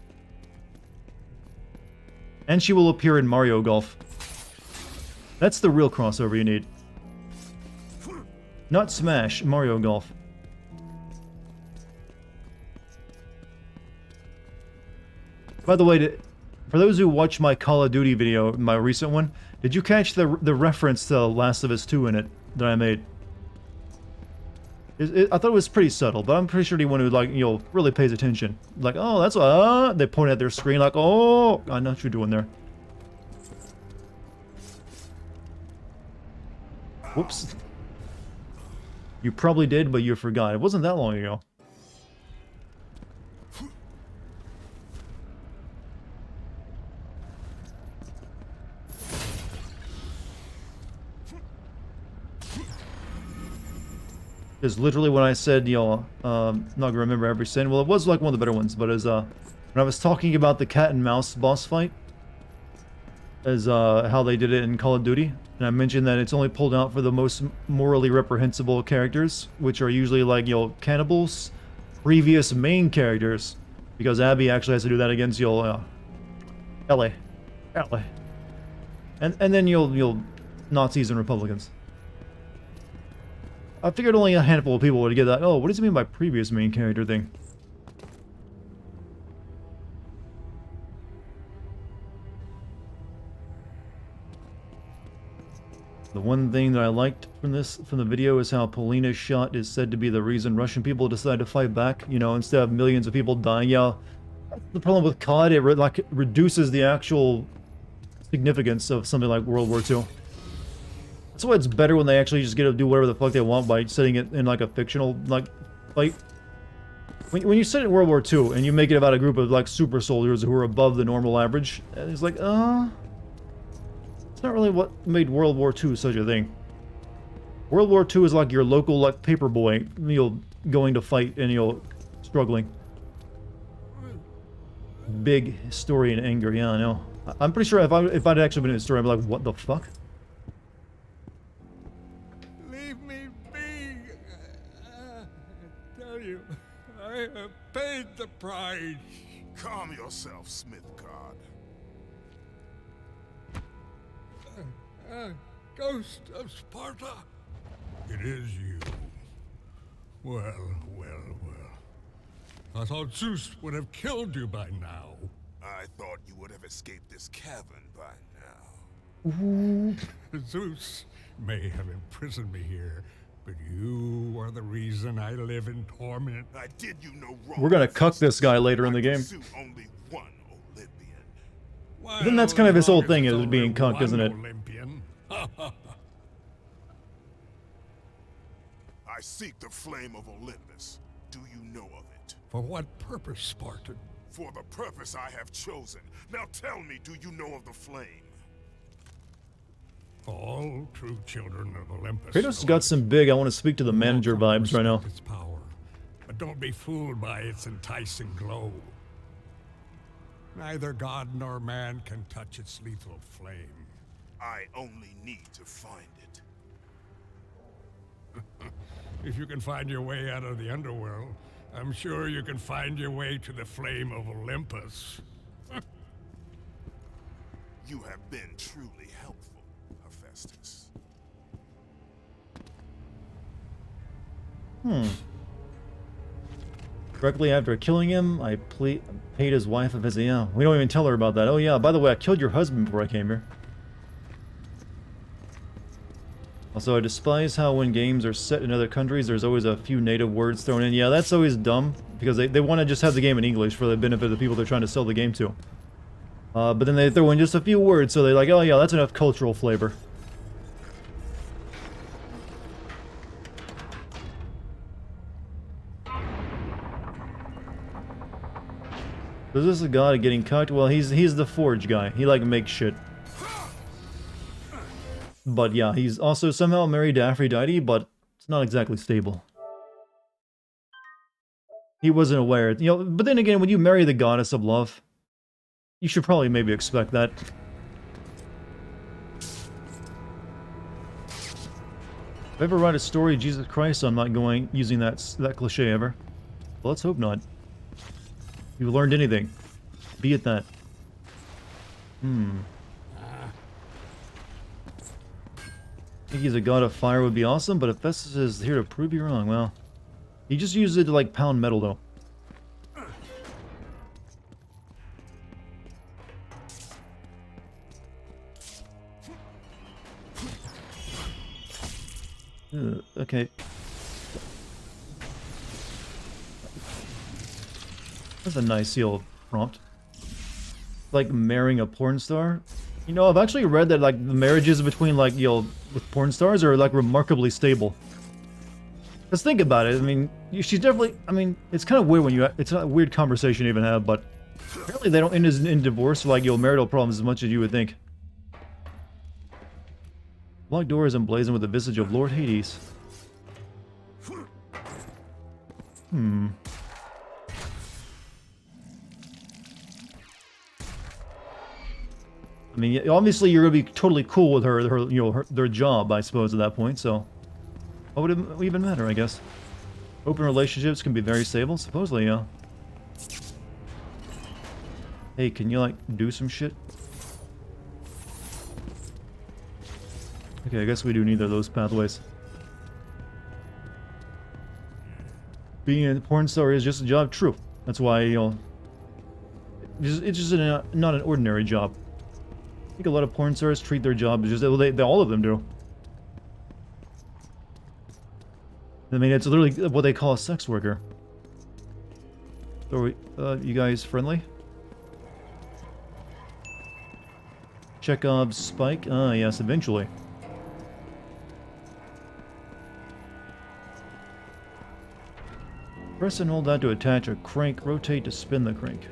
And she will appear in Mario Golf. That's the real crossover you need. Not Smash, Mario Golf. By the way, for those who watched my Call of Duty video, my recent one, did you catch the reference to Last of Us 2 in it that I made? I thought it was pretty subtle, but I'm pretty sure anyone who, like, you know, really pays attention. Like, oh, that's they point at their screen like, oh, I know what you're doing there. Whoops. You probably did, but you forgot. It wasn't that long ago. Is literally when I said, you know, not gonna remember every sin. Well, it was like one of the better ones, but as when I was talking about the cat and mouse boss fight, as how they did it in Call of Duty, and I mentioned that it's only pulled out for the most morally reprehensible characters, which are usually like, you know, cannibals, previous main characters, because Abby actually has to do that against, you know, Ellie, and then you'll Nazis and Republicans. I figured only a handful of people would get that. Oh, what does it mean by previous main character thing? The one thing that I liked from the video is how Polina's shot is said to be the reason Russian people decide to fight back. You know, instead of millions of people dying. Yeah, the problem with COD, it reduces the actual significance of something like World War II. That's why it's better when they actually just get to do whatever the fuck they want by setting it in like a fictional like fight. When you set it in World War II and you make it about a group of like super soldiers who are above the normal average, it's like, it's not really what made World War II such a thing. World War II is like your local like paperboy, you know, going to fight and, you know, struggling. Big story and anger, yeah, I know. I'm pretty sure if I'd actually been in a story, I'd be like, what the fuck? I have paid the price. Calm yourself, Smith God. Ghost of Sparta. It is you. Well. I thought Zeus would have killed you by now. I thought you would have escaped this cavern by now. Zeus may have imprisoned me here, but you are the reason I live in torment. I did you no wrong. We're gonna cuck this guy later in the game. Only one Olympian. Well, then that's kind of his whole thing, is being cucked, isn't it? Olympian. I seek the flame of Olympus. Do you know of it? For what purpose, Spartan? For the purpose I have chosen. Now tell me, do you know of the flame? All true children of Olympus. Kratos has got some big, I want to speak to the manager vibes right now. Its power, but don't be fooled by its enticing glow. Neither god nor man can touch its lethal flame. I only need to find it. If you can find your way out of the underworld, I'm sure you can find your way to the flame of Olympus. You have been truly helpful, Hephaestus. Directly after killing him, I paid his wife a visit. Yeah, we don't even tell her about that. Oh yeah, by the way, I killed your husband before I came here. Also, I despise how when games are set in other countries, there's always a few native words thrown in. Yeah, that's always dumb, because they want to just have the game in English for the benefit of the people they're trying to sell the game to. But then they throw in just a few words, so they're like, oh yeah, that's enough cultural flavor. So this is a god getting cucked? Well, he's the forge guy. He like makes shit. But yeah, he's also somehow married to Aphrodite, but it's not exactly stable. He wasn't aware. You know, but then again, when you marry the goddess of love, you should probably maybe expect that. If I ever write a story of Jesus Christ, I'm not using that cliche ever. Well, let's hope not. If you learned anything, be it that. I think he's a god of fire would be awesome, but if Festus is here to prove you wrong, well... He just used it to, like, pound metal, though. Okay. That's a nice seal prompt. Like, marrying a porn star? You know, I've actually read that, like, the marriages between, like, you know, with porn stars are, like, remarkably stable. Let's think about it. I mean, she's definitely... I mean, it's kind of weird when you... It's a weird conversation to even have, but... Apparently they don't end in divorce or, like, you know, marital problems as much as you would think. Locked door is emblazoned with the visage of Lord Hades. I mean, obviously you're gonna be totally cool with her you know, their job, I suppose, at that point, so... What would it even matter, I guess? Open relationships can be very stable, supposedly, yeah. Hey, can you, like, do some shit? Okay, I guess we do neither of those pathways. Being a porn star is just a job, true. That's why, you know... It's just not an ordinary job. I think a lot of porn stars treat their job as just... They all of them do. I mean, it's literally what they call a sex worker. So, you guys friendly? Chekhov's spike? Ah, yes, eventually. Press and hold down to attach a crank, rotate to spin the crank.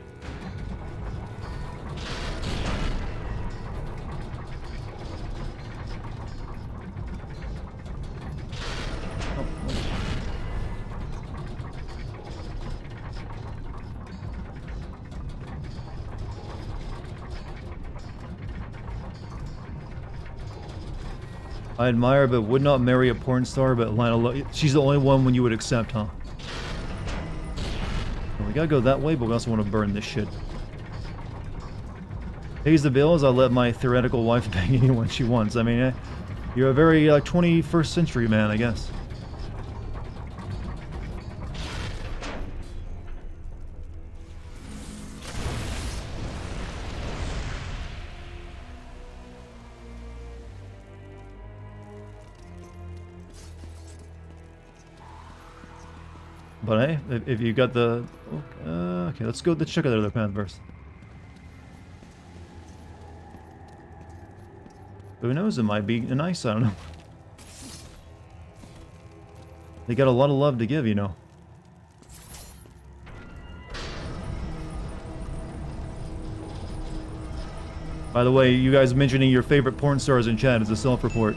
I admire but would not marry a porn star, but she's the only one you would accept, huh? Well, we gotta go that way, but we also want to burn this shit. Pays the bills, I'll let my theoretical wife bang anyone she wants. I mean, you're a very 21st century man, I guess. But hey, if you got the... okay, let's check out the other path first. Who knows, it might be nice, I don't know. They got a lot of love to give, you know. By the way, you guys mentioning your favorite porn stars in chat is a self-report.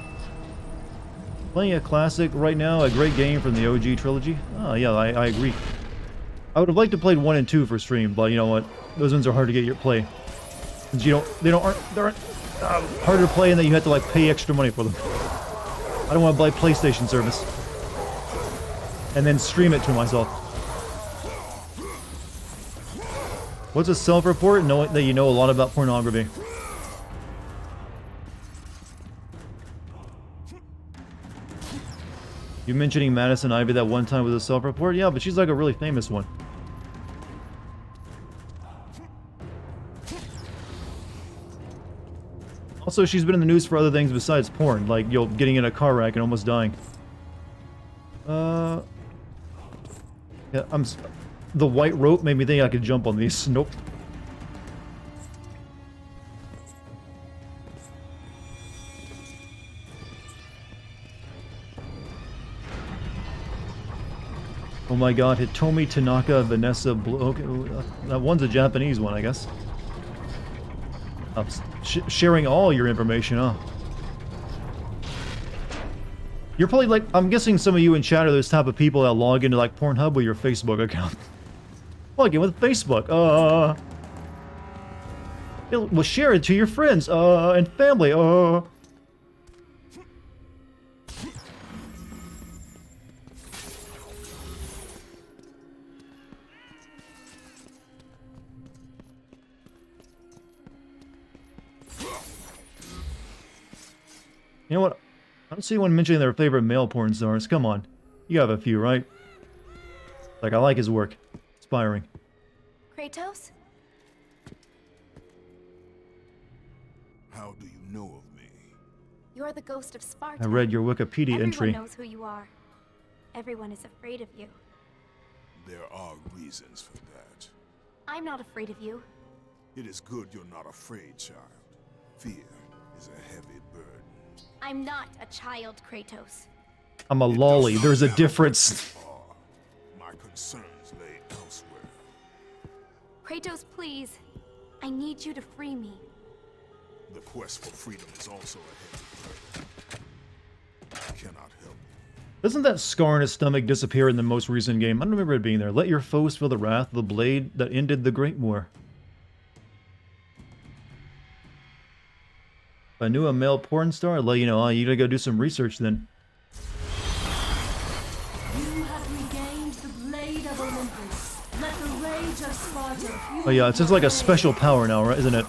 Playing a classic right now, a great game from the OG trilogy. Oh yeah, I agree. I would have liked to play 1 and 2 for stream, but you know what? Those ones are hard to get your play. Since they aren't harder to play, and that you have to like pay extra money for them. I don't want to buy PlayStation service and then stream it to myself. What's a self-report? Knowing that you know a lot about pornography. You mentioning Madison Ivy that one time with a self-report? Yeah, but she's like a really famous one. Also, she's been in the news for other things besides porn, like, you know, getting in a car wreck and almost dying. Yeah, the white rope made me think I could jump on these. Nope. my god, Hitomi Tanaka, Vanessa Blue. Okay, that one's a Japanese one, I guess. Sharing all your information, huh? You're probably like, I'm guessing some of you in chat are those type of people that log into like Pornhub with your Facebook account. Log in with Facebook. Well, share it to your friends, and family, You know what? I don't see anyone mentioning their favorite male porn stars. Come on. You have a few, right? Like, I like his work. Inspiring. Kratos? How do you know of me? You're the ghost of Sparta. I read your Wikipedia entry. Everyone knows who you are. Everyone is afraid of you. There are reasons for that. I'm not afraid of you. It is good you're not afraid, child. Fear is a heavy burden. I'm not a child, Kratos. I'm a lolly. There's a difference. My concerns lay elsewhere. Kratos, please. I need you to free me. The quest for freedom is also a heavy burden. I cannot help. Doesn't that scar in his stomach disappear in the most recent game? I don't remember it being there. Let your foes feel the wrath of the blade that ended the Great War. If I knew a male porn star, I'd let you know. You gotta go do some research then. You have regained the blade of Olympus. Let the rage of Sparta fuel Oh yeah, it's just like a special power now, right? Isn't it?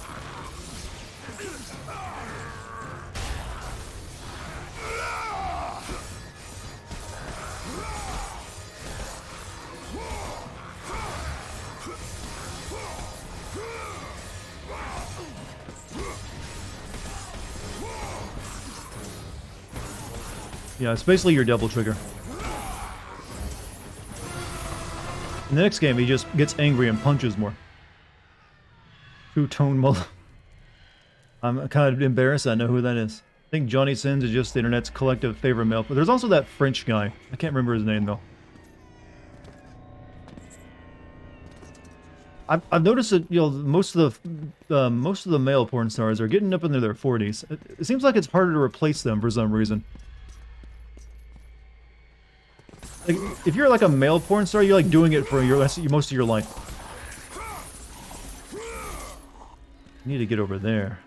Yeah, it's basically your double trigger. In the next game, he just gets angry and punches more. Two-tone mull. I'm kind of embarrassed I know who that is. I think Johnny Sins is just the internet's collective favorite male. But there's also that French guy. I can't remember his name, though. I've noticed that, you know, most of the male porn stars are getting up into their 40s. It seems like it's harder to replace them for some reason. Like, if you're like a male porn star, you're like doing it for most of your life. I need to get over there.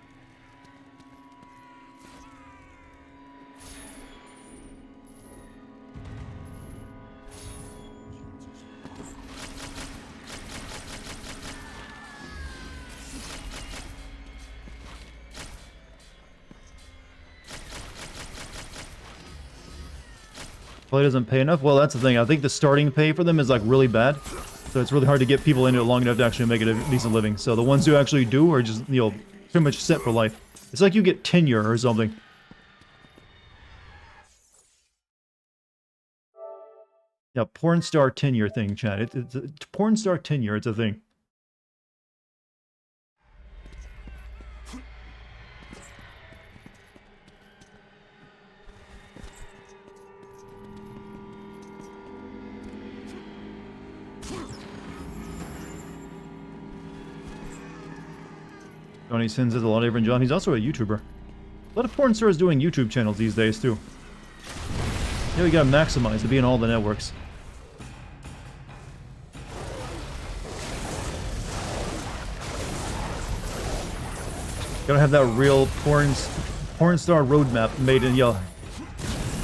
Play doesn't pay enough? Well, that's the thing. I think the starting pay for them is like really bad. So it's really hard to get people into it long enough to actually make it a decent living. So the ones who actually do are just, you know, pretty much set for life. It's like you get tenure or something. Yeah, porn star tenure thing, chat. It's a porn star tenure, it's a thing. Johnny Sins is a lot different John. He's also a YouTuber. A lot of porn stars doing YouTube channels these days, too. Yeah, we gotta maximize to be in all the networks. Gotta have that real porn star roadmap made in, yo.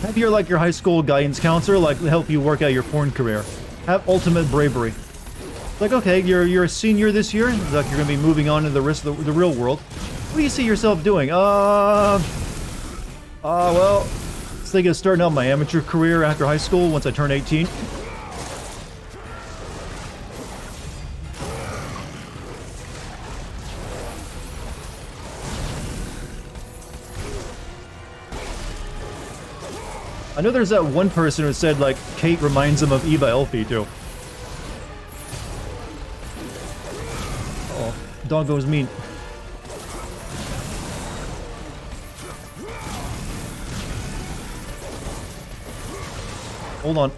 Have your, like, your high school guidance counselor, like, help you work out your porn career. Have ultimate bravery. Like, okay, you're a senior this year. Like, you're gonna be moving on to the rest of the real world. What do you see yourself doing? Well, I was thinking of starting out my amateur career after high school once I turn 18. I know there's that one person who said, like, Kate reminds him of Eva Elfie, too. Oh, dog goes mean. Hold on.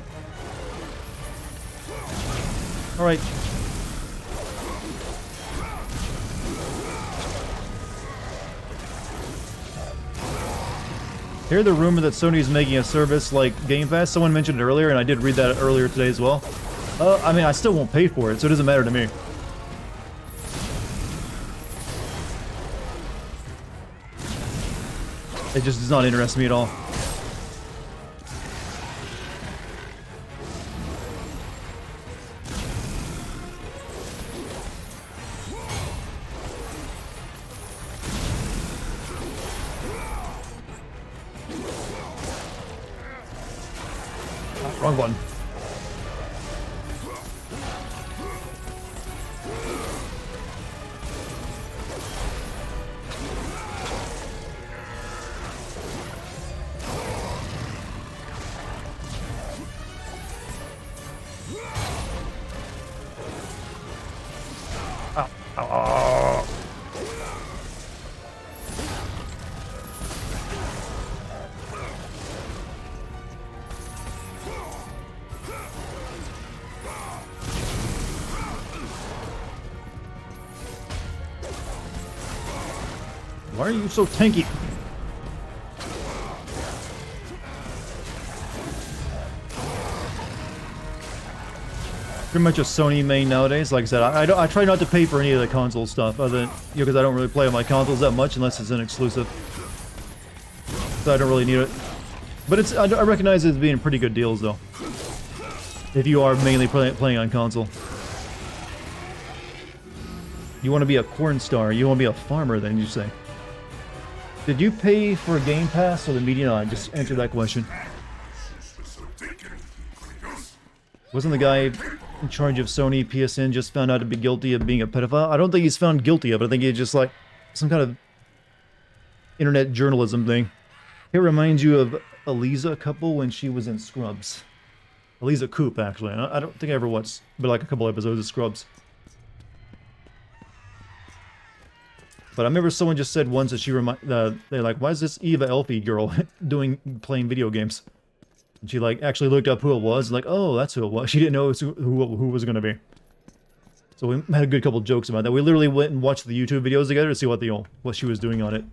Alright. Hear the rumor that Sony's making a service like Game Pass. Someone mentioned it earlier, and I did read that earlier today as well. I mean, I still won't pay for it, so it doesn't matter to me. It just does not interest me at all. Wrong one. Ow. Ow. Ow. Why are you so tanky? Pretty much a Sony main nowadays. Like I said, I try not to pay for any of the console stuff, other than because I don't really play on my consoles that much unless it's an exclusive. So I don't really need it. But I recognize it as being pretty good deals though. If you are mainly playing on console. You want to be a corn star. You want to be a farmer then, you say. Did you pay for a Game Pass or the media? No, I just answered that question. Wasn't the guy in charge of Sony PSN just found out to be guilty of being a pedophile? I don't think he's found guilty of it. I think he's just like some kind of internet journalism thing. It reminds you of Eliza couple when she was in Scrubs. Eliza Coop, actually. I don't think I ever watched, but like a couple episodes of Scrubs. But I remember someone just said once that they're like, why is this Eva Elfie girl playing video games? And she like actually looked up who it was, like, oh, that's who it was. She didn't know who was going to be. So we had a good couple jokes about that. We literally went and watched the YouTube videos together to see what she was doing on it.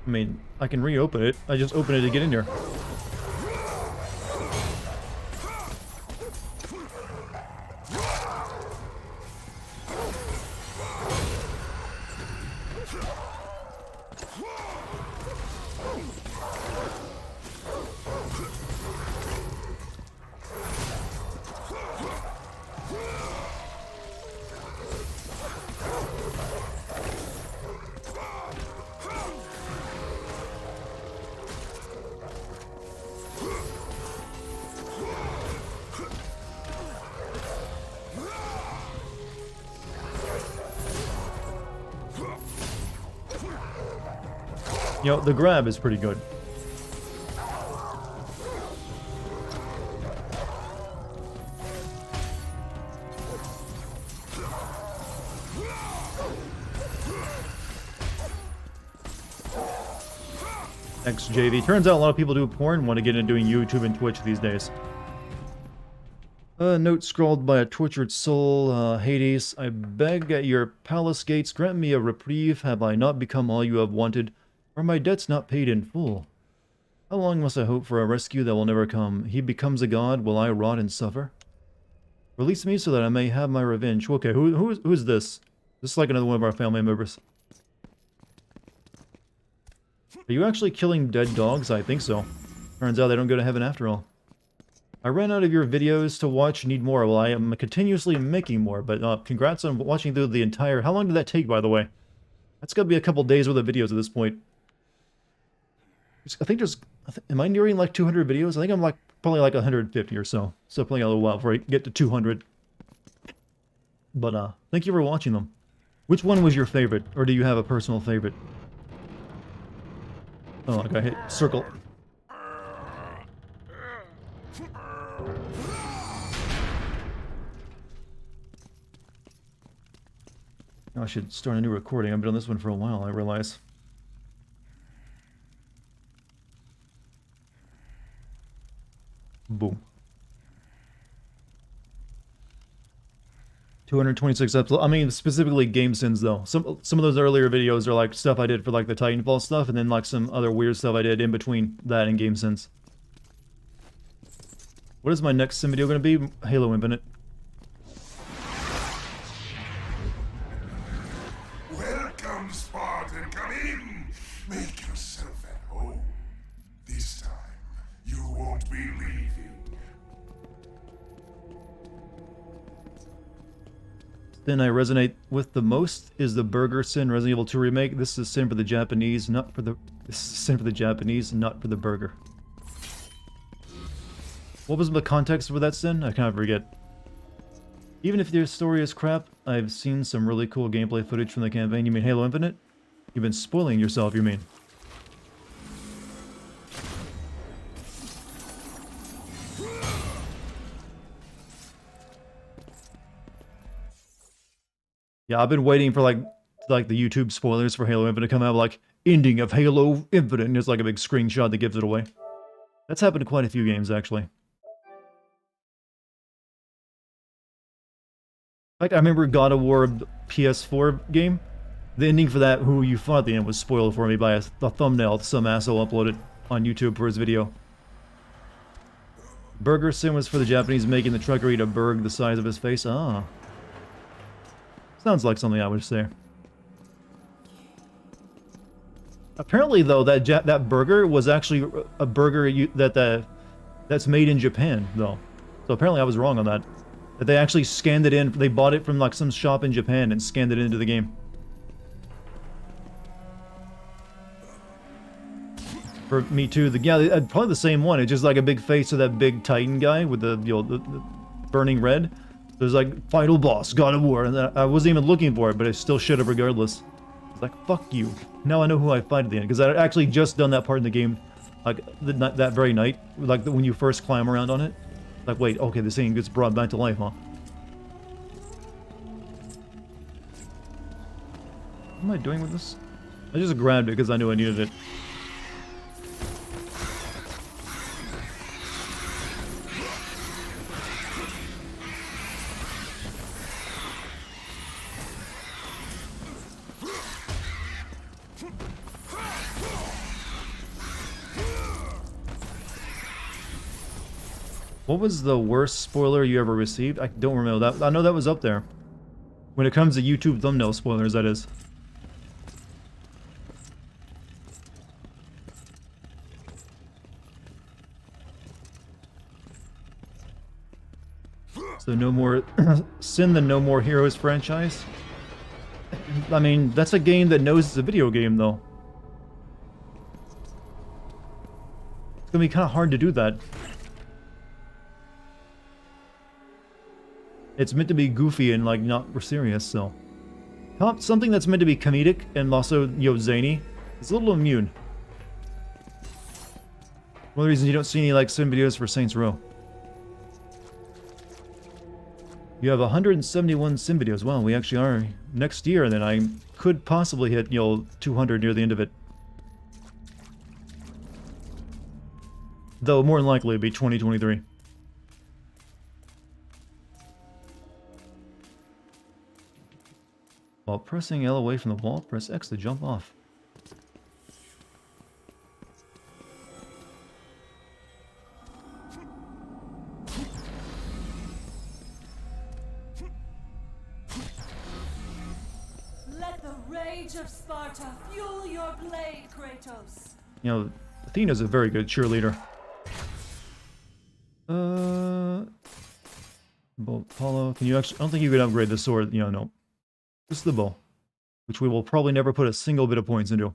I mean, I can reopen it. I just open it to get in here. You know, the grab is pretty good. XJV. Turns out a lot of people do porn and want to get into doing YouTube and Twitch these days. A note scrawled by a tortured soul, Hades. I beg at your palace gates, grant me a reprieve. Have I not become all you have wanted? Are my debts not paid in full? How long must I hope for a rescue that will never come? He becomes a god, will I rot and suffer? Release me so that I may have my revenge. Okay, who is this? This is like another one of our family members. Are you actually killing dead dogs? I think so. Turns out they don't go to heaven after all. I ran out of your videos to watch, need more. Well, I am continuously making more, but congrats on watching through the entire... How long did that take, by the way? That's gotta be a couple days worth of videos at this point. I think there's... Am I nearing like 200 videos? I think I'm like probably like 150 or so. So playing a little while before I get to 200. But thank you for watching them. Which one was your favorite? Or do you have a personal favorite? Oh, I got hit. Circle. I should start a new recording. I've been on this one for a while, I realize. Boom. 226 episodes. I mean, specifically game sins, though. Some of those earlier videos are like stuff I did for like the Titanfall stuff, and then like some other weird stuff I did in between that and game sins. What is my next sim video going to be? Halo Infinite. Welcome, Spartan. Come in. Make yourself at home. This time, you won't be leaving. Sin I resonate with the most is the Burger Sin Resident Evil 2 remake. This is sin for the Japanese, not for the. This is sin for the Japanese, not for the burger. What was the context for that sin? I kind of forget. Even if the story is crap, I've seen some really cool gameplay footage from the campaign. You mean Halo Infinite? You've been spoiling yourself, you mean? Yeah, I've been waiting for like the YouTube spoilers for Halo Infinite to come out, like ending of Halo Infinite, and there's like a big screenshot that gives it away. That's happened to quite a few games, actually. In fact, I remember God of War PS4 game. The ending for that, who you fought at the end, was spoiled for me by a thumbnail some asshole uploaded on YouTube for his video. Burger Sin was for the Japanese, making the trucker eat a burg the size of his face. Ah. Sounds like something I would say. Apparently, though, that burger was actually a burger that's made in Japan, though. So apparently I was wrong on that. That they actually scanned it in. They bought it from like some shop in Japan and scanned it into the game. For me too. Probably the same one. It's just like a big face of that big Titan guy with the the burning red. There's like final boss, God of War, and I wasn't even looking for it, but I still should have regardless. It's like, fuck you. Now I know who I fight at the end, because I had actually just done that part in the game, like that very night, like when you first climb around on it. Like, wait, okay, the scene gets brought back to life, huh? What am I doing with this? I just grabbed it because I knew I needed it. What was the worst spoiler you ever received? I don't remember that. I know that was up there. When it comes to YouTube thumbnail spoilers, that is. So no more Sin the No More Heroes franchise. I mean, that's a game that knows it's a video game, though. It's gonna be kind of hard to do that. It's meant to be goofy and like not serious, so something that's meant to be comedic and also, you know, zany. It's a little immune. One of the reasons you don't see any like sim videos for Saints Row. You have 171 sim videos. Well, we actually are next year, and then I could possibly hit, you know, 200 near the end of it. Though more than likely it'd be 2023. While pressing L away from the wall, press X to jump off. Let the rage of Sparta fuel your blade, Kratos. You know, Athena's a very good cheerleader. Apollo, can you actually... I don't think you could upgrade the sword, you know, no. Just the bow, which we will probably never put a single bit of points into.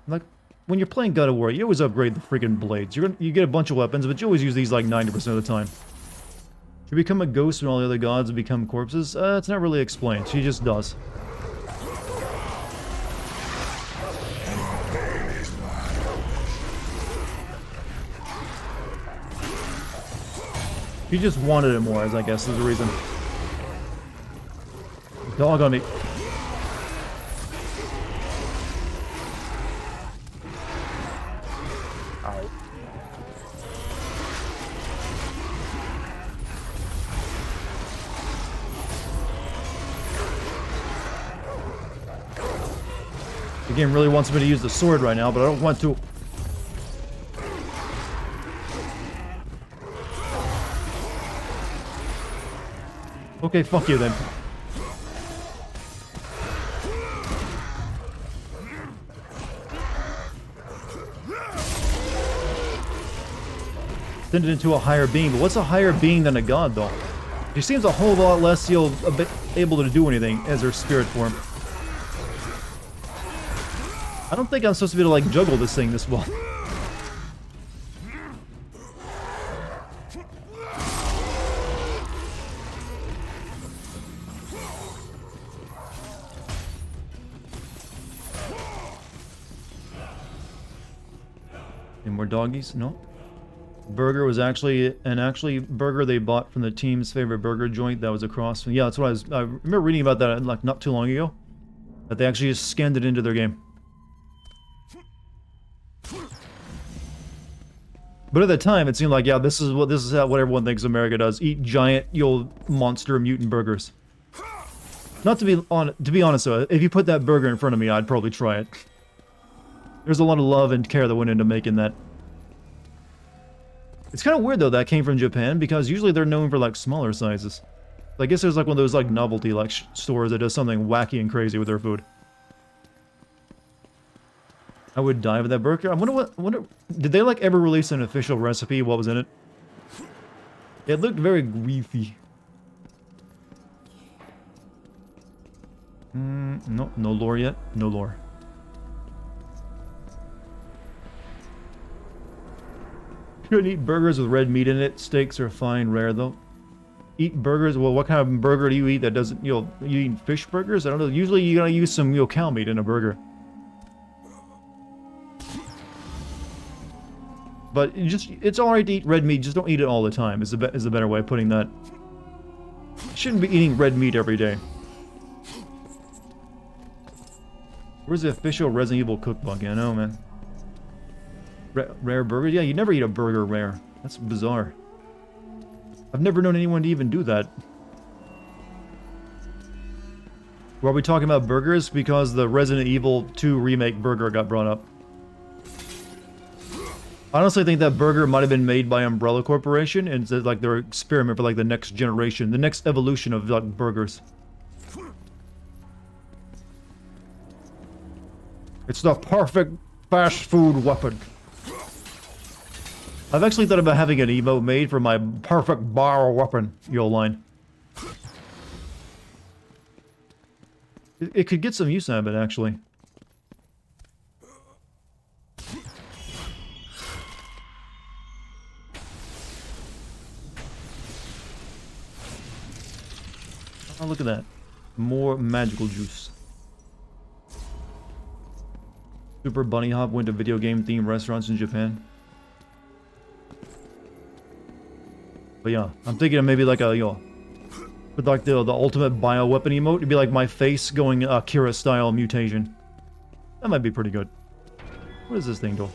Like, when you're playing God of War, you always upgrade the freaking blades. You get a bunch of weapons, but you always use these like 90% of the time. She become a ghost when all the other gods become corpses? It's not really explained. She just does. He just wanted it more, as I guess is the reason. Dog on me. Ow. The game really wants me to use the sword right now, but I don't want to. Okay, fuck you then. Send it into a higher being, but what's a higher being than a god, though? She seems a whole lot less able to do anything as her spirit form. I don't think I'm supposed to be able to, like, juggle this thing this well. Any more doggies? No. Burger was actually burger they bought from the team's favorite burger joint that was across. Yeah, that's what I remember reading about that like not too long ago. That they actually just scanned it into their game. But at the time, it seemed like, yeah, this is what everyone thinks America does: eat giant, monster mutant burgers. Not to be honest though, if you put that burger in front of me, I'd probably try it. There's a lot of love and care that went into making that. It's kind of weird though that came from Japan, because usually they're known for like smaller sizes. I guess there's like one of those like novelty like stores that does something wacky and crazy with their food. I would die with that burger. I wonder, did they like ever release an official recipe? What was in it? It looked very greasy. No lore yet. No lore. Shouldn't eat burgers with red meat in it. Steaks are fine, rare though. Eat burgers. Well, what kind of burger do you eat that doesn't? You eat fish burgers? I don't know. Usually you gotta use some cow meat in a burger. But it's alright to eat red meat, just don't eat it all the time, is the better way of putting that. You shouldn't be eating red meat every day. Where's the official Resident Evil cookbook? I know, man. Rare burger? Yeah, you never eat a burger rare. That's bizarre. I've never known anyone to even do that. Were we talking about burgers? Because the Resident Evil 2 remake burger got brought up. I honestly think that burger might have been made by Umbrella Corporation, and it's like their experiment for like the next generation, the next evolution of like burgers. It's the perfect fast food weapon. I've actually thought about having an emote made for my perfect bar weapon, line. It could get some use out of it, actually. Oh, look at that. More magical juice. Super Bunny Hop went to video game themed restaurants in Japan. But yeah, I'm thinking of maybe like a, with like the ultimate bioweapon emote. It'd be like my face going Kira style mutation. That might be pretty good. What does this thing do?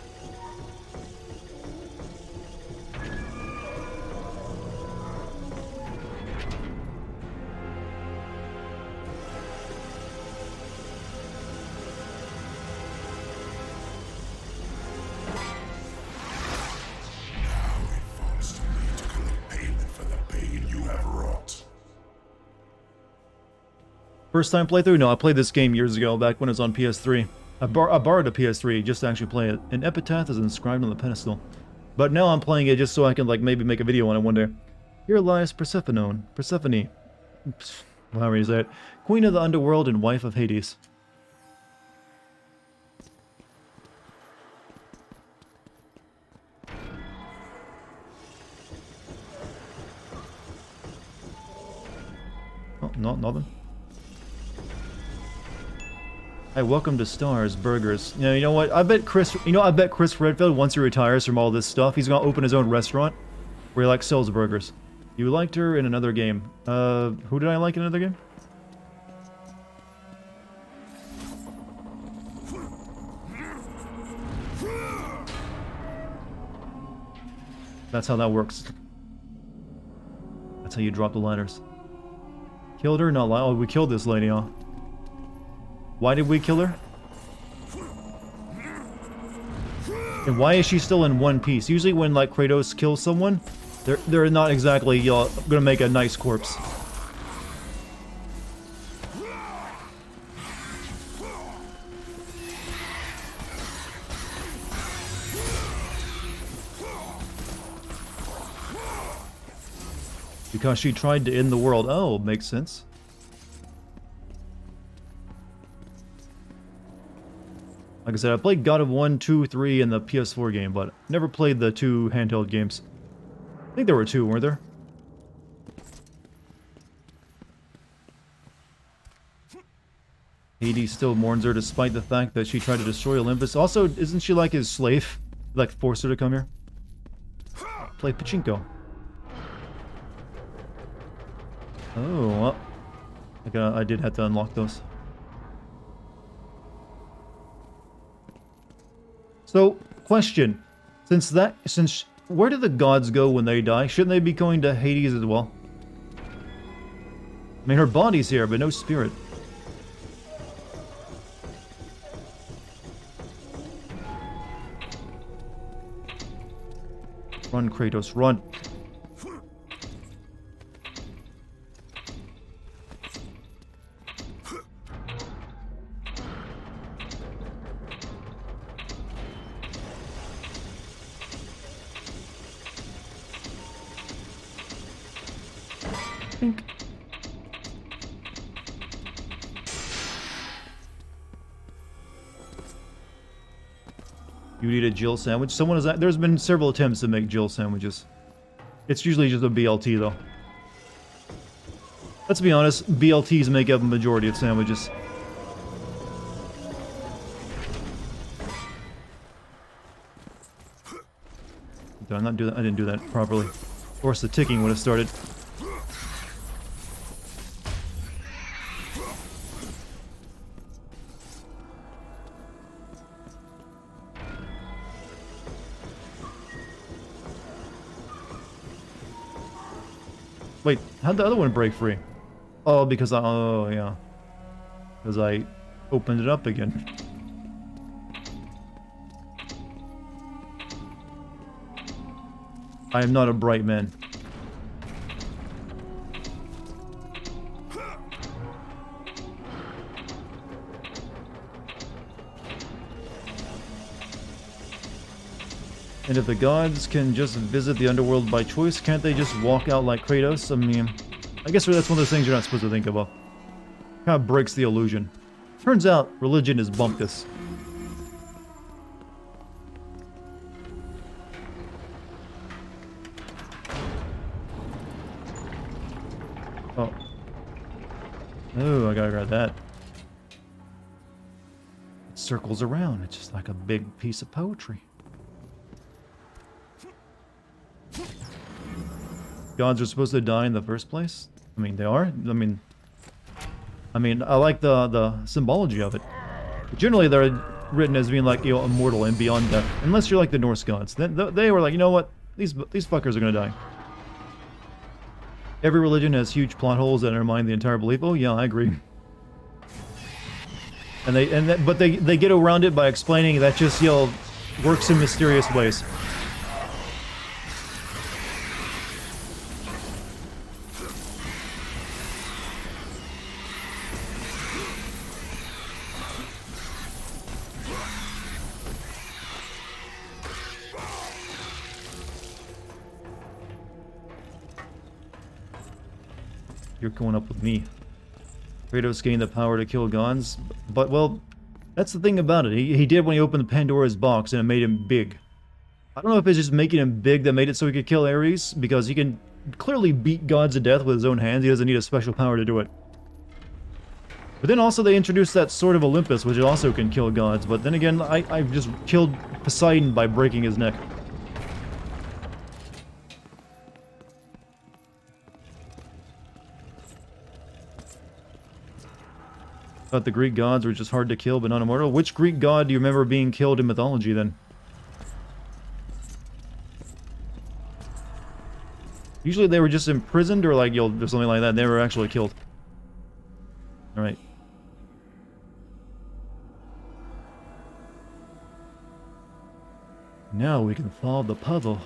First time playthrough? No, I played this game years ago, back when it was on PS3. I borrowed a PS3 just to actually play it. An epitaph is inscribed on the pedestal. But now I'm playing it just so I can like maybe make a video on it one day. Here lies Persephone. However you say it. Queen of the underworld and wife of Hades. Oh, nothing. Hey, welcome to Stars Burgers. You know what? I bet Chris Redfield, once he retires from all this stuff, he's gonna open his own restaurant where he like sells burgers. You liked her in another game. Who did I like in another game? That's how that works. That's how you drop the ladders. Killed her? No, oh, we killed this lady, huh? Why did we kill her? And why is she still in one piece? Usually when, like, Kratos kills someone, they're not exactly gonna make a nice corpse. Because she tried to end the world. Oh, makes sense. Like I said, I played God of 1, 2, 3 in the PS4 game, but never played the 2 handheld games. I think there were 2, weren't there? Hades still mourns her despite the fact that she tried to destroy Olympus. Also, isn't she like his slave? Like, forced her to come here? Play pachinko. Oh, well, I did have to unlock those. So, question. Since where do the gods go when they die? Shouldn't they be going to Hades as well? I mean, her body's here, but no spirit. Run, Kratos, run. You need a Jill sandwich? There's been several attempts to make Jill sandwiches. It's usually just a BLT though. Let's be honest, BLTs make up a majority of sandwiches. Did I not do that? I didn't do that properly. Of course the ticking would have started. Wait, how'd the other one break free? Oh, because oh, yeah. Because I opened it up again. I am not a bright man. And if the gods can just visit the underworld by choice, can't they just walk out like Kratos? I mean, I guess that's one of those things you're not supposed to think about. Kind of breaks the illusion. Turns out, religion is bumpkus. Oh. Oh, I gotta grab that. It circles around. It's just like a big piece of poetry. Gods are supposed to die in the first place? I mean, they are. I mean, I like the symbology of it. Generally, they're written as being like, you know, immortal and beyond death. Unless you're like the Norse gods. Then they were like, you know what? These fuckers are gonna die. Every religion has huge plot holes that undermine the entire belief. Oh yeah, I agree. But they get around it by explaining that just, you know, works in mysterious ways. You're going up with me. Kratos gained the power to kill gods, but, well, that's the thing about it. He did when he opened the Pandora's box, and it made him big. I don't know if it's just making him big that made it so he could kill Ares, because he can clearly beat gods to death with his own hands. He doesn't need a special power to do it. But then also they introduced that Sword of Olympus, which also can kill gods, but then again, I just killed Poseidon by breaking his neck. But the Greek gods were just hard to kill but not immortal. Which Greek god do you remember being killed in mythology then? Usually they were just imprisoned or like, or something like that. They were actually killed. Alright. Now we can follow the puzzle.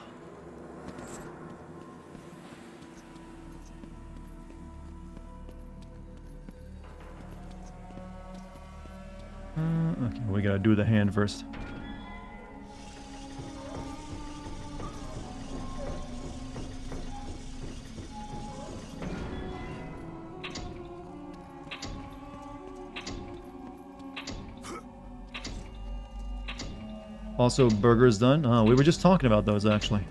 Okay, we gotta do the hand first. Also, burgers done. Oh, we were just talking about those, actually.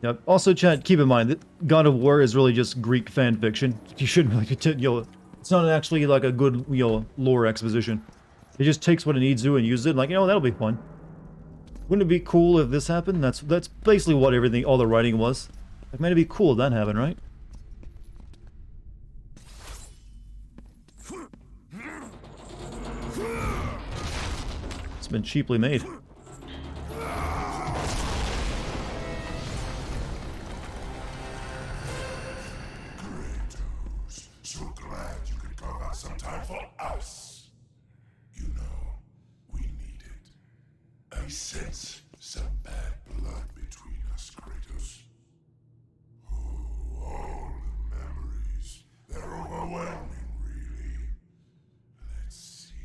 Yep. Also, chat, keep in mind that God of War is really just Greek fan fiction. You shouldn't really, it's not actually like a good, lore exposition. It just takes what it needs to and uses it. Like, that'll be fun. Wouldn't it be cool if this happened? That's basically what all the writing was. Like, man, it'd be cool if that happened, right? It's been cheaply made. I sense some bad blood between us, Kratos. Oh, all the memories. They're overwhelming, really. Let's see.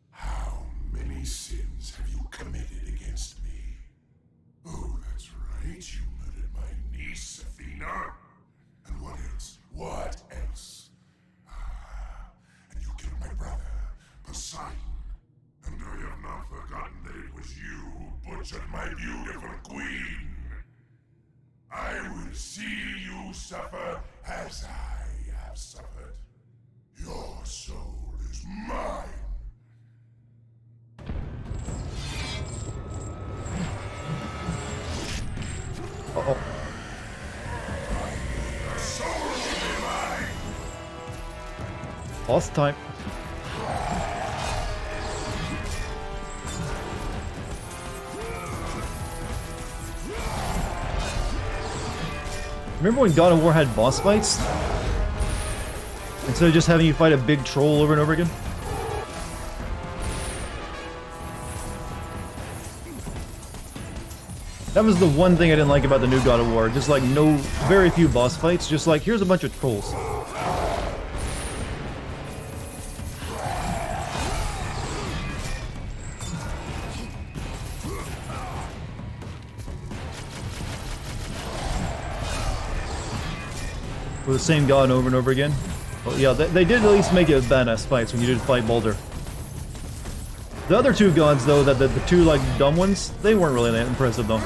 How many sins have you committed against me? Oh, that's right. You murdered my niece, Athena. And what else? What else? And you killed my brother, Poseidon. And I have not forgotten that it was you who butchered my beautiful queen. I will see you suffer as I have suffered. Your soul is mine. Uh-oh. Your soul will be mine. Boss time. Remember when God of War had boss fights? Instead of just having you fight a big troll over and over again? That was the one thing I didn't like about the new God of War. Just like very few boss fights. Just like, here's a bunch of trolls. The same god over and over again. Well, yeah, they did at least make it badass fights when you did fight Baldur. The other two gods, though, the two, like, dumb ones, they weren't really that impressive, though.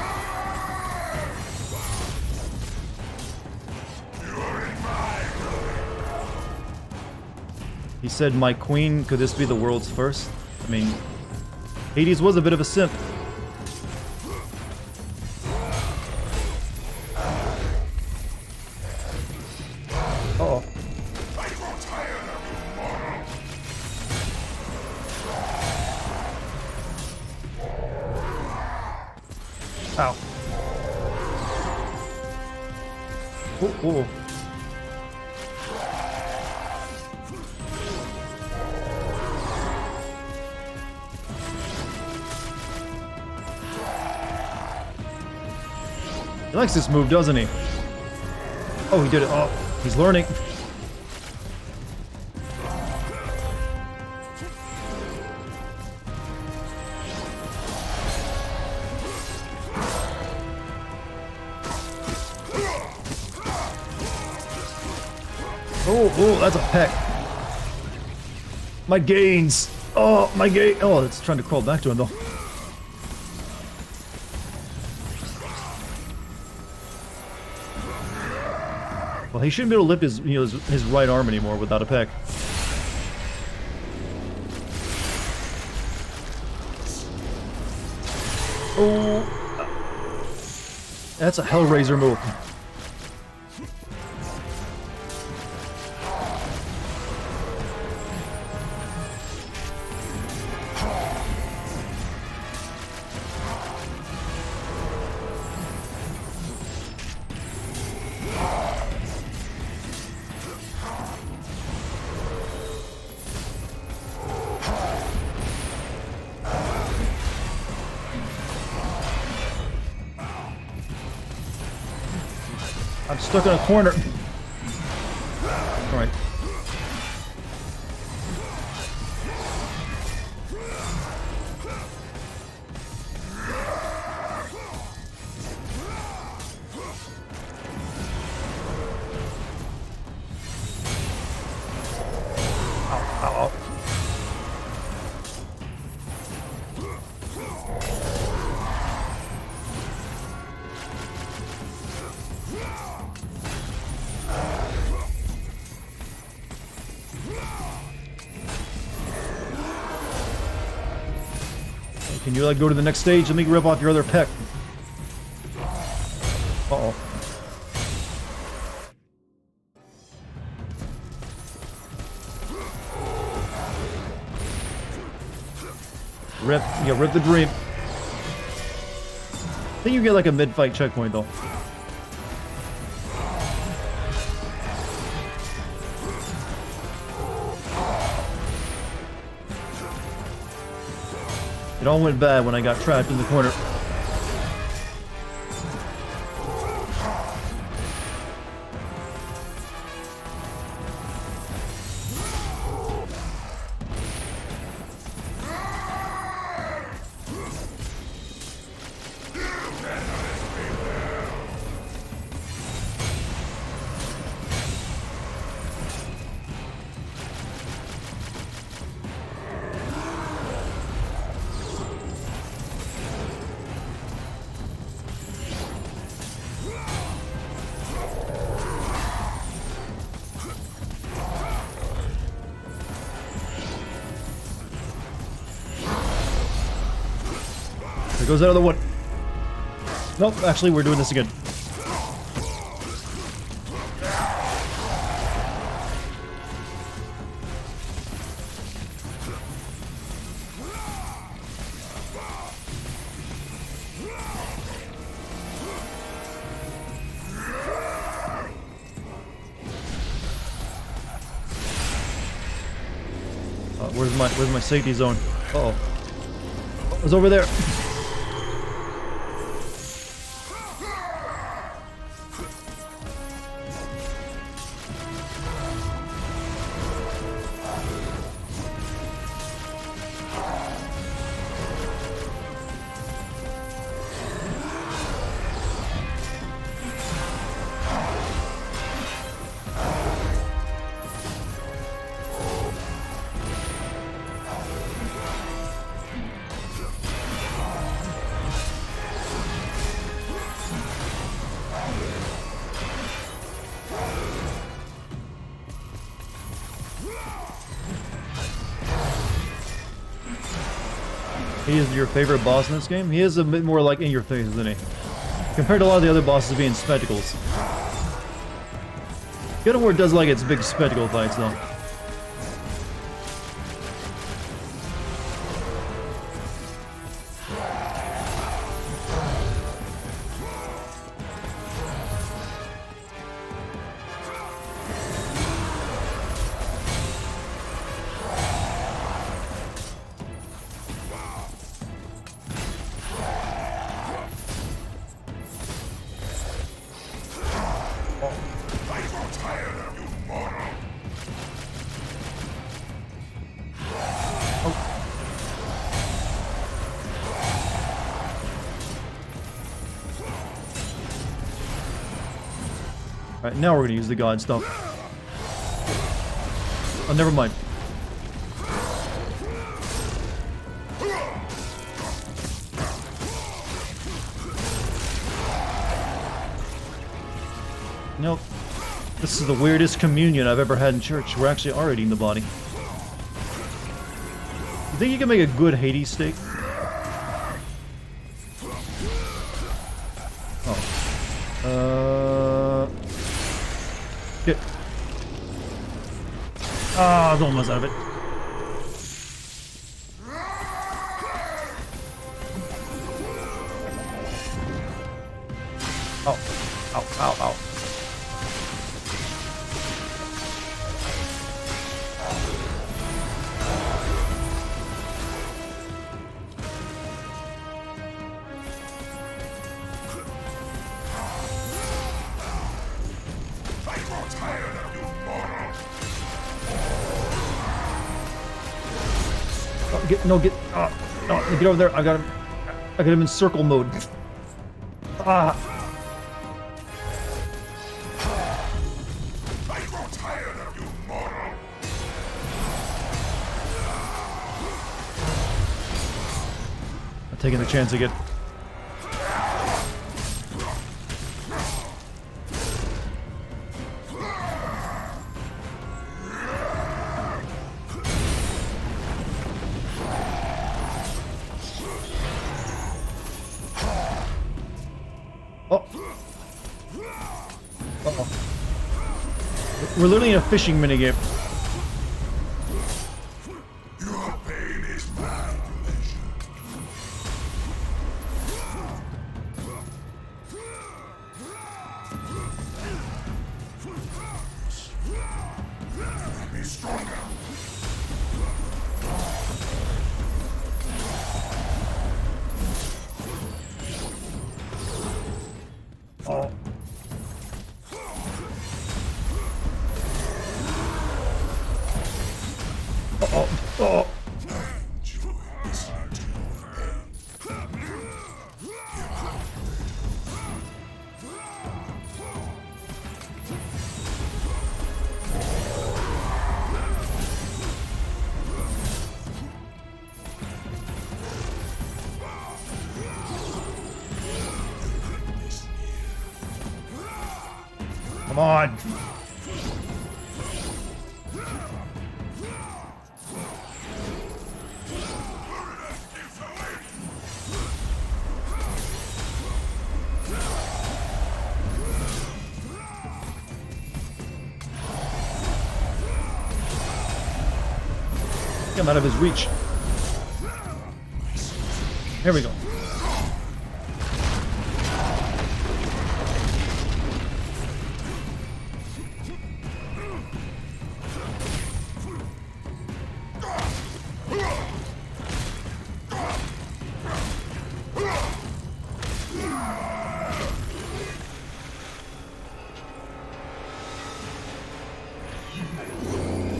He said, my queen, could this be the world's first? I mean, Hades was a bit of a simp. Uh-oh. Ow. Oh, oh. He likes this move, doesn't he? Oh, he did it. Oh, he's learning. Oh, that's a peck. My gains. Oh, my gain. Oh, it's trying to crawl back to him, though. Well, he shouldn't be able to lift his, his right arm anymore without a pec. Oh, that's a Hellraiser move. I'm stuck in a corner. All right. Ow, ow, ow. Can you like go to the next stage? Let me rip off your other pec. Uh-oh. Rip the dream. I think you get like a mid-fight checkpoint though. It all went bad when I got trapped in the corner. There goes that other one. Nope, actually, we're doing this again. Where's my safety zone? Uh-oh. It was over there. He is your favorite boss in this game? He is a bit more like in your face, isn't he? Compared to a lot of the other bosses being spectacles. God of War does like its big spectacle fights though. Alright, now we're gonna use the god stuff. Oh, never mind. Nope. The This is the weirdest communion I've ever had in church. We're actually are eating the body. You think you can make a good Hades steak? Oh. Shit. Ah, I was almost out of it. Oh. Ow, ow, ow. Get over there. I got him in circle mode. Ah. I grow tired of you, mortal. I'm taking the chance again. We're literally in a fishing minigame. Your pain is my pleasure. Be stronger. Oh. Oh. Enjoy listening to your pain. Come on. I'm out of his reach. Here we go.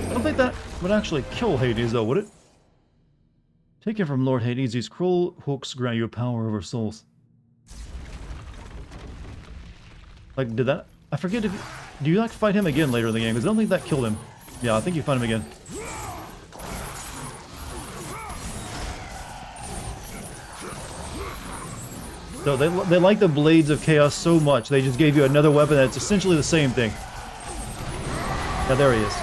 I don't think that would actually kill Hades, though, would it? Take it from Lord Hades, these cruel hooks grant you power over souls. Like, did that... I forget if... Do you, like, fight him again later in the game? Because I don't think that killed him. Yeah, I think you fight him again. So they like the Blades of Chaos so much, they just gave you another weapon that's essentially the same thing. Yeah, there he is.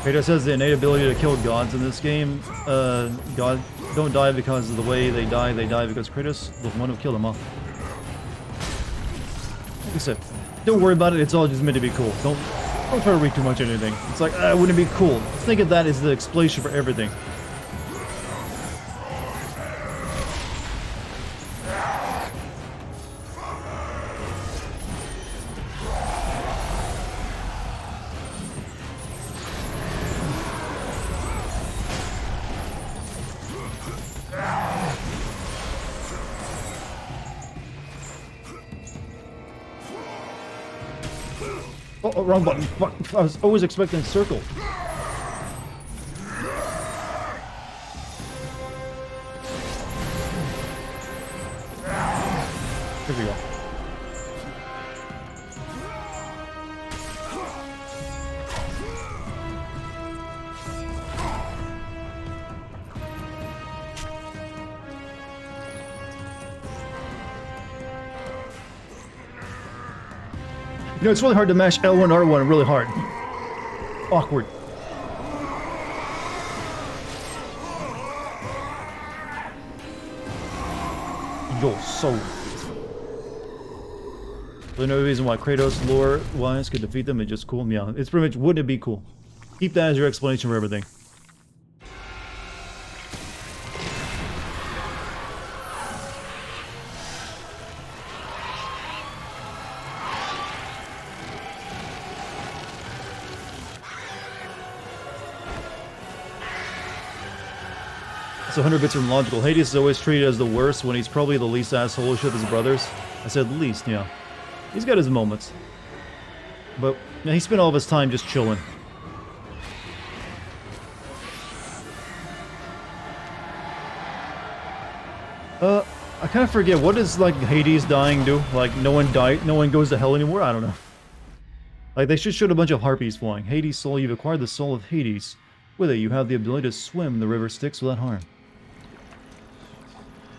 Kratos has the innate ability to kill gods in this game. God don't die because of the way they die because Kratos was the one who killed them off. Like I said, don't worry about it, it's all just meant to be cool. Don't try to read too much into anything. It's like, wouldn't it be cool? Think of that as the explanation for everything. Oh, wrong button. Fuck. I was always expecting circle. Here we go. You know, it's really hard to mash L1 R1 really hard. Awkward. Yo, so. There's no reason why Kratos lore-wise could defeat them. It's just cool. Yeah, it's pretty much, wouldn't it be cool? Keep that as your explanation for everything. So 100 bits from logical. Hades is always treated as the worst when he's probably the least asshole-ish with his brothers. I said least, yeah. He's got his moments. But yeah, he spent all of his time just chilling. I kind of forget, what does, like, Hades dying do? Like, no one goes to hell anymore? I don't know. Like, they should show a bunch of harpies flying. Hades soul, you've acquired the soul of Hades. With it, you have the ability to swim the river Styx without harm.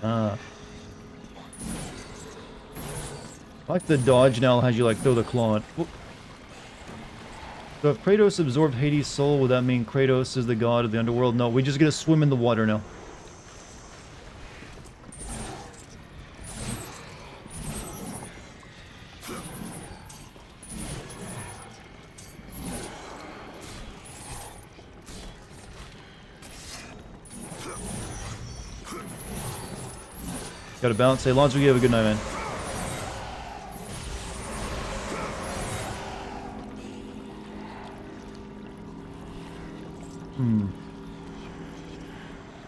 I like the dodge now has you like throw the claw. So if Kratos absorbed Hades' soul, would that mean Kratos is the god of the underworld? No, we just get to swim in the water now. Gotta balance. Say, Lonzo, you have a good night, man.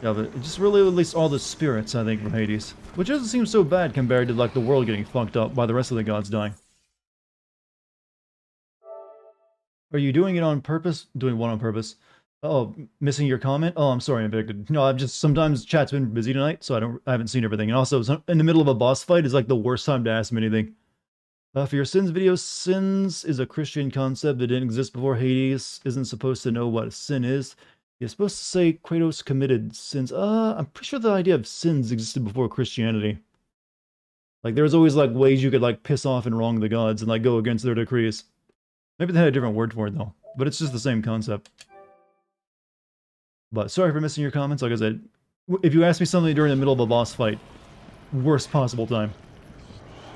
Yeah, but it just really released all the spirits, I think, from Hades. Which doesn't seem so bad compared to, like, the world getting fucked up by the rest of the gods dying. Are you doing it on purpose? Doing what on purpose? Oh, missing your comment? Oh, I'm sorry, Invicted. No, I've just, sometimes chat's been busy tonight, so I haven't seen everything. And also, in the middle of a boss fight is like the worst time to ask me anything. For your sins video, sins is a Christian concept that didn't exist before. Hades isn't supposed to know what a sin is. You're supposed to say Kratos committed sins. I'm pretty sure the idea of sins existed before Christianity. Like, there was always, like, ways you could, like, piss off and wrong the gods and, like, go against their decrees. Maybe they had a different word for it, though. But it's just the same concept. But sorry for missing your comments. Like I said, if you ask me something during the middle of a boss fight, worst possible time.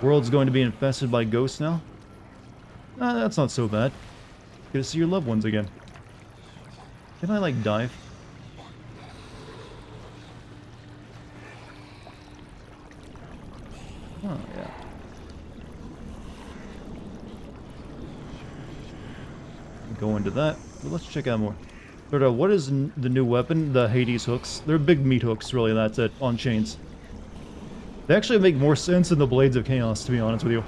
World's going to be infested by ghosts now? That's not so bad. Get to see your loved ones again. Can I, like, dive? Oh, yeah. Go into that. But let's check out more. But what is the new weapon? The Hades hooks. They're big meat hooks, really, that's it, on chains. They actually make more sense than the Blades of Chaos, to be honest with you.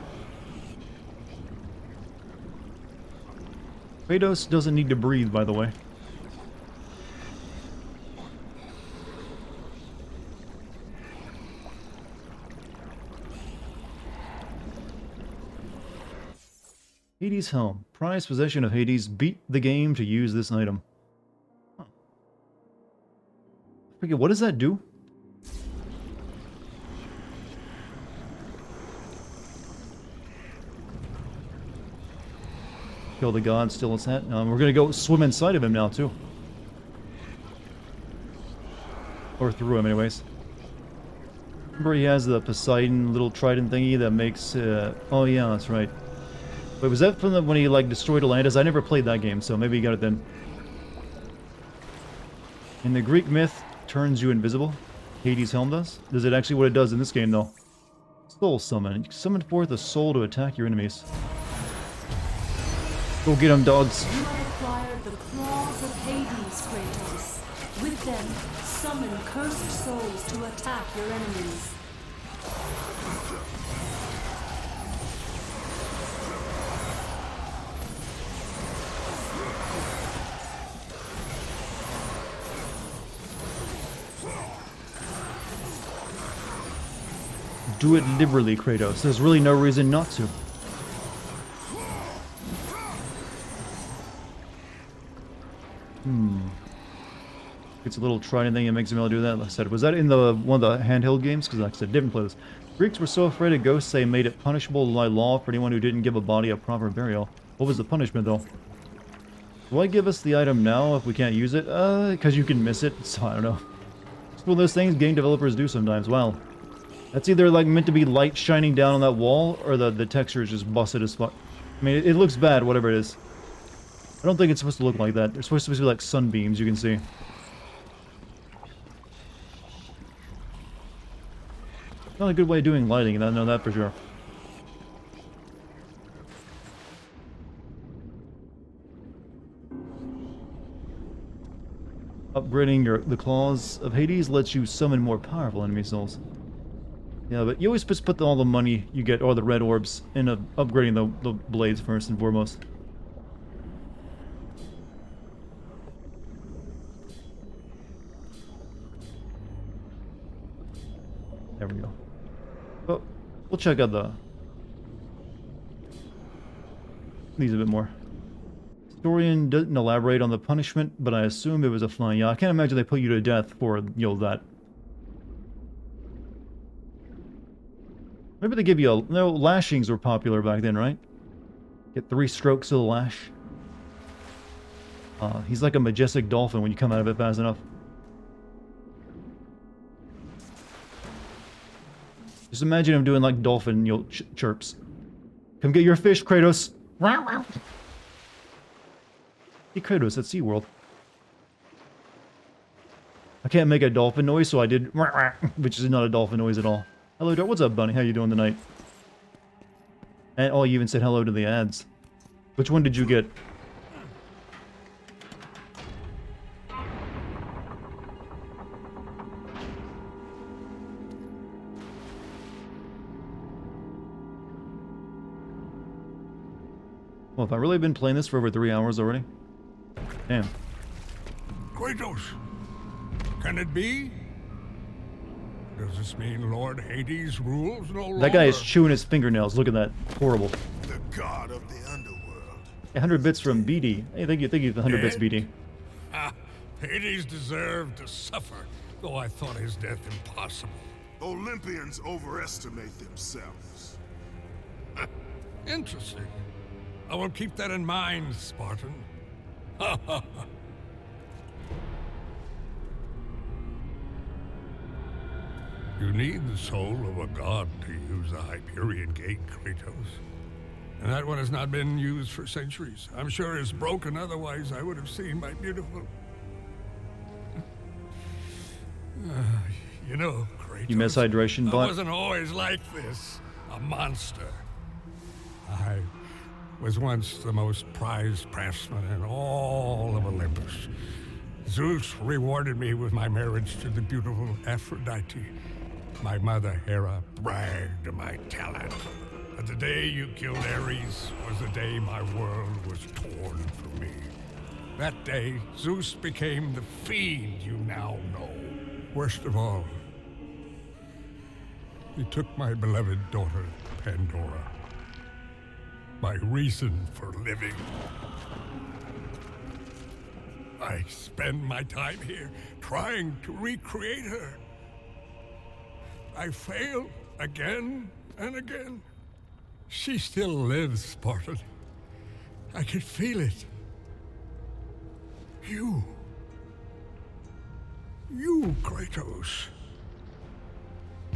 Kratos doesn't need to breathe, by the way. Hades' helm. Prized possession of Hades. Beat the game to use this item. Huh. I forget, what does that do? Kill the god, steal his hat. We're gonna go swim inside of him now, too. Or through him, anyways. Remember he has the Poseidon little trident thingy that makes, oh yeah, that's right. Wait, was that from when he, like, destroyed Atlantis? I never played that game, so maybe he got it then. In the Greek myth, turns you invisible. Hades' helm does? Is it actually what it does in this game, though? Soul summon. Summon forth a soul to attack your enemies. Go get them, dogs. You have acquired the claws of Hades, Kratos. With them, summon cursed souls to attack your enemies. do it liberally, Kratos. There's really no reason not to. It's a little trident thing that makes him able to do that. Like I said, was that in the one of the handheld games? Because like I said, didn't play this. Greeks were so afraid of ghosts they made it punishable by law for anyone who didn't give a body a proper burial. What was the punishment though? Why give us the item now if we can't use it? Because you can miss it. So I don't know. It's one of those things game developers do sometimes. Wow. That's either like meant to be light shining down on that wall, or the texture is just busted as fuck. I mean, it looks bad, whatever it is. I don't think it's supposed to look like that. They're supposed to be like sunbeams, you can see. Not a good way of doing lighting, I know that for sure. Upgrading the claws of Hades lets you summon more powerful enemy souls. Yeah, but you always just put all the money you get, or the red orbs, into upgrading the blades first and foremost. There we go. Well, we'll check out these a bit more. Historian doesn't elaborate on the punishment, but I assume it was a fine. Yeah, I can't imagine they put you to death for, that. Maybe they give you a... No, lashings were popular back then, right? Get 3 strokes of the lash. He's like a majestic dolphin when you come out of it fast enough. Just imagine him doing like dolphin, chirps. Come get your fish, Kratos. Hey, Kratos, at SeaWorld. I can't make a dolphin noise, so I did, which is not a dolphin noise at all. Hello, Dart. What's up, Bunny? How you doing tonight? And oh, you even said hello to the ads. Which one did you get? Well, have I really been playing this for over 3 hours already? Damn. Kratos! Can it be? Does this mean Lord Hades rules no longer? That guy is chewing his fingernails. Look at that. Horrible. The god of the underworld. 100 bits from BD. Hey, thank you for 100 bits, BD. Hades deserved to suffer, though I thought his death impossible. Olympians overestimate themselves. Interesting. I will keep that in mind, Spartan. You need the soul of a god to use the Hyperion Gate, Kratos. And that one has not been used for centuries. I'm sure it's broken, otherwise I would have seen my beautiful... you know, Kratos... You miss hydration, I but... wasn't always like this. A monster. I was once the most prized craftsman in all of Olympus. Zeus rewarded me with my marriage to the beautiful Aphrodite. My mother, Hera, bragged of my talent. But the day you killed Ares was the day my world was torn from me. That day, Zeus became the fiend you now know. Worst of all, he took my beloved daughter, Pandora. My reason for living. I spend my time here trying to recreate her. I fail again and again. She still lives, Spartan. I can feel it. You, Kratos.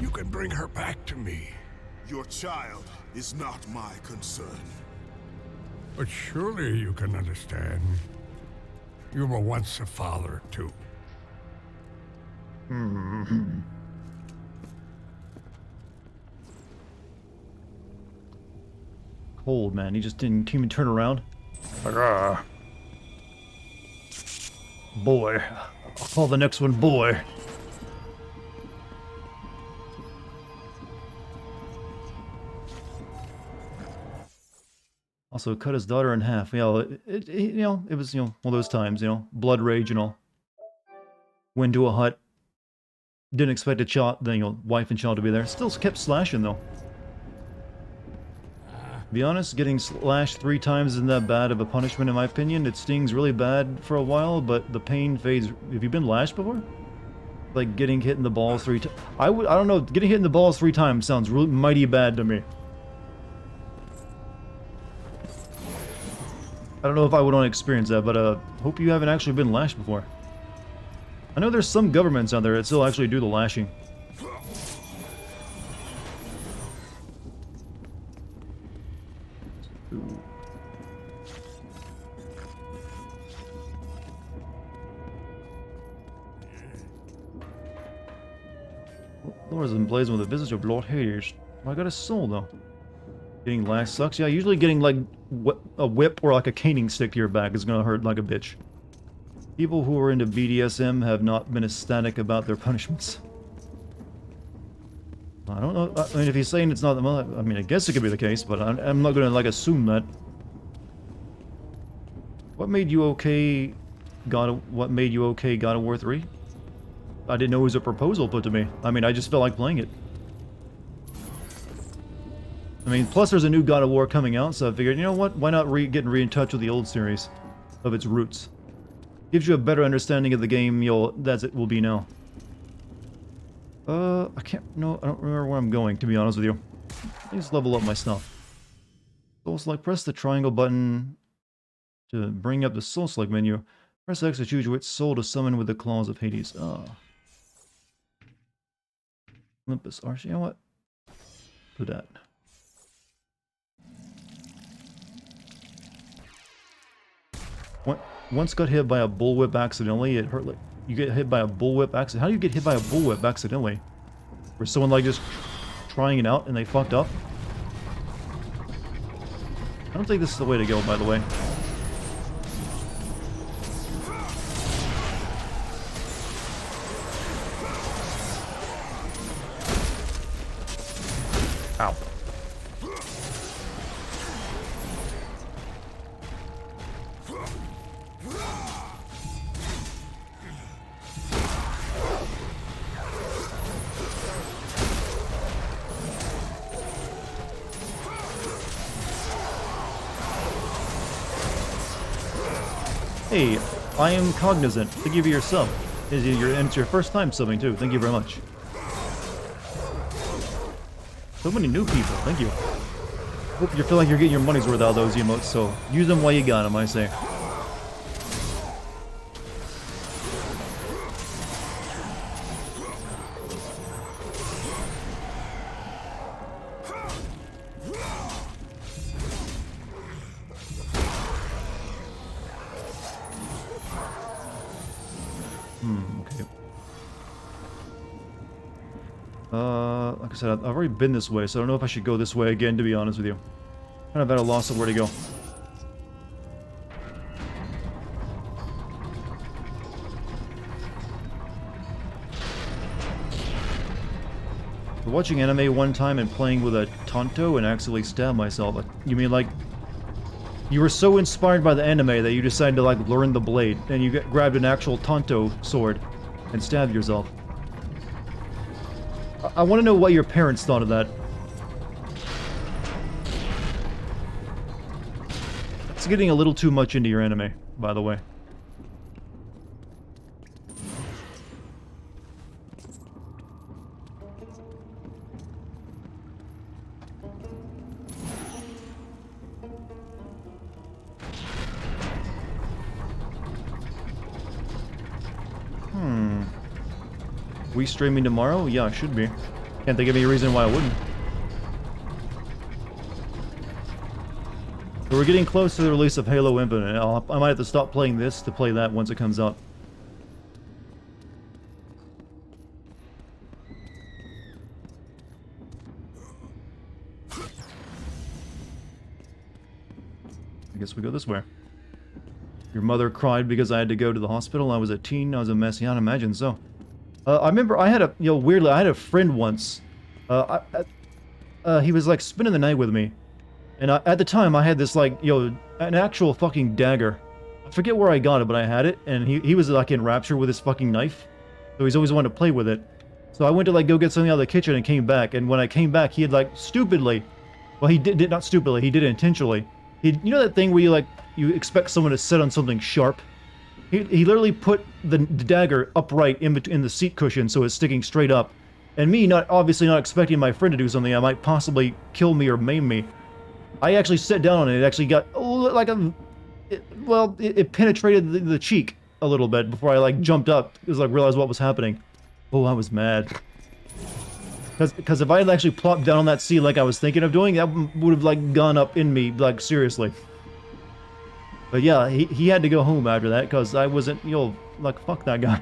You can bring her back to me. Your child is not my concern. But surely you can understand. You were once a father, too. Cold, man. He just didn't even turn around. Boy. I'll call the next one boy. Also cut his daughter in half. Yeah, it was, one of those times, blood rage and all. Went to a hut, Didn't expect a child, you know, wife and child to be there. Still kept slashing though. To be honest, getting slashed 3 times isn't that bad of a punishment in my opinion. It stings really bad for a while, but the pain fades. Have you been lashed before? Like getting hit in the balls 3 times. I don't know, getting hit in the balls 3 times sounds really mighty bad to me. I don't know if I would want to experience that, but hope you haven't actually been lashed before. I know there's some governments out there that still actually do the lashing. Ooh. Lord has been blazing with a visit of Lord Hades. Well, I got a soul though. Getting lashed sucks. Yeah, usually getting like a whip or like a caning stick to your back is gonna hurt like a bitch. People who are into BDSM have not been ecstatic about their punishments. I don't know. I mean, if he's saying it's not, well, I mean, I guess it could be the case, but I'm not gonna like assume that. What made you okay? What made you okay? God of War 3? I didn't know it was a proposal put to me. I mean, I just felt like playing it. I mean, plus there's a new God of War coming out, so I figured, you know what? Why not get in touch with the old series of its roots? Gives you a better understanding of the game, as it will be now. I can't, no, I don't remember where I'm going, to be honest with you. Let me just level up my stuff. Soul-Select, press the triangle button to bring up the Soul-Select menu. Press X to choose which soul to summon with the claws of Hades. Ah. Olympus Arch, you know what? Do that. Once got hit by a bullwhip accidentally, it hurt like... You get hit by a bullwhip accident. How do you get hit by a bullwhip accidentally? Where someone like just trying it out and they fucked up? I don't think this is the way to go, by the way. Ow. Hey, I am cognizant. Thank you for your sub. And it's your first time subbing too. Thank you very much. So many new people. Thank you. Hope you feel like you're getting your money's worth out of those emotes, so use them while you got them, I say. Okay. Like I said, I've already been this way, so I don't know if I should go this way again, to be honest with you. Kind of at a loss of where to go. Watching anime one time and playing with a Tonto and accidentally stabbed myself. You mean like... You were so inspired by the anime that you decided to like learn the blade, and you grabbed an actual Tonto sword and stabbed yourself. I want to know what your parents thought of that. It's getting a little too much into your anime, by the way. We streaming tomorrow? Yeah, I should be. Can't think of any reason why I wouldn't. But we're getting close to the release of Halo Infinite. I might have to stop playing this to play that once it comes out. I guess we go this way. Your mother cried because I had to go to the hospital. I was a teen. I was a mess. Yeah, I'd imagine so. I remember I had a, weirdly, I had a friend once. He was like spending the night with me. And at the time I had this like, an actual fucking dagger. I forget where I got it, but I had it. And he was like in rapture with his fucking knife. So he's always wanted to play with it. So I went to like go get something out of the kitchen and came back. And when I came back, he had like stupidly, well, he did not stupidly, he did it intentionally. You know that thing where you expect someone to sit on something sharp? He literally put the dagger upright in the seat cushion so it's sticking straight up. And me, obviously not expecting my friend to do something that might possibly kill me or maim me, I actually sat down on it. It actually got like it penetrated the cheek a little bit before I like jumped up because like realized what was happening. Oh, I was mad. Because if I had actually plopped down on that seat like I was thinking of doing, that would have like gone up in me, like seriously. But yeah, he had to go home after that because I wasn't, like fuck that guy.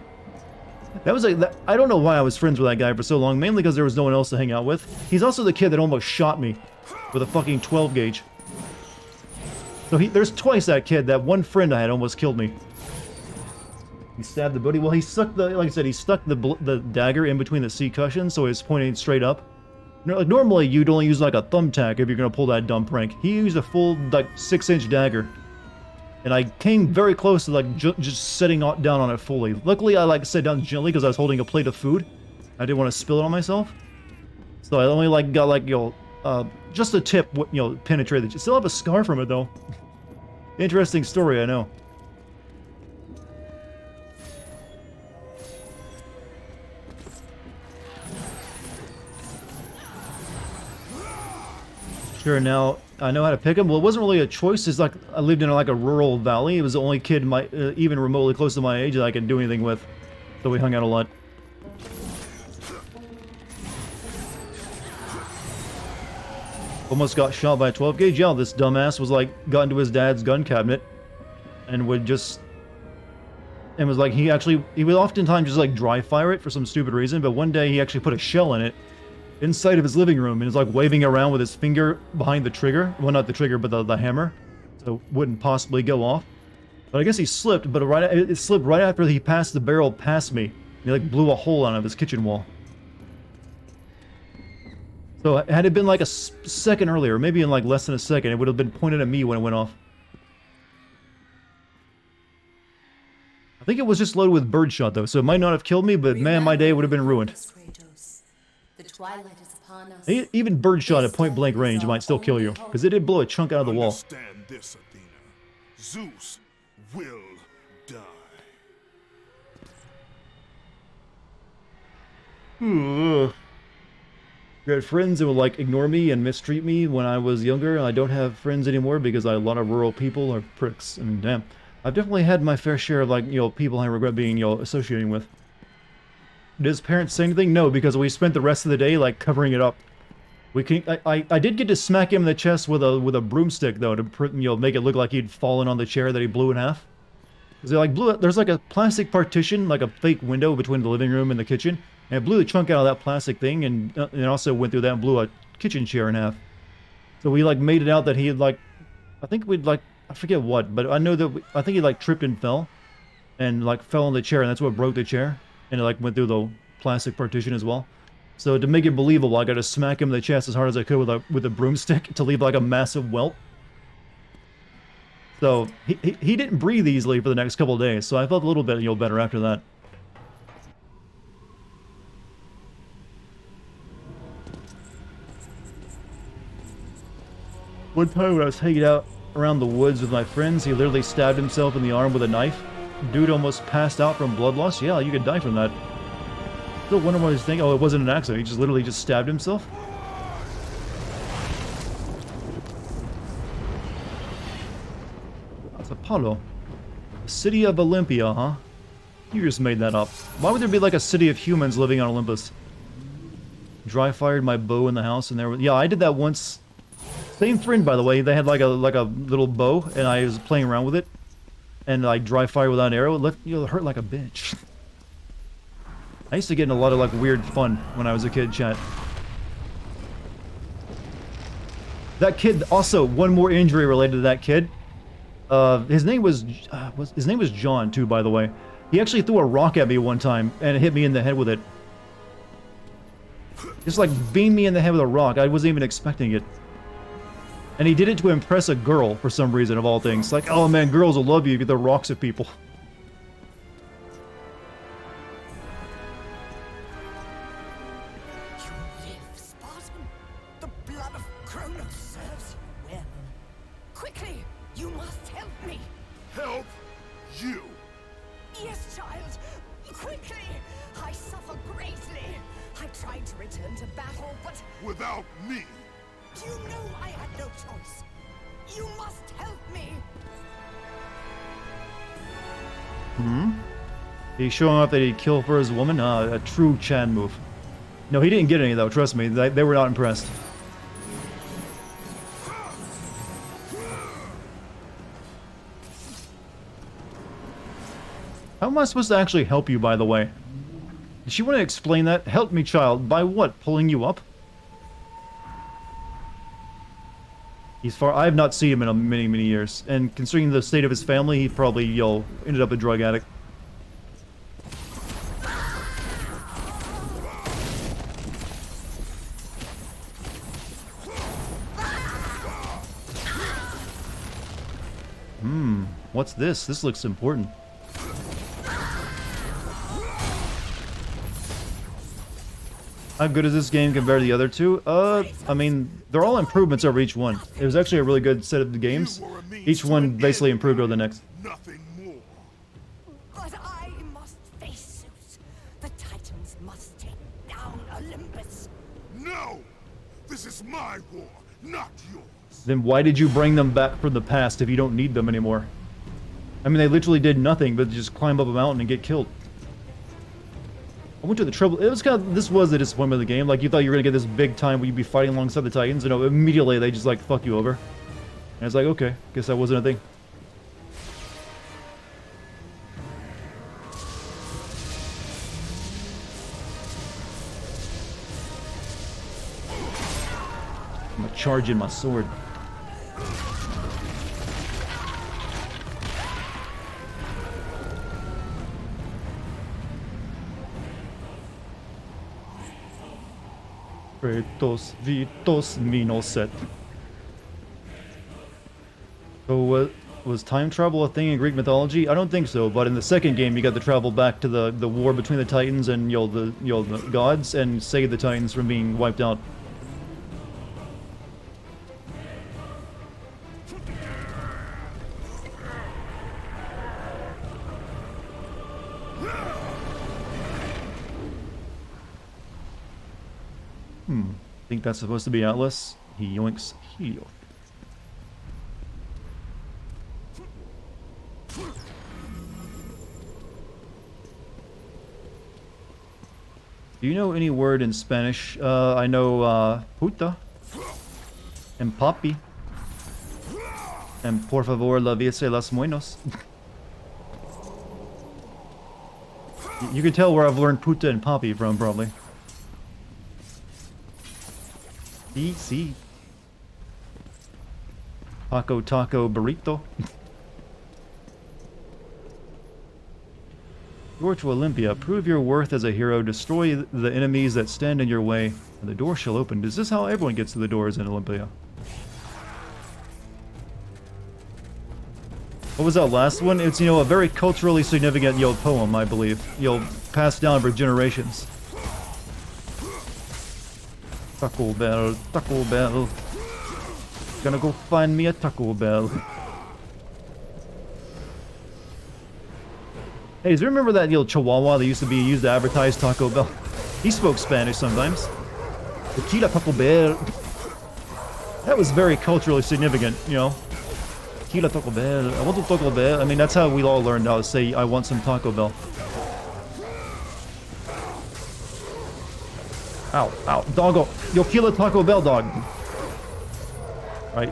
That was like, I don't know why I was friends with that guy for so long, mainly because there was no one else to hang out with. He's also the kid that almost shot me with a fucking 12 gauge. So there's twice that kid. That one friend I had almost killed me. He stabbed the buddy. Well, he stuck like I said, he stuck the dagger in between the seat cushions, so it's pointing straight up. Like normally you'd only use like a thumbtack if you're gonna pull that dumb prank. He used a full like 6-inch dagger. And I came very close to like just sitting down on it fully. Luckily, I like sat down gently because I was holding a plate of food. I didn't want to spill it on myself. So I only like got like just a tip, penetrated. You still have a scar from it though. Interesting story, I know. Sure, now I know how to pick him. Well, it wasn't really a choice. It's like I lived in like a rural valley. It was the only kid even remotely close to my age that I could do anything with. So we hung out a lot. Almost got shot by a 12 gauge. Yeah, this dumbass was like got into his dad's gun cabinet and would just was like he would oftentimes just like dry fire it for some stupid reason. But one day he actually put a shell in it inside of his living room and is like waving around with his finger behind the trigger. Well, not the trigger, but the hammer. So it wouldn't possibly go off. But I guess he slipped, but it slipped right after he passed the barrel past me. He like blew a hole out of his kitchen wall. So had it been like a second earlier, maybe in like less than a second, it would have been pointed at me when it went off. I think it was just loaded with birdshot though, so it might not have killed me, but man, my day would have been ruined. The twilight is upon us. Even birdshot at point blank range might still kill you, because it did blow a chunk out of the wall. Understand this, Athena. Zeus will die. You had friends that would like ignore me and mistreat me when I was younger. I don't have friends anymore because a lot of rural people are pricks. I mean, damn. I've definitely had my fair share of like, people I regret being, associating with. Did his parents say anything? No, because we spent the rest of the day like covering it up. I did get to smack him in the chest with a broomstick though to make it look like he'd fallen on the chair that he blew in half. Because they like blew it. There's like a plastic partition, like a fake window between the living room and the kitchen, and it blew the chunk out of that plastic thing, and also went through that and blew a kitchen chair in half. So we like made it out that he had like, I think we'd like, I forget what, but I know that I think he like tripped and fell, and like fell on the chair, and that's what broke the chair. And it like went through the plastic partition as well. So to make it believable, I got to smack him in the chest as hard as I could with a broomstick to leave like a massive welt. So he didn't breathe easily for the next couple of days. So I felt a little bit better after that. One time when I was hanging out around the woods with my friends, he literally stabbed himself in the arm with a knife. Dude almost passed out from blood loss. Yeah, you could die from that. Still wonder what he's thinking. Oh, it wasn't an accident. He just literally just stabbed himself. That's Apollo. The city of Olympia, huh? You just made that up. Why would there be like a city of humans living on Olympus? Dry fired my bow in the house and there was... Yeah, I did that once. Same friend, by the way. They had like a little bow and I was playing around with it. And like dry fire without arrow, it hurt like a bitch. I used to get in a lot of like weird fun when I was a kid, chat. That kid, also one more injury related to that kid. His name was John too, by the way. He actually threw a rock at me one time and it hit me in the head with it. Just like beamed me in the head with a rock. I wasn't even expecting it. And he did it to impress a girl for some reason, of all things. Like, oh man, girls will love you if you throw rocks at people. Yes, child. Quickly! I suffer greatly. I tried to return to battle, but Without me. you know I had no choice. You must help me. He's showing off that he'd kill for his woman. A true Chan move. No, he didn't get any though, trust me. They were not impressed. How am I supposed to actually help you, by the way? Does she want to explain that? Help me, child. By what? Pulling you up? He's far. I have not seen him in many, many years. And considering the state of his family, he probably, ended up a drug addict. What's this? This looks important. How good is this game compared to the other two? I mean, they're all improvements over each one. It was actually a really good set of the games. Each one basically improved over the next. Nothing more. But I must face Zeus. The Titans must take down Olympus. No! This is my war, not yours. Then why did you bring them back from the past if you don't need them anymore? I mean, they literally did nothing but just climb up a mountain and get killed. I went to the trouble. It was kind of, this was the disappointment of the game. Like, you thought you were gonna get this big time where you'd be fighting alongside the Titans, and immediately they just like fuck you over. And it's like, okay, guess that wasn't a thing. I'm gonna charge in my sword. Kratos Vitos Minoset. So was time travel a thing in Greek mythology? I don't think so, but in the second game you got to travel back to the war between the Titans and the gods and save the Titans from being wiped out. Think that's supposed to be Atlas. He yoinks heel. Do you know any word in Spanish? I know puta and papi and por favor la viese las muenos. You can tell where I've learned puta and papi from, probably. See. Taco burrito. Door to Olympia. Prove your worth as a hero. Destroy the enemies that stand in your way, and the door shall open. Is this how everyone gets to the doors in Olympia? What was that last one? It's, a very culturally significant, poem, I believe. Passed down for generations. Taco Bell, Taco Bell. Gonna go find me a Taco Bell. Hey, does you remember that Chihuahua that used to be used to advertise Taco Bell? He spoke Spanish sometimes. Tequila Taco Bell. That was very culturally significant, Tequila Taco Bell. I want a Taco Bell. I mean, that's how we all learned how to say, I want some Taco Bell. Ow, doggo. Yo kill a Taco Bell, dog. Right.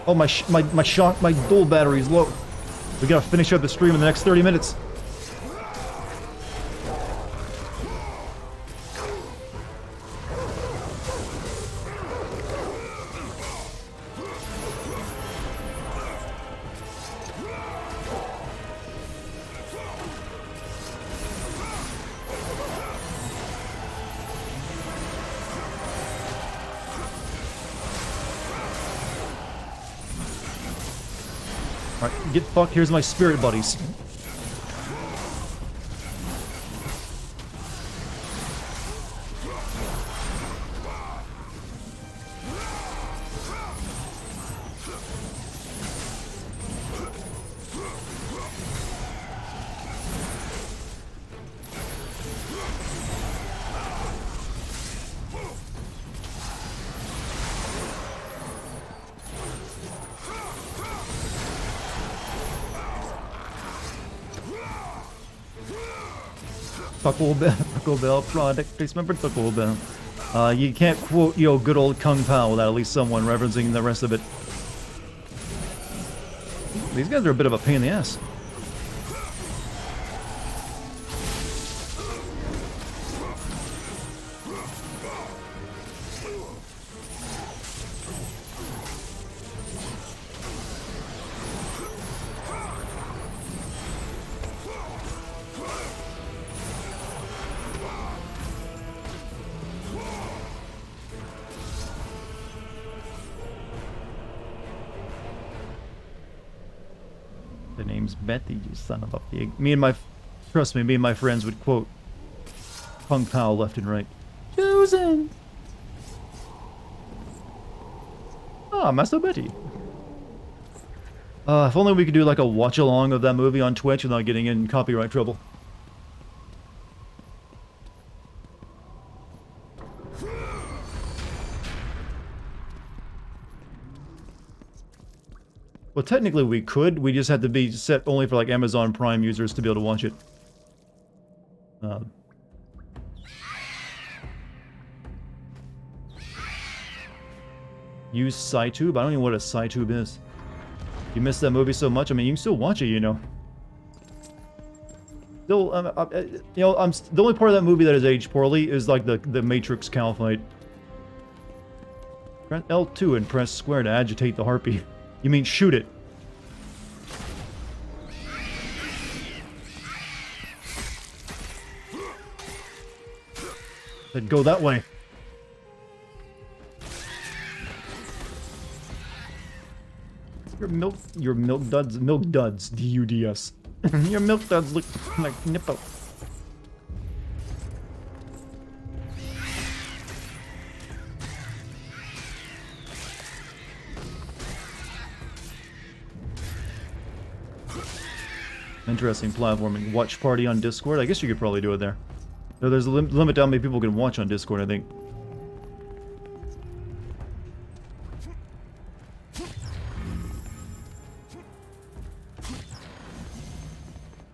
Oh, my dual battery's low. We gotta finish up the stream in the next 30 minutes. Alright, get fucked. Here's my spirit buddies. Taco Bell, Taco Bell product placement for Taco Bell. You can't quote, good old Kung Pao without at least someone referencing the rest of it. These guys are a bit of a pain in the ass. The name's Betty, you son of a pig. Trust me, me and my friends would quote Kung Pao left and right. Chosen! Ah, Master Betty. If only we could do like a watch-along of that movie on Twitch without getting in copyright trouble. Well, technically we could. We just had to be set only for like Amazon Prime users to be able to watch it. Use SciTube? I don't even know what a SciTube is. You missed that movie so much. I mean, you can still watch it, you know. Still, the only part of that movie that is aged poorly is like the Matrix cow fight. Press L2 and press square to agitate the harpy. You mean shoot it. Then go that way. Your milk duds, D-U-D-S. Your milk duds look like nipple. Interesting platforming. Watch party on Discord? I guess you could probably do it there. No, there's a limit to how many people can watch on Discord, I think.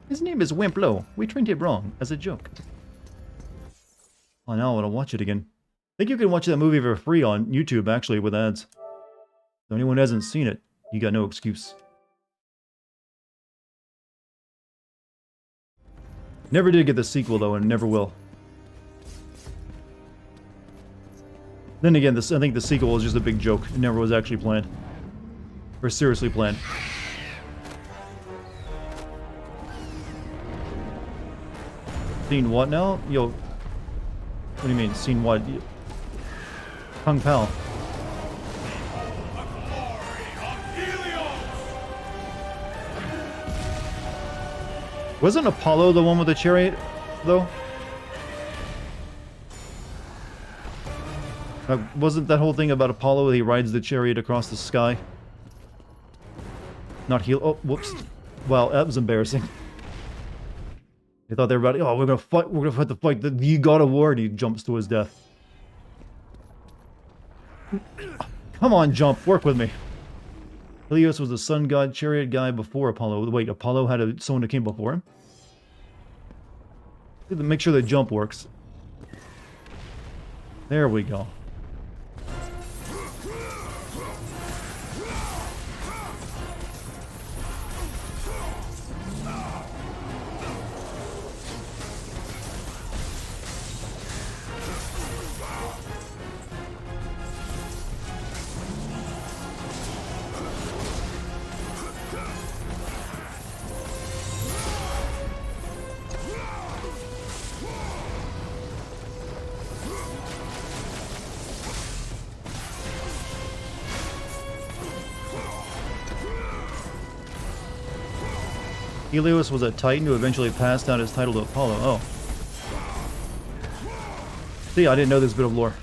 His name is Wimplo. We trained him wrong, as a joke. Oh, now I want to watch it again. I think you can watch that movie for free on YouTube, actually, with ads. If anyone hasn't seen it, you got no excuse. Never did get the sequel, though, and never will. Then again, I think the sequel was just a big joke. It never was actually planned. Or seriously planned. Seen what now? Yo. What do you mean? Seen what? Kung Pao. Wasn't Apollo the one with the chariot, though? Wasn't that whole thing about Apollo that he rides the chariot across the sky? Not Helios. Oh, whoops. Wow, that was embarrassing. They thought they were about, oh, we're gonna have to fight the God of War, and he jumps to his death. Come on, jump, work with me. Helios was the sun god chariot guy before Apollo. Wait, Apollo had someone that came before him? Make sure the jump works. There we go. Helios was a Titan who eventually passed down his title to Apollo. Oh. See, I didn't know this bit of lore.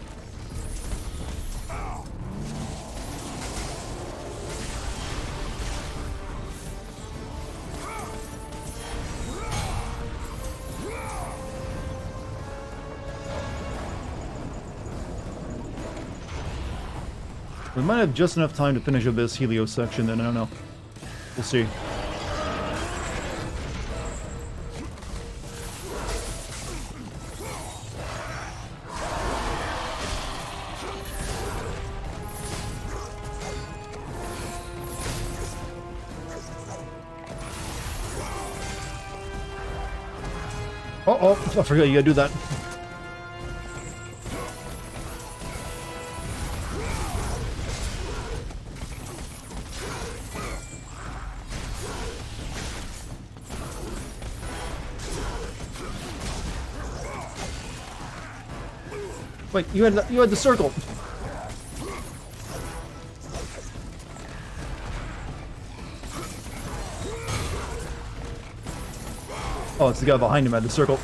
We might have just enough time to finish up this Helios section, then I don't know. We'll see. Oh, I forgot you gotta do that. Wait, you had the circle. Oh, it's the guy behind him at the circle.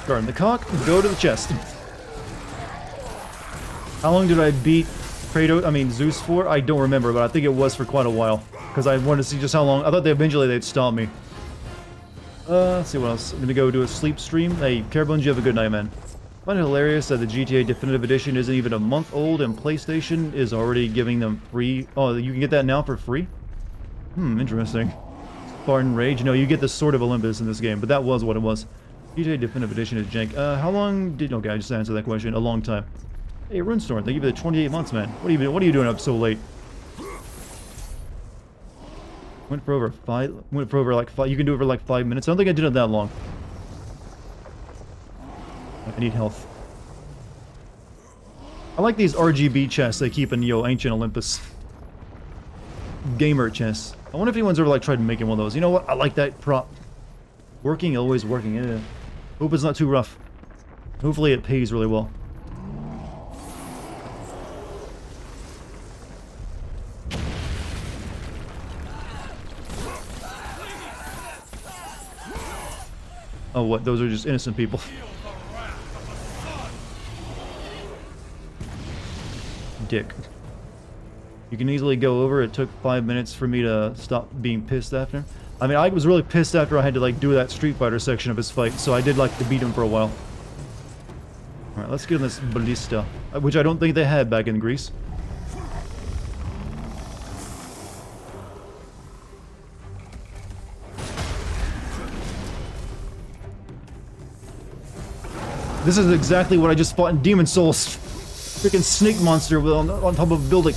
Turn the cock, go to the chest. How long did I beat Zeus for? I don't remember, but I think it was for quite a while. Because I wanted to see just how long. I thought they'd stomp me. Let's see what else. I'm gonna go do a sleep stream. Hey, Carebones, you have a good night, man. I find it hilarious that the GTA Definitive Edition isn't even a month old and PlayStation is already giving them free. Oh, you can get that now for free? Interesting. Spartan Rage. No, you get the Sword of Olympus in this game, but that was what it was. GTA Definitive Edition is jank. How long did... Okay, I just answered that question. A long time. Hey, Runestorm, thank you for the 28 months, man. What are you doing up so late? Went for over like 5... You can do it for like 5 minutes. I don't think I did it that long. I need health. I like these RGB chests they keep in, Ancient Olympus. Gamer chests. I wonder if anyone's ever, like, tried making one of those. You know what? I like that prop. Working, always working. Yeah. Hope it's not too rough. Hopefully it pays really well. Oh, what? Those are just innocent people. Dick. You can easily go over. It took 5 minutes for me to stop being pissed after. I mean, I was really pissed after I had to, like, do that Street Fighter section of his fight, so I did like to beat him for a while. Alright, let's get on this ballista, which I don't think they had back in Greece. This is exactly what I just fought in Demon Souls. Freaking snake monster on top of a building.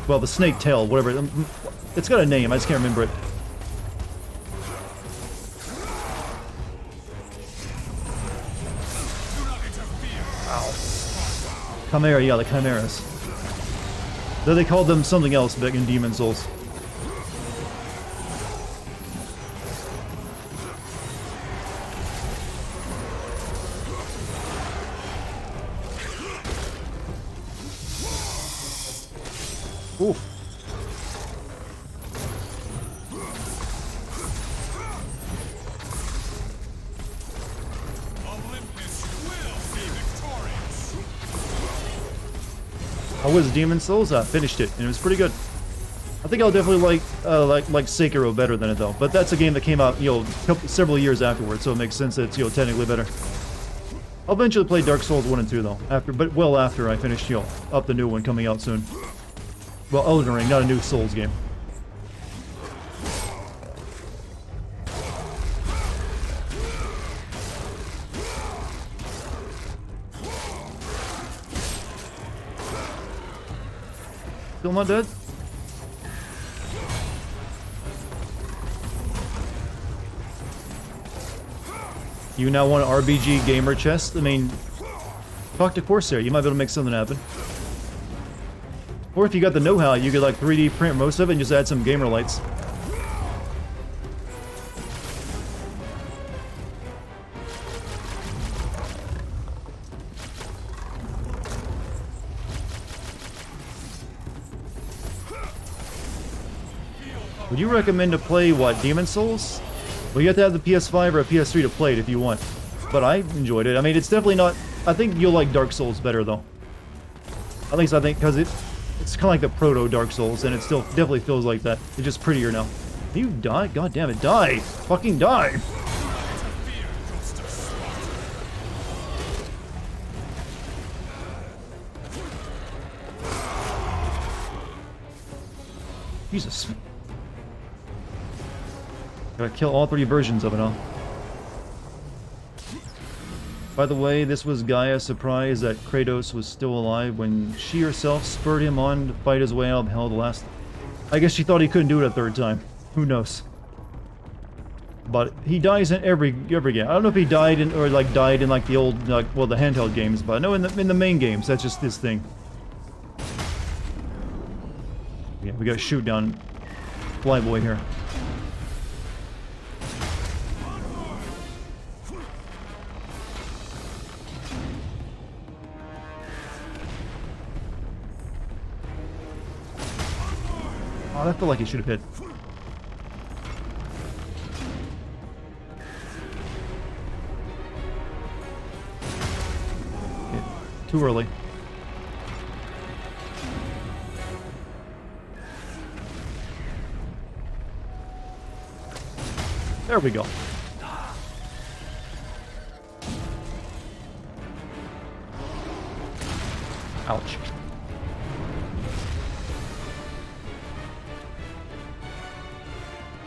Well, the snake tail, whatever. It's got a name, I just can't remember it. Ow. Chimera, yeah, the chimeras. Though they called them something else back in Demon Souls. Oof. How was Demon Souls? I finished it, and it was pretty good. I think I'll definitely like Sekiro better than it though. But that's a game that came out, several years afterwards, so it makes sense that it's, technically better. I'll eventually play Dark Souls 1 and 2 though, well after I finish, up the new one coming out soon. Well, Elden Ring, not a new Souls game. Still not dead? You now want an RBG gamer chest? I mean, talk to Corsair, you might be able to make something happen. Or if you got the know-how, you could like 3D print most of it and just add some gamer lights. Would you recommend to play, what, Demon Souls? Well, you have to have the PS5 or a PS3 to play it if you want. But I enjoyed it. I mean, it's definitely not... I think you'll like Dark Souls better, though. At least I think, because it's kind of like the proto Dark Souls, and it still definitely feels like that. It's just prettier now. You die? God damn it, die! Fucking die! Jesus. Gotta kill all 3 versions of it, huh? By the way, this was Gaia's surprise that Kratos was still alive when she herself spurred him on to fight his way out of hell the last... I guess she thought he couldn't do it a 3rd time. Who knows? But he dies in every game. I don't know if he died in, or like died in like the old, like, well, the handheld games, but I know in the main games, that's just his thing. Yeah, we gotta shoot down Flyboy here. Oh, that felt like he should have hit. Yeah, too early. There we go. Ouch.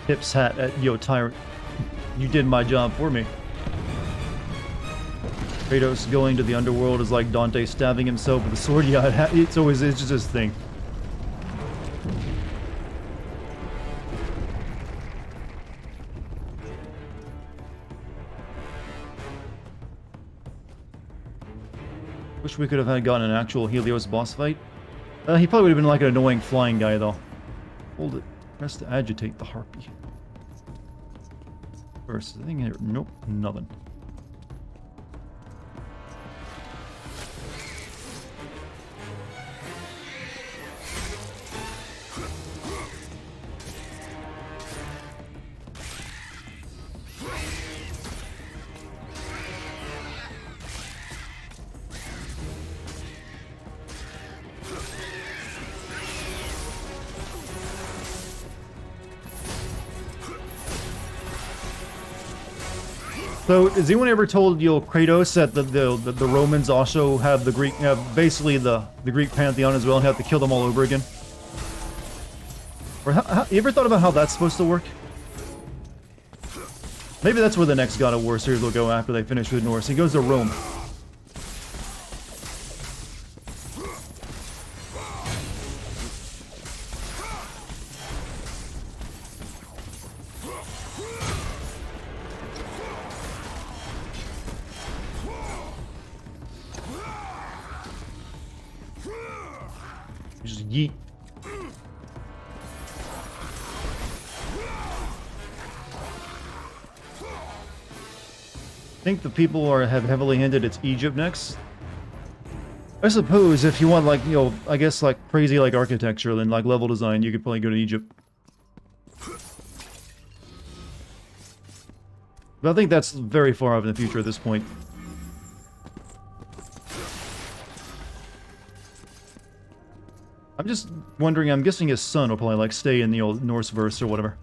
Tips hat at Yo Tyrant. You did my job for me. Kratos going to the underworld is like Dante stabbing himself with a sword. Yeah, it's just his thing. Wish we could have gotten an actual Helios boss fight. He probably would have been like an annoying flying guy though. Hold it. Press to agitate the harpy. First thing here. Nope, nothing. So, has anyone ever told Kratos that the Romans also have the Greek, basically the Greek pantheon as well, and have to kill them all over again? Or you ever thought about how that's supposed to work? Maybe that's where the next God of War series will go after they finish with Norse. He goes to Rome. Just yeet. I think the people have heavily hinted it's Egypt next. I suppose if you want like, I guess like crazy like architecture and like level design, you could probably go to Egypt. But I think that's very far off in the future at this point. I'm just wondering, I'm guessing his son will probably like stay in the old Norse verse or whatever.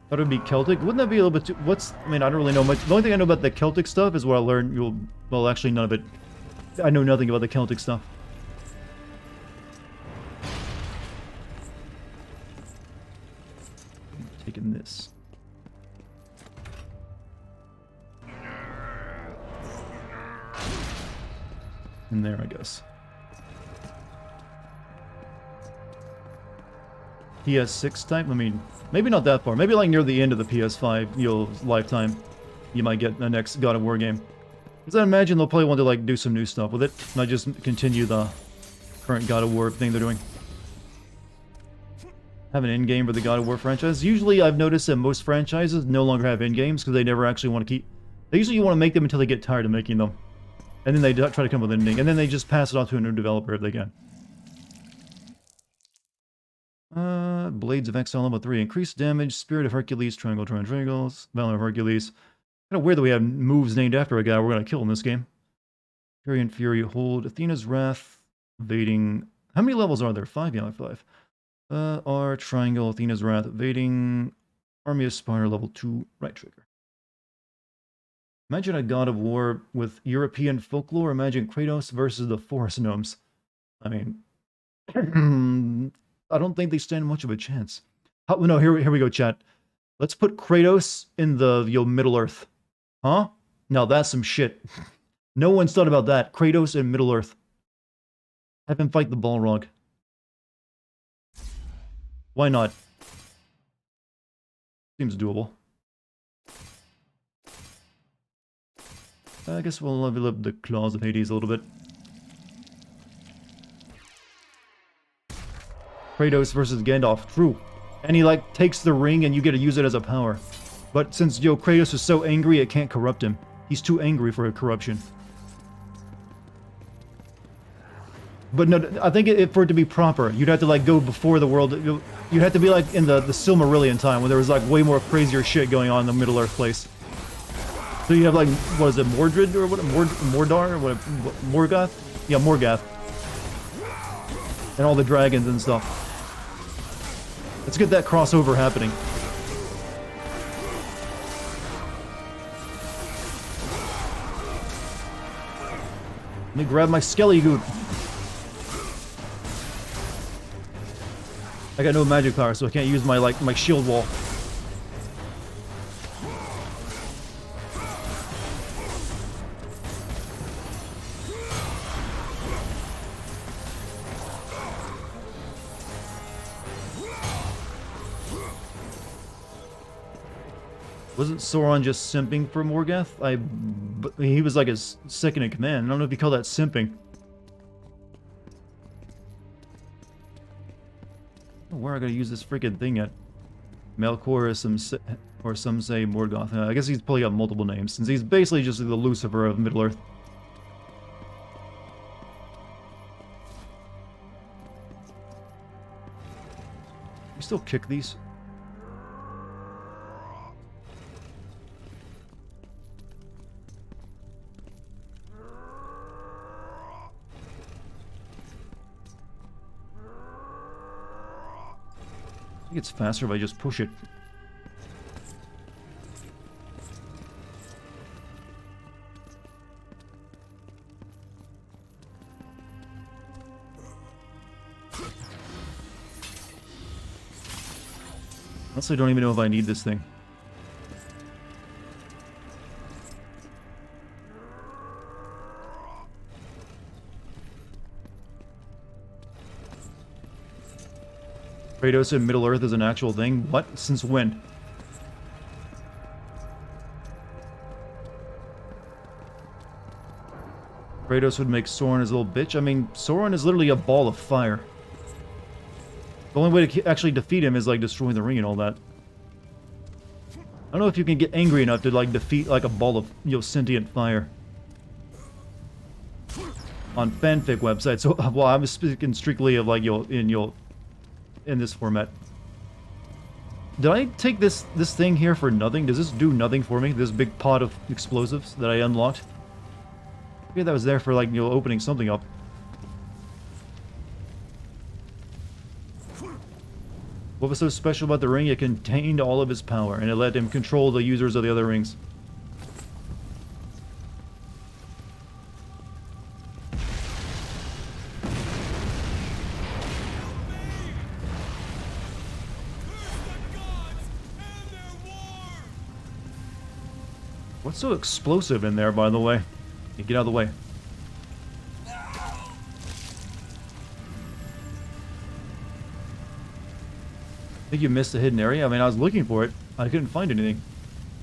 Thought it would be Celtic. Wouldn't that be a little bit too... I mean, I don't really know much. The only thing I know about the Celtic stuff is what I learned. Well, actually, none of it. I know nothing about the Celtic stuff. Taking this. In there, I guess. PS6 type? I mean, maybe not that far. Maybe like near the end of the PS5, lifetime, you might get the next God of War game. Because I imagine they'll probably want to like do some new stuff with it, not just continue the current God of War thing they're doing. Have an end game for the God of War franchise. Usually I've noticed that most franchises no longer have end games because they never actually want to keep... They usually want to make them until they get tired of making them. And then they try to come up with an ending. And then they just pass it off to a new developer if they can. Blades of Exile level 3. Increased damage, Spirit of Hercules, Triangles, Valor of Hercules. Kind of weird that we have moves named after a guy we're going to kill in this game. Fury and Fury, hold. Athena's Wrath, evading... How many levels are there? 5? Yeah, 5. R, Triangle, Athena's Wrath, evading... Army of Spire, level 2, right trigger. Imagine a God of War with European folklore. Imagine Kratos versus the Forest Gnomes. I mean... I don't think they stand much of a chance. No, here we go, chat. Let's put Kratos in the Middle Earth. Huh? Now that's some shit. No one's thought about that. Kratos in Middle Earth. Have him fight the Balrog. Why not? Seems doable. I guess we'll level up the Claws of Hades a little bit. Kratos versus Gandalf. True. And he, like, takes the ring and you get to use it as a power. But since, Kratos is so angry, it can't corrupt him. He's too angry for a corruption. But no, I think for it to be proper, you'd have to, like, go before the world. You'd have to be, like, in the Silmarillion time, when there was, like, way more crazier shit going on in the Middle-earth place. So you have, like, what is it, Mordred, or what, Mordor, or what, Morgoth? Yeah, Morgoth. And all the dragons and stuff. Let's get that crossover happening. Let me grab my Skelly Goop. I got no magic power, so I can't use my, like, my shield wall. Wasn't Sauron just simping for Morgoth? He was like his second in command. I don't know if you call that simping. Where I gotta use this freaking thing yet? Melkor or some say Morgoth. I guess he's probably got multiple names, since he's basically just the Lucifer of Middle-earth. Can we still kick these? I think it's faster if I just push it. Honestly, I don't even know if I need this thing. Kratos in Middle-earth is an actual thing? What? Since when? Kratos would make Sauron his little bitch? I mean, Sauron is literally a ball of fire. The only way to actually defeat him is, like, destroying the ring and all that. I don't know if you can get angry enough to, like, defeat, like, a ball of, sentient fire. On fanfic websites. So, well, I'm speaking strictly of, like, in this format. Did I take this thing here for nothing? Does this do nothing for me? This big pot of explosives that I unlocked? Maybe that was there for, like, opening something up. What was so special about the ring? It contained all of his power, and it let him control the users of the other rings. What's so explosive in there, by the way? Hey, get out of the way. I think you missed a hidden area. I mean, I was looking for it. I couldn't find anything.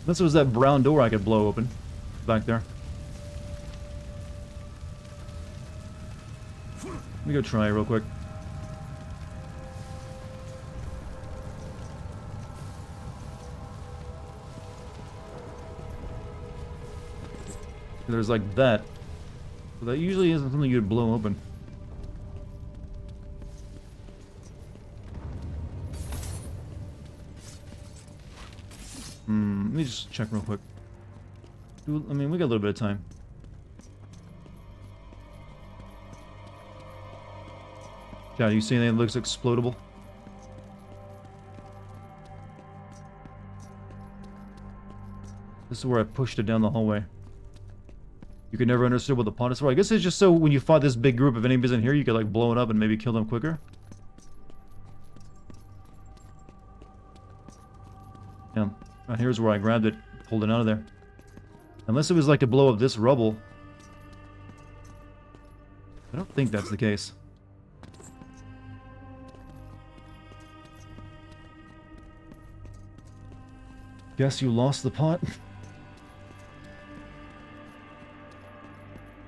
Unless it was that brown door I could blow open. Back there. Let me go try it real quick. There's like that. But that usually isn't something you'd blow open. Let me just check real quick. I mean, we got a little bit of time. Chad, do you see anything that looks explodable? This is where I pushed it down the hallway. You could never understand what the pot is for. I guess it's just so when you fought this big group, if anybody's in here, you could like blow it up and maybe kill them quicker. Yeah, here's where I grabbed it, pulled it out of there. Unless it was like to blow up this rubble. I don't think that's the case. Guess you lost the pot?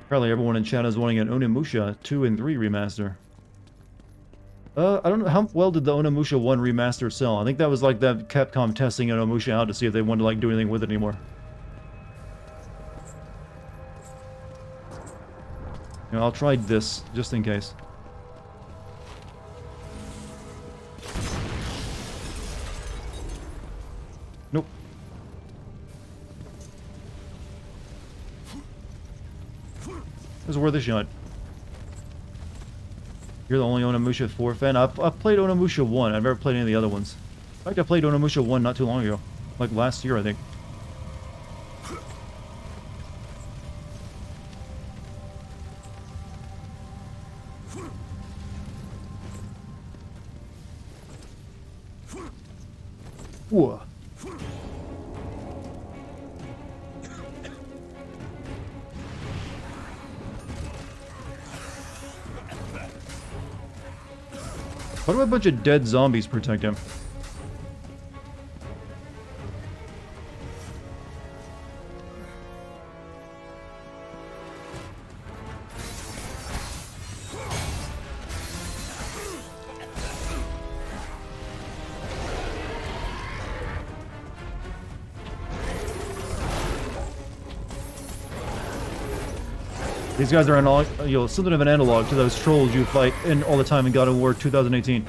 Apparently everyone in chat is wanting an Onimusha 2 and 3 remaster. I don't know, how well did the Onimusha 1 remaster sell? I think that was like that Capcom testing Onimusha out to see if they wanted to like do anything with it anymore. You know, I'll try this, just in case. Nope. It was worth a shot. You're the only Onimusha 4 fan? I've played Onimusha 1. I've never played any of the other ones. In fact, I played Onimusha 1 not too long ago. Like last year, I think. Whoa. Why do a bunch of dead zombies protect him? These guys are analog, you know, something of an analog to those trolls you fight in all the time in God of War 2018.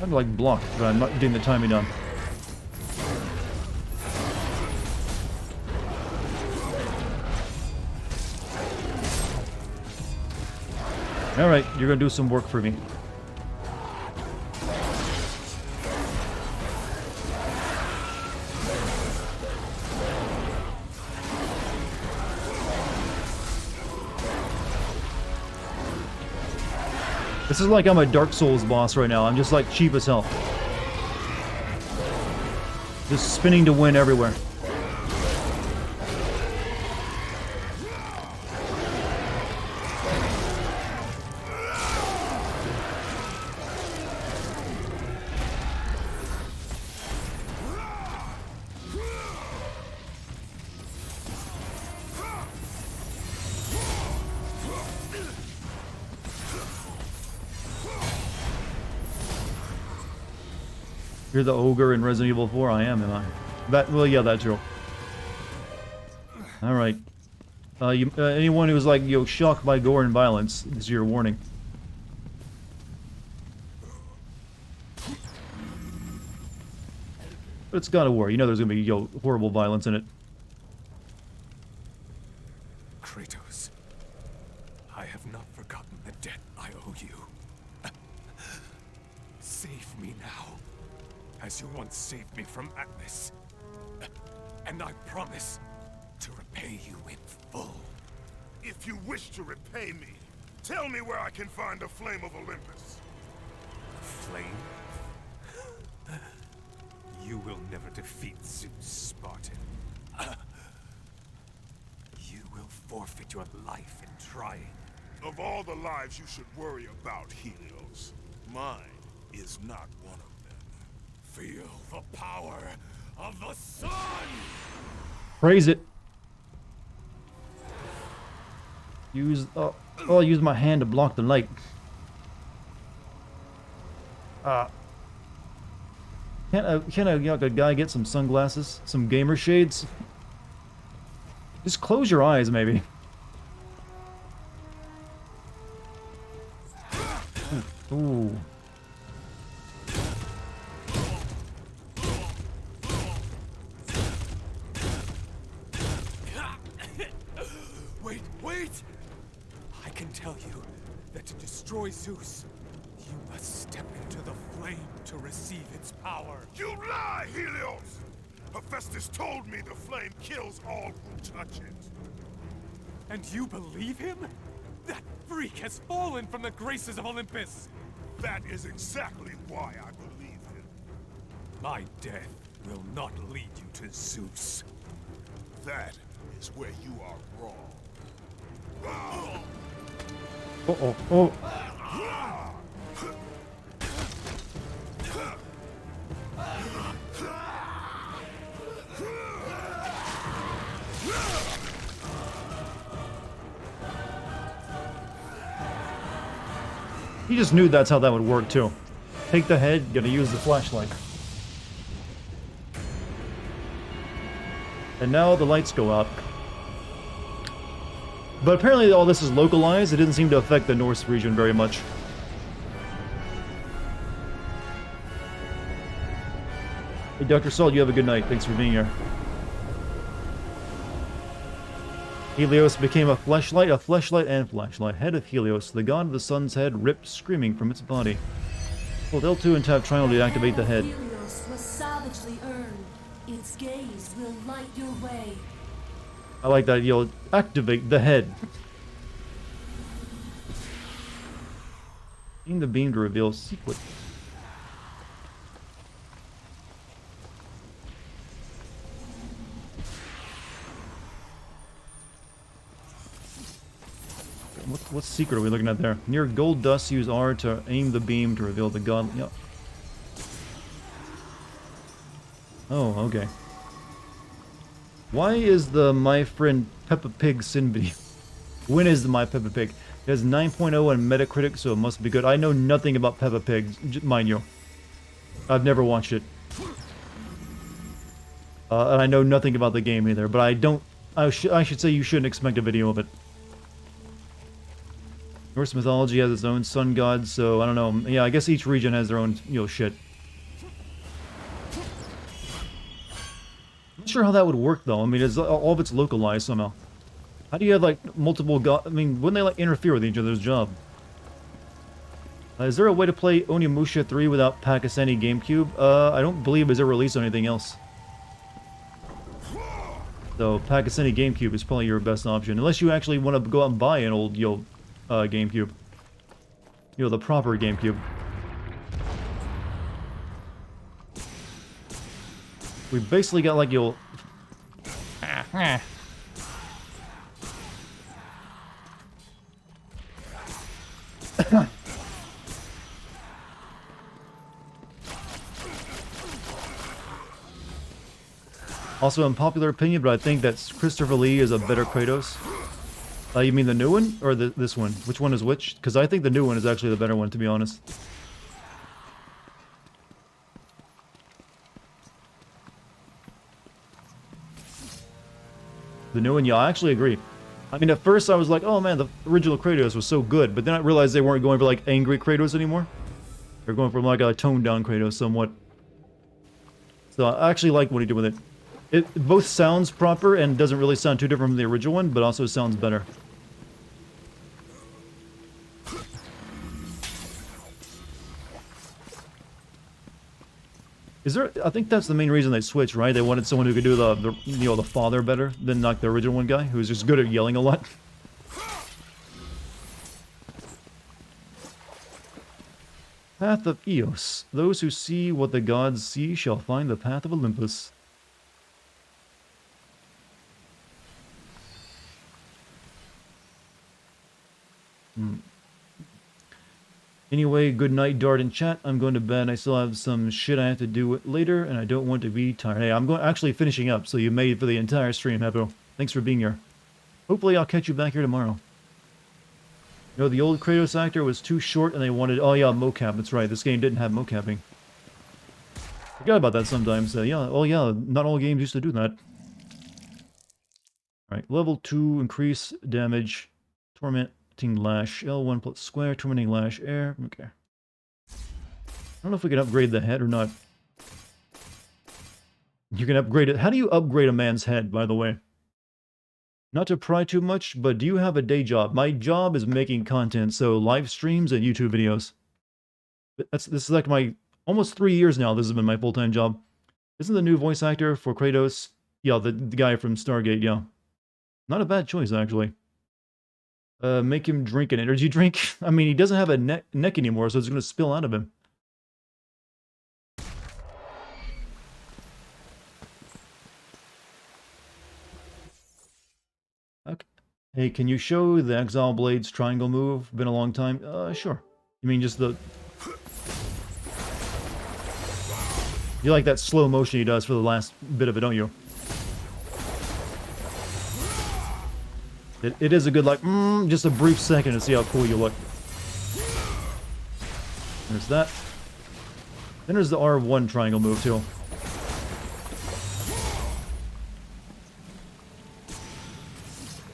I'm like blocked, but I'm not getting the timing done. Alright, you're gonna do some work for me. This is like I'm a Dark Souls boss right now. I'm just like cheap as hell. Just spinning to win everywhere. You're the ogre in Resident Evil 4? I am I? That, well, yeah, that's true. Alright. Anyone who's like, you know, shocked by gore and violence, this is your warning. But it's God of War. You know there's gonna be, yo, horrible violence in it. Kratos, I have not forgotten the debt I owe you. Save me now, as you once saved me from Atlas. And I promise to repay you in full. If you wish to repay me, tell me where I can find the Flame of Olympus. Flame? You will never defeat Zeus, Spartan. You will forfeit your life in trying. Of all the lives you should worry about, Helios, mine is not one of them. Feel the power of the sun! Praise it. Use, I'll use my hand to block the light. Can't a guy get some sunglasses? Some gamer shades? Just close your eyes, maybe. Ooh. Wait! I can tell you that to destroy Zeus, you must step into the flame to receive its power. You lie, Helios! Hephaestus told me the flame kills all who touch it. And you believe him? That freak has fallen from the graces of Olympus! That is exactly why I believe him. My death will not lead you to Zeus. That is where you are wrong. Uh-oh. Oh. He just knew that's how that would work, too. Take the head, gotta use the flashlight. And now the lights go out. But apparently all this is localized. It didn't seem to affect the Norse region very much. Hey, Dr. Salt, you have a good night. Thanks for being here. Helios became a fleshlight and flashlight. Head of Helios, the god of the sun's head, ripped screaming from its body. Hold L2 and tap triangle to activate the head. Helios was savagely earned. Its gaze will light your way. I like that. You'll activate the head. Aim the beam to reveal secret. What secret are we looking at there? Near gold dust, use R to aim the beam to reveal the god. Yep. Oh, okay. Why is the My Friend Peppa Pig Sin video? When is the My Peppa Pig? It has 9.0 on Metacritic, so it must be good. I know nothing about Peppa Pig, mind you. I've never watched it. And I know nothing about the game either, but I should say you shouldn't expect a video of it. Norse mythology has its own sun god, so I don't know. Yeah, I guess each region has their own, shit. I'm not sure how that would work, though. I mean, all of it's localized somehow. How do you have, like, multiple gods? I mean, wouldn't they, like, interfere with each other's job? Is there a way to play Onimusha 3 without Pakistani GameCube? I don't believe it's ever released on anything else. So, Pakistani GameCube is probably your best option. Unless you actually want to go out and buy an old, GameCube. The proper GameCube. We basically got like Also, unpopular opinion, but I think that Christopher Lee is a better Kratos. You mean the new one? Or this one? Which one is which? Because I think the new one is actually the better one, to be honest. The new one, yeah, I actually agree. I mean, at first I was like, oh man, the original Kratos was so good, but then I realized they weren't going for like angry Kratos anymore. They're going for like a toned down Kratos somewhat. So I actually like what he did with it. It both sounds proper and doesn't really sound too different from the original one, but also sounds better. I think that's the main reason they switched, right? They wanted someone who could do the father better than like the original one guy, who's just good at yelling a lot. Path of Eos. Those who see what the gods see shall find the path of Olympus. Anyway, good night, Dart and chat. I'm going to bed. I still have some shit I have to do later, and I don't want to be tired. Hey, I'm actually finishing up, so you made it for the entire stream, Heppo. Thanks for being here. Hopefully I'll catch you back here tomorrow. The old Kratos actor was too short, and they wanted... Oh, yeah, mocap. That's right. This game didn't have mocapping. Forgot about that sometimes. Yeah, oh, yeah, not all games used to do that. Alright, level 2, increase damage, torment. Lash, L1 plus square, tormenting lash, air. Okay. I don't know if we can upgrade the head or not. You can upgrade it. How do you upgrade a man's head, by the way? Not to pry too much, but do you have a day job? My job is making content, so live streams and YouTube videos. This is like my almost 3 years now. This has been my full-time job. Isn't the new voice actor for Kratos? Yeah, the guy from Stargate, yeah. Not a bad choice, actually. Make him drink an energy drink. I mean, he doesn't have a neck anymore, so it's going to spill out of him. Okay. Hey, can you show the Exile Blade's triangle move? Been a long time. Sure. You mean just the... You like that slow motion he does for the last bit of it, don't you? It is a good, like, just a brief second to see how cool you look. There's that. Then there's the R1 triangle move, too.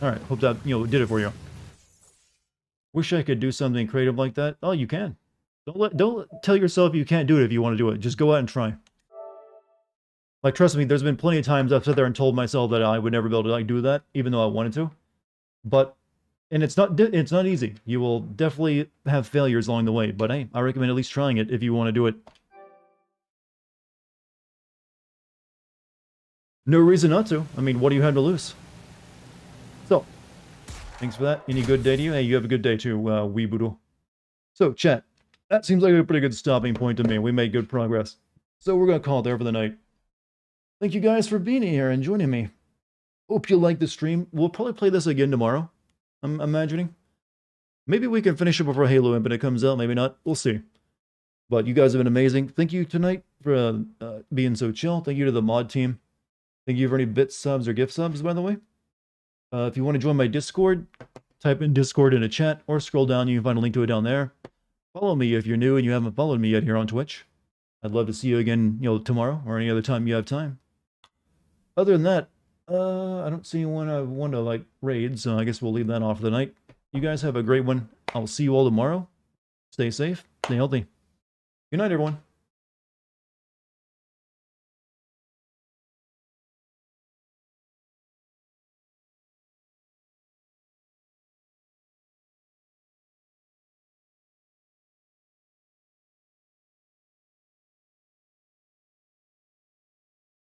Alright, hope that, did it for you. Wish I could do something creative like that. Oh, you can. Don't tell yourself you can't do it if you want to do it. Just go out and try. Like, trust me, there's been plenty of times I've sat there and told myself that I would never be able to, like, do that, even though I wanted to. But, and it's not easy. You will definitely have failures along the way, but hey, I recommend at least trying it if you want to do it. No reason not to. I mean, what do you have to lose? So, thanks for that. Any good day to you? Hey, you have a good day too, Weeboodle. So, chat, that seems like a pretty good stopping point to me. We made good progress. So we're going to call it there for the night. Thank you guys for being here and joining me. Hope you liked the stream. We'll probably play this again tomorrow, I'm imagining. Maybe we can finish it before Halo Infinite comes out, maybe not. We'll see. But you guys have been amazing. Thank you tonight for being so chill. Thank you to the mod team. Thank you for any bit subs or gift subs, by the way. If you want to join my Discord, type in Discord in a chat, or scroll down, you can find a link to it down there. Follow me if you're new and you haven't followed me yet here on Twitch. I'd love to see you again, tomorrow, or any other time you have time. Other than that, I don't see anyone I want to, like, raid, so I guess we'll leave that off for the night. You guys have a great one. I'll see you all tomorrow. Stay safe, stay healthy. Good night, everyone.